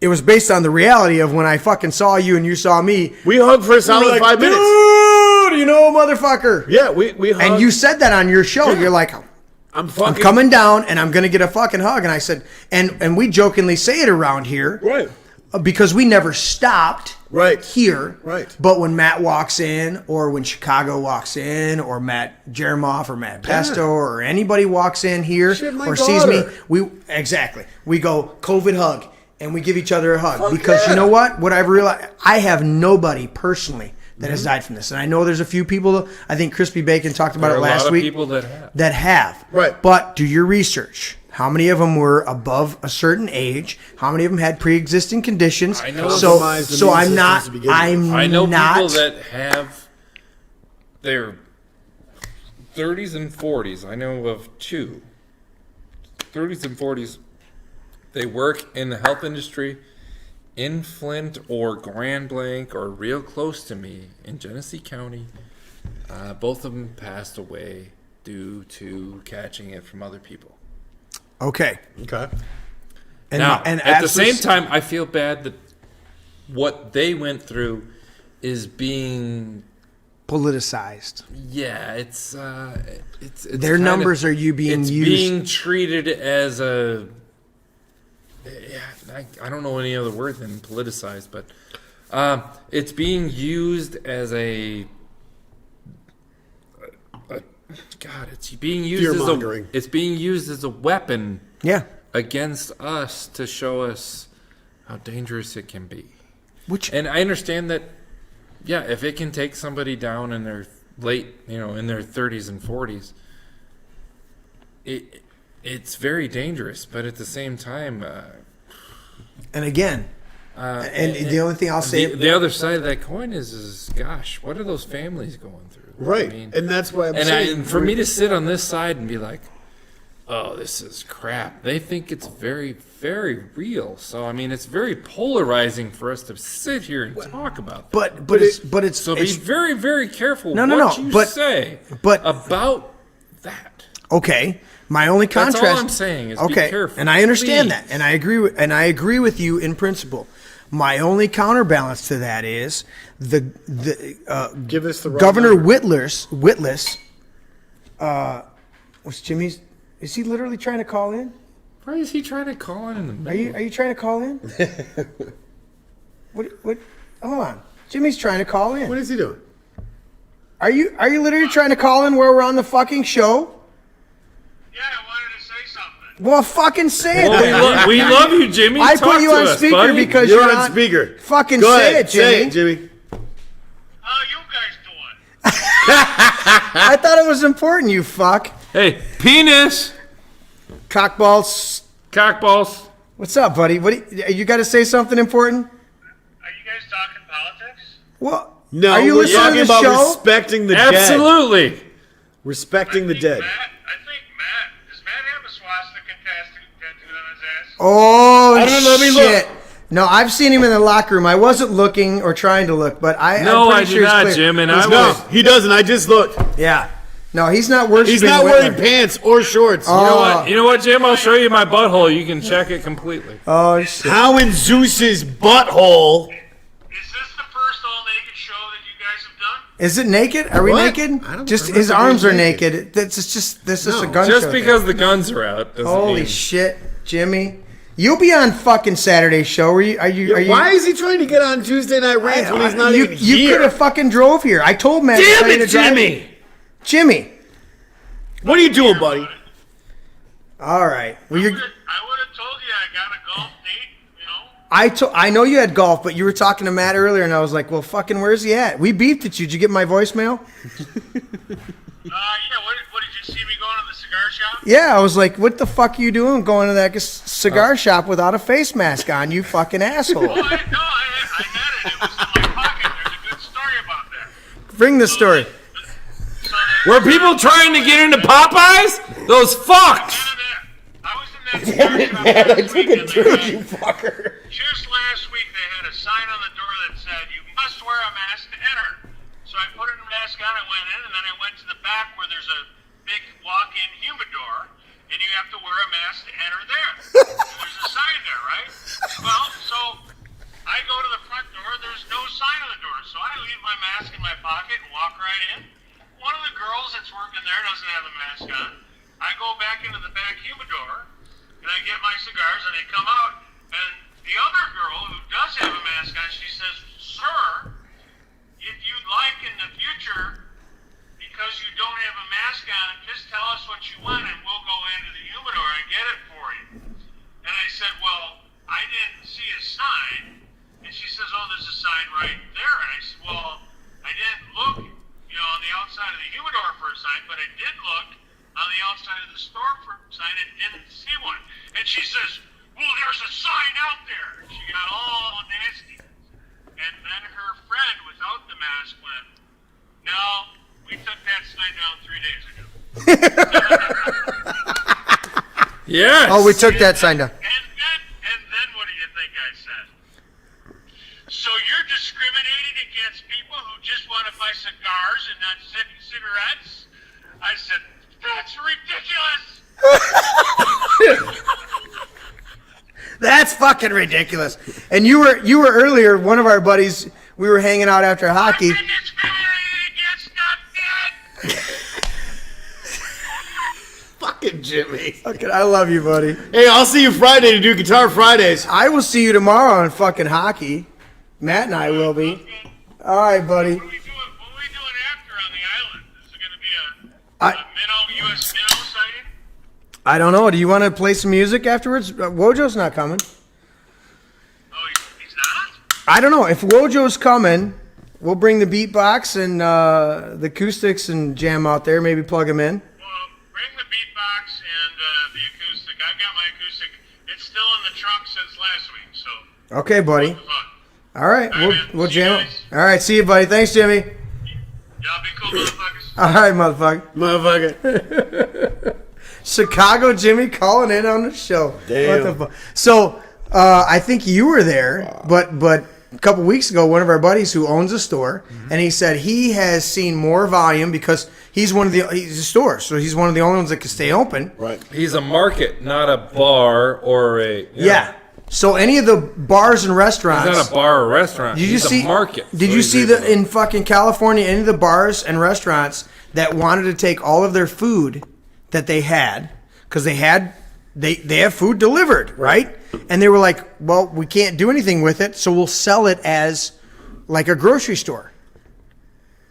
it was based on the reality of when I fucking saw you and you saw me. We hugged for a solid like, 5 minutes. Dude, you know, motherfucker. Yeah, we hugged. And you said that on your show. You're like, I'm I'm coming down and I'm going to get a fucking hug. And I said, and we jokingly say it around here. Right. Because we never stopped Right. here. Right. But when Matt walks in, or when Chicago walks in, or Matt Jeremoff, or Matt Pesto, or anybody walks in here Shit, my or sees me, daughter. we go COVID hug, and we give each other a hug. Fuck Because yeah. you know what? What I've realized, I have nobody personally that has died from this. And I know there's a few people, I think Crispy Bacon talked about There are it a last lot of week, people that have. that have. Right. But do your research. How many of them were above a certain age? How many of them had pre-existing conditions? I know. So Compromised immune I'm not. systems to begin with. I'm I know not. people that have their 30s and 40s. I know of 2. 30s and 40s. They work in the health industry in Flint or Grand Blanc or real close to me in Genesee County. Both of them passed away due to catching it from other people. Okay. Okay. And, Now, and at the as same this- time, I feel bad that what they went through is being, politicized. yeah, it's Their kinda- numbers are you being it's used. being treated as a, yeah, I don't know any other word than politicized, but it's being used as God, it's being used Fear-mongering. it's being used as a weapon Yeah. against us to show us how dangerous it can be. Which And I understand that, yeah, if it can take somebody down in their in their 30s and 40s, it's very dangerous. But at the same time, and again, and the only thing I'll say, the other side of that coin is gosh, what are those families going through? Right. I mean, And that's why I'm and saying. for me to sit on this side and be like, oh, this is crap. They think it's very, very real. So I mean, it's very polarizing for us to sit here and talk about that. but it's So be it's very, very careful No, no, what no, you but- say but- about that. okay. My only That's contrast. all I'm saying is be okay, careful, and I understand please. that, and I agree with you in principle. My only counterbalance to that is the Give us the raw Governor number. Witless. Was Jimmy's? Is he literally trying to call in? Why is he trying to call in the middle? Are you trying to call in? What? Hold on. Jimmy's trying to call in. What is he doing? Are you literally trying to call in where we're on the fucking show? Yeah, I wanted to say something. Well, fucking say it. Well, then. we love you, Jimmy. I Talk put you to on us, speaker buddy. because You're you're on speaker. Fucking Go say ahead. it, Jimmy. Say it, Jimmy. How you guys doing? I thought it was important, you fuck. Hey, penis, Cockballs. cockballs. What's up, buddy? You got to say something important? Are you guys talking politics? Well, No, are you we're listening talking to the about show? respecting the dead. Absolutely. Respecting the dead. Does Matt have a swastika tattooed on his ass? Oh, I don't know, let me shit. look. No, I've seen him in the locker room. I wasn't looking or trying to look, but I'm No, pretty I sure do it's not, clear. Jim, and He's I not- was. He doesn't. I just looked. Yeah. No, he's not worshiping He's not wearing Whitler. pants or shorts. Oh. You know what, Jim? I'll show you my butthole. You can check it completely. Oh, shit. How in Zeus's butthole? Is this the first all-naked show that you guys have done? Is it naked? Are we What? naked? I don't Just remember his arms are being naked. naked. This is a No. gun Just show. because the guns are out doesn't Holy mean... shit, Jimmy. You'll be on fucking Saturday show. Are you? Why is he trying to get on Tuesday Night Rant when he's not you, even you here? could have fucking drove here. I told Matt. to Damn tell you it, to drive. Jimmy! Jimmy. What are you doing, buddy? All right. Well, I you're. would have told you I got a golf date, you know? I know you had golf, but you were talking to Matt earlier, and I was like, "Well, fucking, where's he at?" We beefed at you. Did you get my voicemail? Yeah, what did you see me going to the cigar shop? Yeah, I was like, "What the fuck are you doing going to that cigar shop without a face mask on? You fucking asshole!" I had it. It was in my pocket. There's a good story about that. Bring the story. So Were people trying to get into Popeyes? Those fucks! I was in that cigar shop last week, and they had- you fucker. just last week they had a sign on the door that said, "You must wear a mask to enter." So I put a mask on, I went in, and then I went to the back where there's a big walk-in humidor, and you have to wear a mask to enter there. There's a sign there, right? Well, so my mask in my pocket and walk right in. One of the girls that's working there doesn't have a mask on. I go back into the back humidor, and I get my cigars, and they come out. And the other girl who does have a mask on, she says, "Sir, if you'd like in the future, because you don't have a mask on, just tell us what you want, and we'll go into the humidor and get it for you." And I said, "Well, I didn't see a sign." And she says, "Oh, there's a sign right there." And I said, "Well, I didn't look, on the outside of the humidor for a sign, but I did look on the outside of the store for a sign and didn't see one." And she says, "Well, there's a sign out there." And she got all nasty. And then her friend without the mask went, "No, we took that sign down 3 days ago." Yes. Oh, we took that sign down. And then what do you think I said? "So you're discriminating against people who just want to buy cigars and not cigarettes?" I said, "That's ridiculous." That's fucking ridiculous. And you were earlier, one of our buddies, we were hanging out after hockey. I've been discriminated against, not dead. Fucking Jimmy. Okay, I love you, buddy. Hey, I'll see you Friday to do Guitar Fridays. I will see you tomorrow on fucking hockey. Matt and I will be. All right, buddy. What are we doing after on the island? Is it going to be a U.S. minnow sighting? I don't know. Do you want to play some music afterwards? Wojo's not coming. Oh, he's not? I don't know. If Wojo's coming, we'll bring the beatbox and the acoustics and jam out there. Maybe plug them in. Well, bring the beatbox and the acoustic. I've got my acoustic. It's still in the trunk since last week, so. Okay, buddy. Fun. All right, All right, man. we'll See you jam. guys. All right, see you, buddy. Thanks, Jimmy. Y'all be cool, motherfuckers. All right, motherfucker. Motherfucker. Chicago Jimmy calling in on the show. Damn. What the fuck? So, I think you were there, but a couple weeks ago, one of our buddies who owns a store, and he said he has seen more volume because he's a store, so he's one of the only ones that can stay open. Right. He's a market, not a bar or a. Yeah. So any of the bars and restaurants. He's not a bar or restaurant. Did you He's see? a market. Did So you he's see able the to- in fucking California any of the bars and restaurants that wanted to take all of their food that they had because they have food delivered, right? And they were like, well, we can't do anything with it, so we'll sell it as like a grocery store.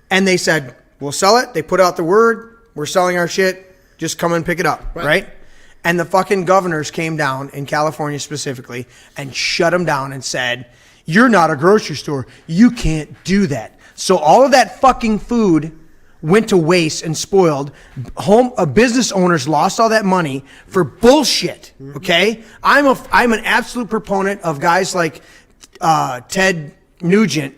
And they said, we'll sell it. They put out the word, we're selling our shit. Just come and pick it up, right? And the fucking governors came down in California specifically and shut them down and said, you're not a grocery store. You can't do that. So all of that fucking food went to waste and spoiled. Business owners lost all that money for bullshit. Okay? I'm an absolute proponent of guys like Ted Nugent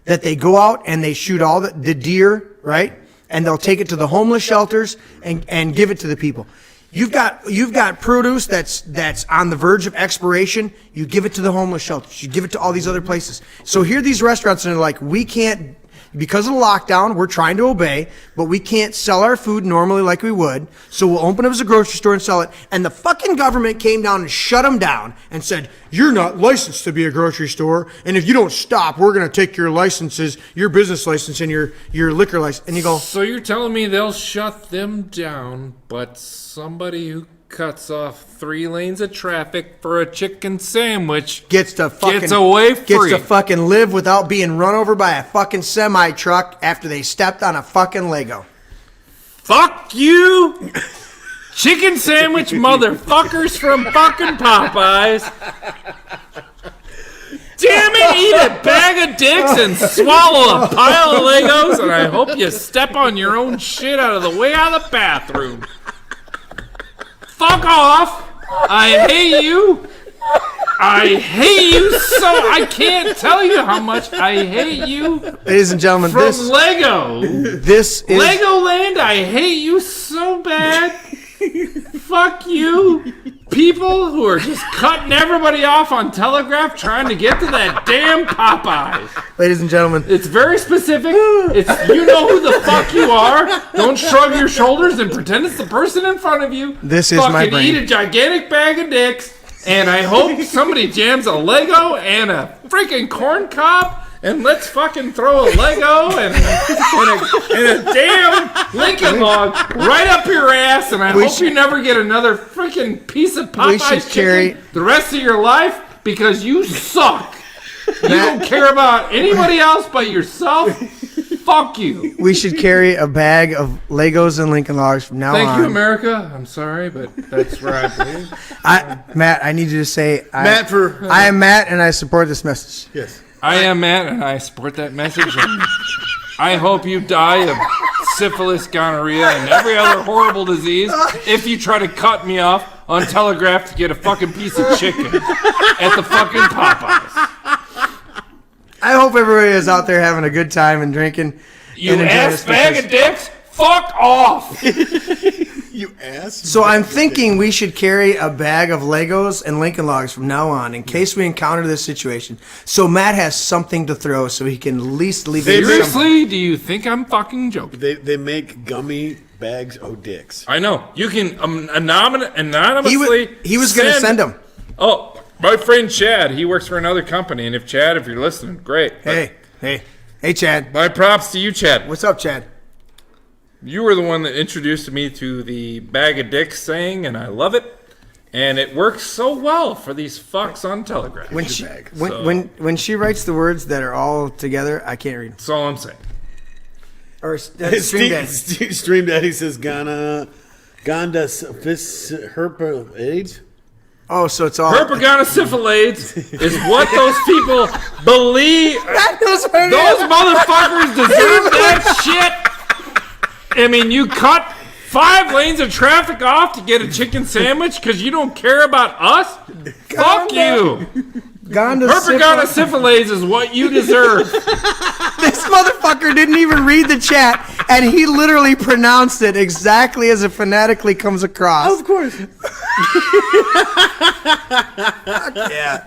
that they go out and they shoot all the deer, right? And they'll take it to the homeless shelters and give it to the people. You've got produce that's on the verge of expiration. You give it to the homeless shelters. You give it to all these other places. So here these restaurants and they're like, we can't, because of the lockdown, we're trying to obey, but we can't sell our food normally like we would. So we'll open up as a grocery store and sell it. And the fucking government came down and shut them down and said, you're not licensed to be a grocery store. And if you don't stop, we're going to take your licenses, your business license and your liquor license. And you go, So you're telling me they'll shut them down, but somebody who cuts off 3 lanes of traffic for a chicken sandwich gets away free. Gets to fucking live without being run over by a fucking semi truck after they stepped on a fucking Lego. Fuck you, chicken sandwich motherfuckers from fucking Popeyes. Damn it, eat a bag of dicks and swallow a pile of Legos, and I hope you step on your own shit out of the way out of the bathroom. Fuck off! I hate you! I hate you so... I can't tell you how much I hate you. Ladies and gentlemen, From this Lego. is... Legoland, I hate you so bad. Fuck you. People who are just cutting everybody off on Telegraph trying to get to that damn Popeyes. Ladies and gentlemen, It's very specific. It's you know who the fuck you are. Don't shrug your shoulders and pretend it's the person in front of you. This is fucking my brain. Eat a gigantic bag of dicks, and I hope somebody jams a Lego and a freaking corn cob, and let's fucking throw a Lego and a damn Lincoln log right up your ass, and I hope you never get another freaking piece of Popeye's chicken the rest of your life because you suck. You don't care about anybody else but yourself. Fuck you. We should carry a bag of Legos and Lincoln Logs from now on. Thank you, America. I'm sorry, but that's where I believe. Matt, I need you to say, Matt I am Matt and I support this message. Yes. I am Matt, and I support that message. And I hope you die of syphilis, gonorrhea, and every other horrible disease if you try to cut me off on Telegraph to get a fucking piece of chicken at the fucking Popeyes. I hope everybody is out there having a good time and drinking. You and enjoying ass this bag because- of dicks, fuck off! You ass. So I'm thinking we should carry a bag of Legos and Lincoln Logs from now on in case we encounter this situation. So Matt has something to throw so he can at least leave it. Seriously, do you think I'm fucking joking? They make gummy bags of dicks. I know. You can anonymously He was going to send them. Oh, my friend Chad, he works for another company, and if Chad, if you're listening, great. Hey, Chad. My props to you, Chad. What's up, Chad? You were the one that introduced me to the bag of dicks saying, and I love it. And it works so well for these fucks on Telegraph. When she writes the words that are all together, I can't read them. That's all I'm saying. Or Stream Daddy. Stream Daddy says Ghana fis herpa AIDS. Oh, so it's all Herpagonosyphilades is what those people believe. Those Those motherfuckers deserve that shit. I mean, you cut 5 lanes of traffic off to get a chicken sandwich because you don't care about us? Fuck you. Herpagonosyphilades is what you deserve. This motherfucker didn't even read the chat, and he literally pronounced it exactly as it phonetically comes across. Of course. Yeah.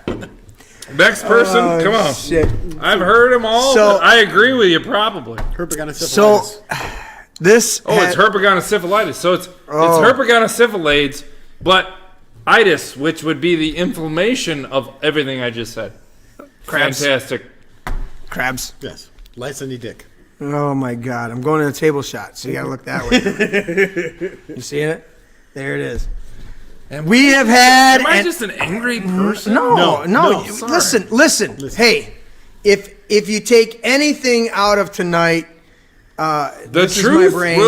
Next person, come on. Shit. I've heard them all, So- but I agree with you probably. Herpagonosyphilitis. So this. It's herpagonosyphilitis. So it's herpagonosyphilades, but itis, which would be the inflammation of everything I just said. Crabs. Fantastic. Crabs. Yes. Lights on your dick. Oh my God! I'm going to the table shot, so you gotta look that way. You seeing it? There it is. We have had. Am I just an angry person? No. Sorry. Listen. Hey, if you take anything out of tonight, The this is my truth brain.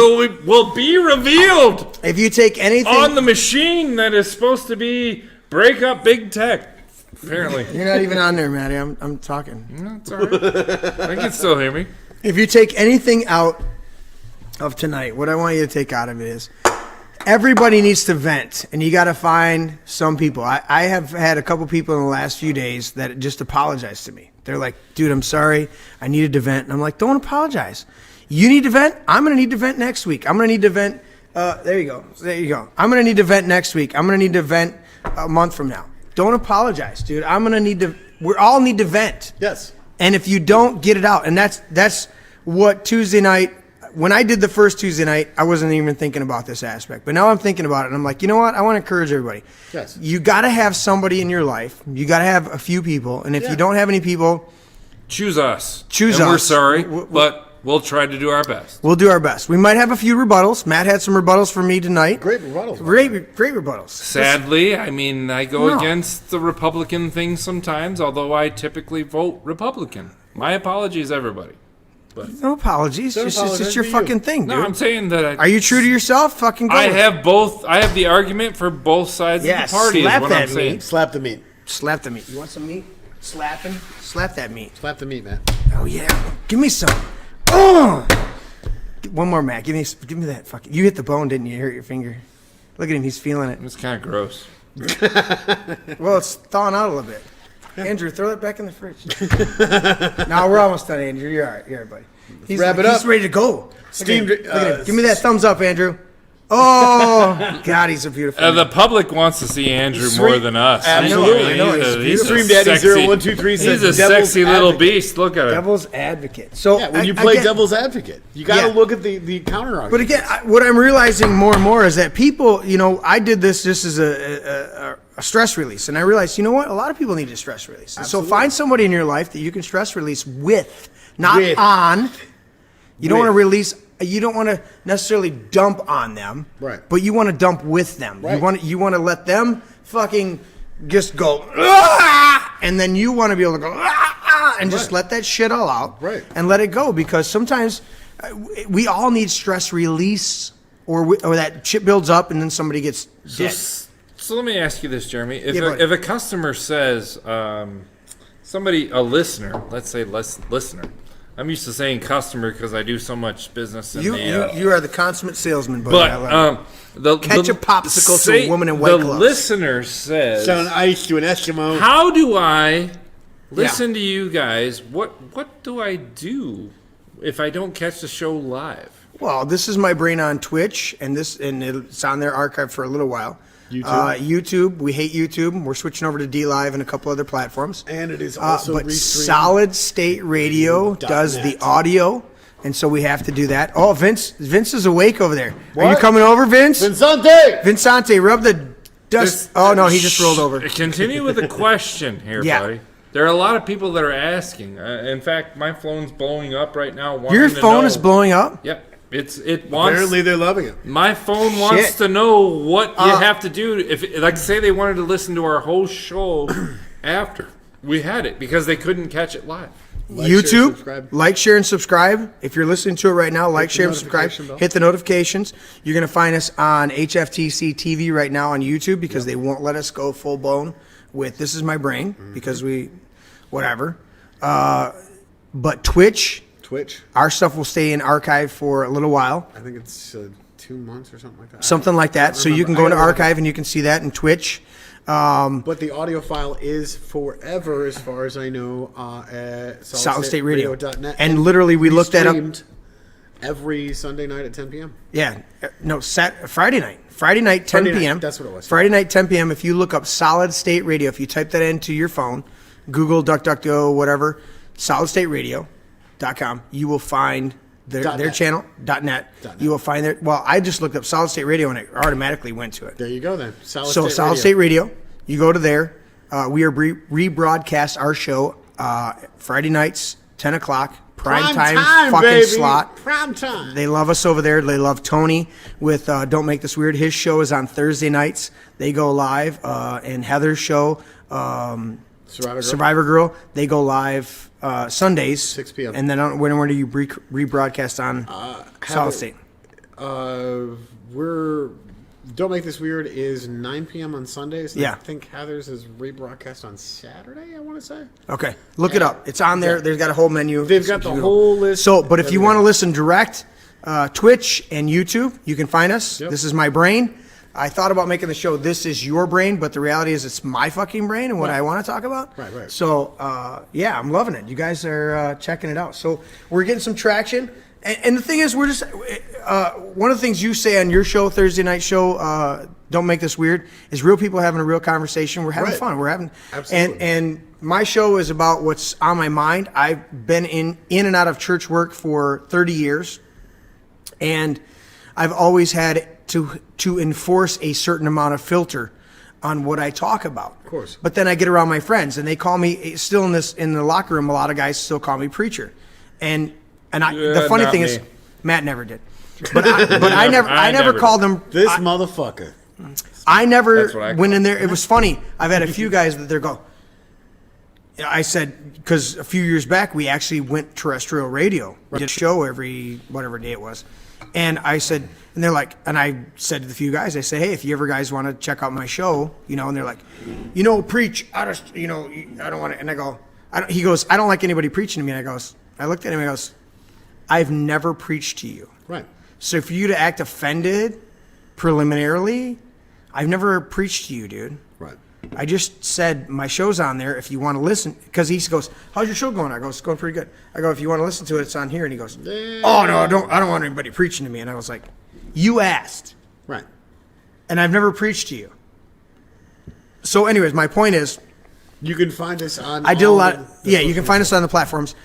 will be revealed If you take anything on the machine that is supposed to be break up big tech. Apparently. You're not even on there, Matty. I'm talking. No, it's all right. I can still hear me. If you take anything out of tonight, what I want you to take out of it is everybody needs to vent, and you got to find some people. I have had a couple people in the last few days that just apologized to me. They're like, dude, I'm sorry. I needed to vent. And I'm like, don't apologize. You need to vent? I'm going to need to vent next week. I'm going to need to vent. There you go. I'm going to need to vent next week. I'm going to need to vent a month from now. Don't apologize, dude. I'm going to need to. We all need to vent. Yes. And if you don't get it out, and that's what Tuesday night, when I did the first Tuesday night, I wasn't even thinking about this aspect. But now I'm thinking about it, and I'm like, you know what? I want to encourage everybody. Yes. You got to have somebody in your life. You got to have a few people. And if you don't have any people, Choose us. Choose and us. We're sorry, but we'll try to do our best. we'll do our best. We might have a few rebuttals. Matt had some rebuttals for me tonight. Great rebuttals. Great rebuttals. Sadly, I mean, I go No. against the Republican thing sometimes, although I typically vote Republican. My apologies, everybody. No apologies. Don't It's apologize just your to you. fucking thing, dude. No, I'm saying that Are you true to yourself? Fucking go. I with it. have both. I have the argument for both sides Yeah, of the party. slap Is what that I'm saying. meat. Slap the meat. Slap the meat. You want some meat? Slapping? Slap that meat. Slap the meat, man. Oh yeah, give me some. Oh, one more, Matt. Give me that fucking. You hit the bone, didn't you? You hurt your finger. Look at him. He's feeling it. It's kind of gross. Well, it's thawing out a little bit. Andrew, throw it back in the fridge. No, we're almost done, Andrew. You're all right. You're all right, buddy. He's Wrap it He's up. ready to go. Steamed. Look at him. Give me that thumbs up, Andrew. Oh, God, he's a beautiful man. The public wants to see Andrew Sweet. more than us. Absolutely. I know, He's he's a beautiful. Stream Daddy sexy- 0123 says He's a devil's sexy little advocate. beast. Look at him. Devil's advocate. So Yeah, when you I play get- devil's advocate, you got to Yeah. look at the counter argument. But again, what I'm realizing more and more is that people, I did this just as a a stress release. And I realized, you know what? A lot of people need a stress release. And so find somebody in your life that you can stress release with, not on. You don't want to release. You don't want to necessarily dump on them, right? But you want to dump with them. Right. You want to let them fucking just go, and then you want to be able to go and just let that shit all out, right? And let it go, because sometimes we all need stress release, or that shit builds up and then somebody gets dead. So let me ask you this, Jeremy. If a customer says, a listener, let's say listener. I'm used to saying customer because I do so much business in you are the consummate salesman, buddy. But catch a popsicle to a woman in white the gloves. Listener says, "Sell an ice to an Eskimo." How do I listen to you guys? What do I do if I don't catch the show live? Well, this is my brain on Twitch, and it's on their archive for a little while. YouTube. We hate YouTube. We're switching over to DLive and a couple other platforms. And it is also but Solid State Radio does the audio, and so we have to do that. Oh, Vince is awake over there. What? Are you coming over, Vince? Vincente, rub the dust. No, he just rolled over. Continue with the question here, buddy. There are a lot of people that are asking. In fact, my phone's blowing up right now. Your phone is blowing up? Yep. Apparently they're loving it. My phone wants to know what you have to do like say they wanted to listen to our whole show after we had it because they couldn't catch it live. Like, share, and subscribe. If you're listening to it right now, share, and subscribe. Hit the notifications. You're going to find us on HFTC TV right now on YouTube because they won't let us go full blown with This Is My Brain because whatever. But Twitch, our stuff will stay in archive for a little while. I think it's 2 months or something like that. Something like that. So you can go into archive and you can see that in Twitch. But the audio file is forever, as far as I know, at solidstateradio.net. And literally, we looked that up every Sunday night at 10 p.m. Yeah, no, Friday night. Friday night, 10 p.m. That's what it was. Friday night, 10 p.m. If you look up Solid State Radio, if you type that into your phone, Google, DuckDuckGo, whatever, solidstateradio.com, you will find their channel, .net. You will find their, well, I just looked up Solid State Radio and it automatically went to it. There you go then. Solid State Radio, you go to there. We are rebroadcast our show Friday nights, 10 o'clock. Prime time fucking baby. Slot. Prime time. They love us over there. They love Tony with Don't Make This Weird. His show is on Thursday nights. They go live. And Heather's show, Survivor Girl, they go live Sundays. 6 p.m. And then when do you rebroadcast on Solid State? Don't Make This Weird is 9 p.m. on Sundays. Yeah. I think Heather's is rebroadcast on Saturday, I want to say. Okay. Look it up. It's on there. Yeah. They've got a whole menu. They've got the whole list. So, but if you want to listen direct, Twitch and YouTube, you can find us. Yep. This is my brain. I thought about making the show This Is Your Brain, but the reality is it's my fucking brain and what I want to talk about. Right. So, I'm loving it. You guys are checking it out. So we're getting some traction. And the thing is, we're just one of the things you say on your show, Thursday night show, Don't Make This Weird, is real people having a real conversation. We're having fun. We're having and my show is about what's on my mind. I've been in and out of church work for 30 years, and I've always had to enforce a certain amount of filter on what I talk about. Of course. But then I get around my friends, and they call me still in the locker room. A lot of guys still call me preacher, and the funny thing is, Matt never did. But I never called him this motherfucker. I never went in there. It was funny. I've had a few guys that they're go. I said, because a few years back we actually went terrestrial radio. We did a show every whatever day it was, and I said, and they're like, and I said to the few guys, I say, hey, if you ever guys want to check out my show, and they're like, preach. I don't want to. And I go, he goes, I don't like anybody preaching to me. And I looked at him and I goes, I've never preached to you. Right. So for you to act offended preliminarily, I've never preached to you, dude. Right. I just said my show's on there if you want to listen. Because he goes, how's your show going? I go, it's going pretty good. I go, if you want to listen to it, it's on here. And he goes, oh, no, I don't want anybody preaching to me. And I was like, you asked. Right. And I've never preached to you. So anyways, my point is, you can find us on I did a lot. You can find us on the platforms.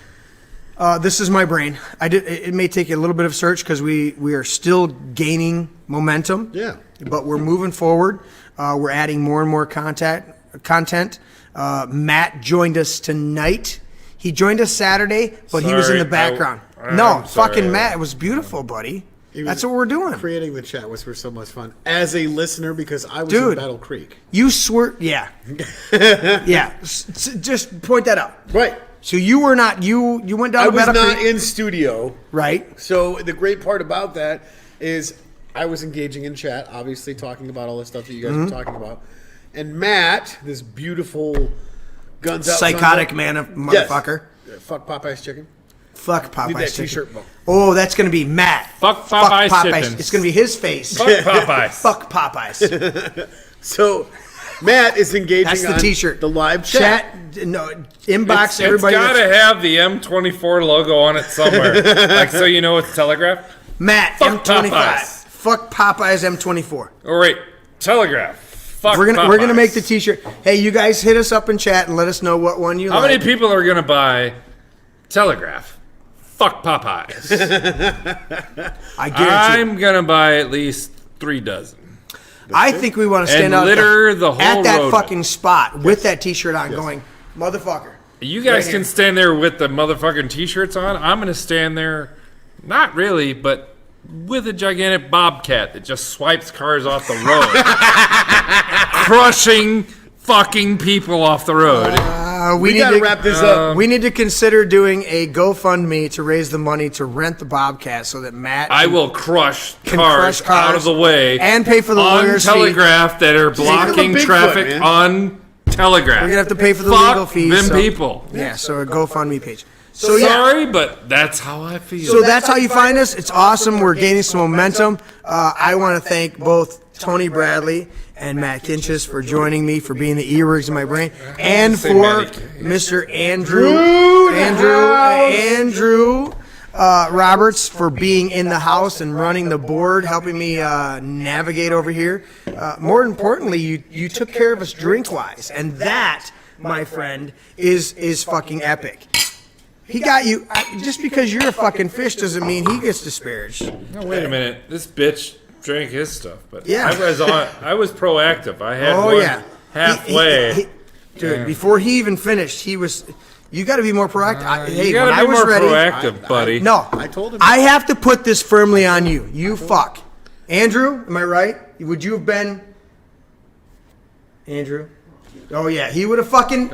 This is my brain. It may take a little bit of search because we are still gaining momentum. Yeah. But we're moving forward. We're adding more and more content. Matt joined us tonight. He joined us Saturday, but he was in Sorry, the background. I'm No, sorry. fucking Matt. It was beautiful, buddy. That's what we're doing. Creating the chat was so much fun as a listener because I was Dude. in Battle Creek. You swear, yeah, yeah. Just point that out. Right. So you were not. You went down I to was Battle not Creek, in studio. right? So the great part about that is I was engaging in chat, obviously talking about all the stuff that you guys were talking about. And Matt, this beautiful guns out, Psychotic guns up- man of Yes. motherfucker. Fuck Popeye's chicken. Fuck Popeye's Need that chicken. T-shirt. Bro. Oh, that's gonna be Matt. Fuck Popeye's chicken. It's gonna be his face. Fuck Popeyes. Fuck Popeyes. So Matt is engaging That's the on T-shirt. the live chat. No, inbox It's everybody. got to have the M24 logo on it somewhere, like so you know it's Telegraph. Matt Fuck M25. Popeyes. Fuck Popeyes M24. Oh wait, Telegraph. Fuck. We're gonna Popeyes. make the T-shirt. Hey, you guys hit us up in chat and let us know what one you How like. many people are gonna buy Telegraph? Fuck Popeyes. I guarantee. I'm gonna buy at least 3 dozen. I think we want to stand And out litter the whole at that road. fucking spot with that T-shirt on, going, motherfucker. You guys Right can here. stand there with the motherfucking t-shirts on. I'm gonna stand there, not really, but with a gigantic bobcat that just swipes cars off the road, crushing fucking people off the road. We need gotta to wrap this up. We need to consider doing a GoFundMe to raise the money to rent the Bobcat so that Matt I can- will crush can cars, crush cars out of the way and pay for the on lawyer's fee. Telegraph that are blocking Bigfoot, traffic man. on Telegraph. We're gonna have to pay for the Fuck legal fees. them so- people. Yeah, so a GoFundMe page. So yeah. Sorry, but that's how I feel. So that's how you find us. It's awesome. We're gaining some momentum. I want to thank both Tony Bradley and Matt Kinchis for joining me, for being the earwigs in my brain, and Say for Matty K. Mr. Andrew Roberts for being in the house and running the board, helping me navigate over here. More importantly, you took care of us drink-wise, and that, my friend, is fucking epic. He got you. Just because you're a fucking fish doesn't mean he gets disparaged. No, wait a minute. This bitch drank his stuff, but Yeah. I was proactive. I had Oh one yeah, halfway. Dude. Before he even finished, he was. You got to be more proactive. Hey, you gotta when be I was more ready, proactive, buddy. no, I told him. I have to put this firmly on you. You fuck, Andrew. Am I right? Would you have been, Andrew? Oh yeah, he would have fucking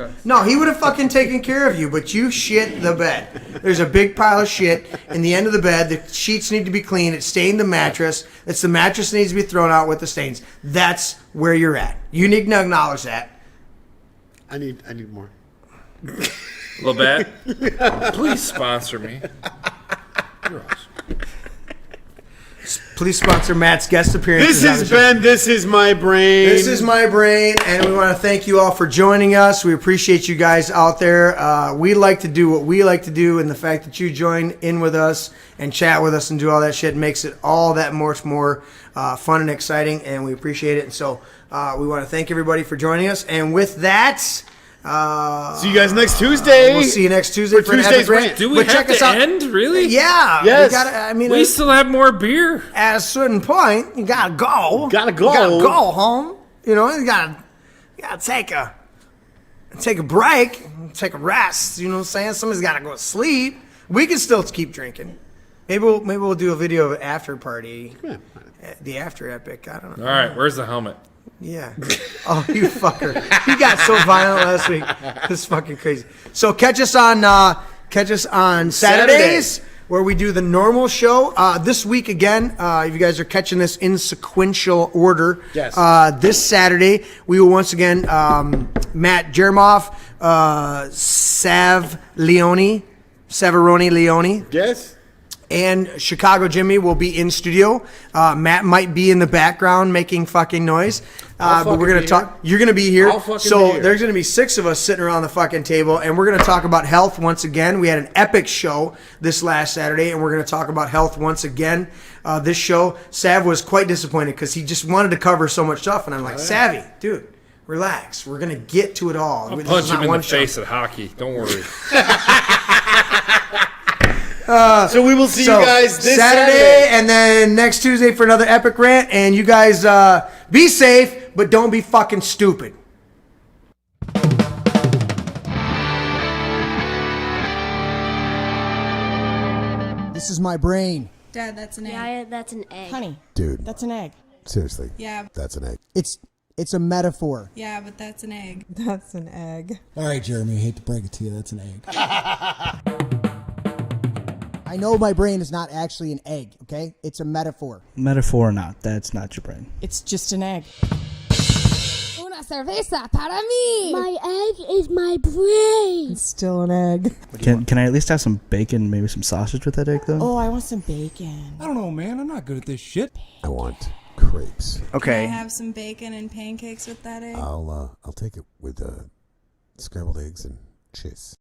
he would have fucking taken care of you, but you shit the bed. There's a big pile of shit in the end of the bed. The sheets need to be cleaned. It stained the mattress. It's the mattress that needs to be thrown out with the stains. That's where you're at. You need to acknowledge that. I need more. Labatt, please sponsor me. You're awesome. Please sponsor Matt's guest appearances. This on has the show. been This Is My Brain. This is my brain, and we want to thank you all for joining us. We appreciate you guys out there. We like to do what we like to do, and the fact that you join in with us and chat with us and do all that shit makes it all that much more fun and exciting, and we appreciate it. And so we want to thank everybody for joining us. And with that, See you guys next Tuesday. we'll see you next Tuesday for an Tuesday's epic rant. rant. Do we But have check us to out. end? Really? Yeah. Yes. We gotta, I mean, We still have more beer. at a certain point, you gotta go. Gotta go. You gotta go home. You know, you gotta take a break, take a rest. You know what I'm saying? Somebody's gotta go to sleep. We can still keep drinking. Maybe we'll do a video of an after party, the after epic. I don't know. All right, where's the helmet? Yeah. Oh, you fucker! He got so violent last week. It's fucking crazy. So catch us on Saturdays, where we do the normal show. This week again, if you guys are catching this in sequential order, Yes. this Saturday we will once again Matt Jermoff, Savaroni Leone. Yes. And Chicago Jimmy will be in studio. Matt might be in the background making fucking noise. But we're going to talk. You're going to be here. I'll fucking be So here. there's going to be 6 of us sitting around the fucking table. And we're going to talk about health once again. We had an epic show this last Saturday. And we're going to talk about health once again. This show, Sav was quite disappointed because he just wanted to cover so much stuff. And I'm like, Savvy, dude, relax. We're going to get to it all. I'll This punch is him not in one the show. face at hockey. Don't worry. So we will see you guys this Saturday, and then next Tuesday for another epic rant. And you guys be safe, but don't be fucking stupid. This is my brain. Dad, that's an egg. Yeah, that's an egg. Honey, Dude, that's an egg. seriously, Yeah, that's an egg. It's a metaphor. yeah, but that's an egg. That's an egg. All right, Jeremy, I hate to break it to you, that's an egg. I know my brain is not actually an egg, okay? It's a metaphor. Metaphor or not, that's not your brain. It's just an egg. Una cerveza para mí. My egg is my brain. It's still an egg. Can I at least have some bacon, maybe some sausage with that egg, though? Oh, I want some bacon. I don't know, man, I'm not good at this shit. I want crepes. Can I Okay. have some bacon and pancakes with that egg? I'll take it with scrambled eggs and cheese.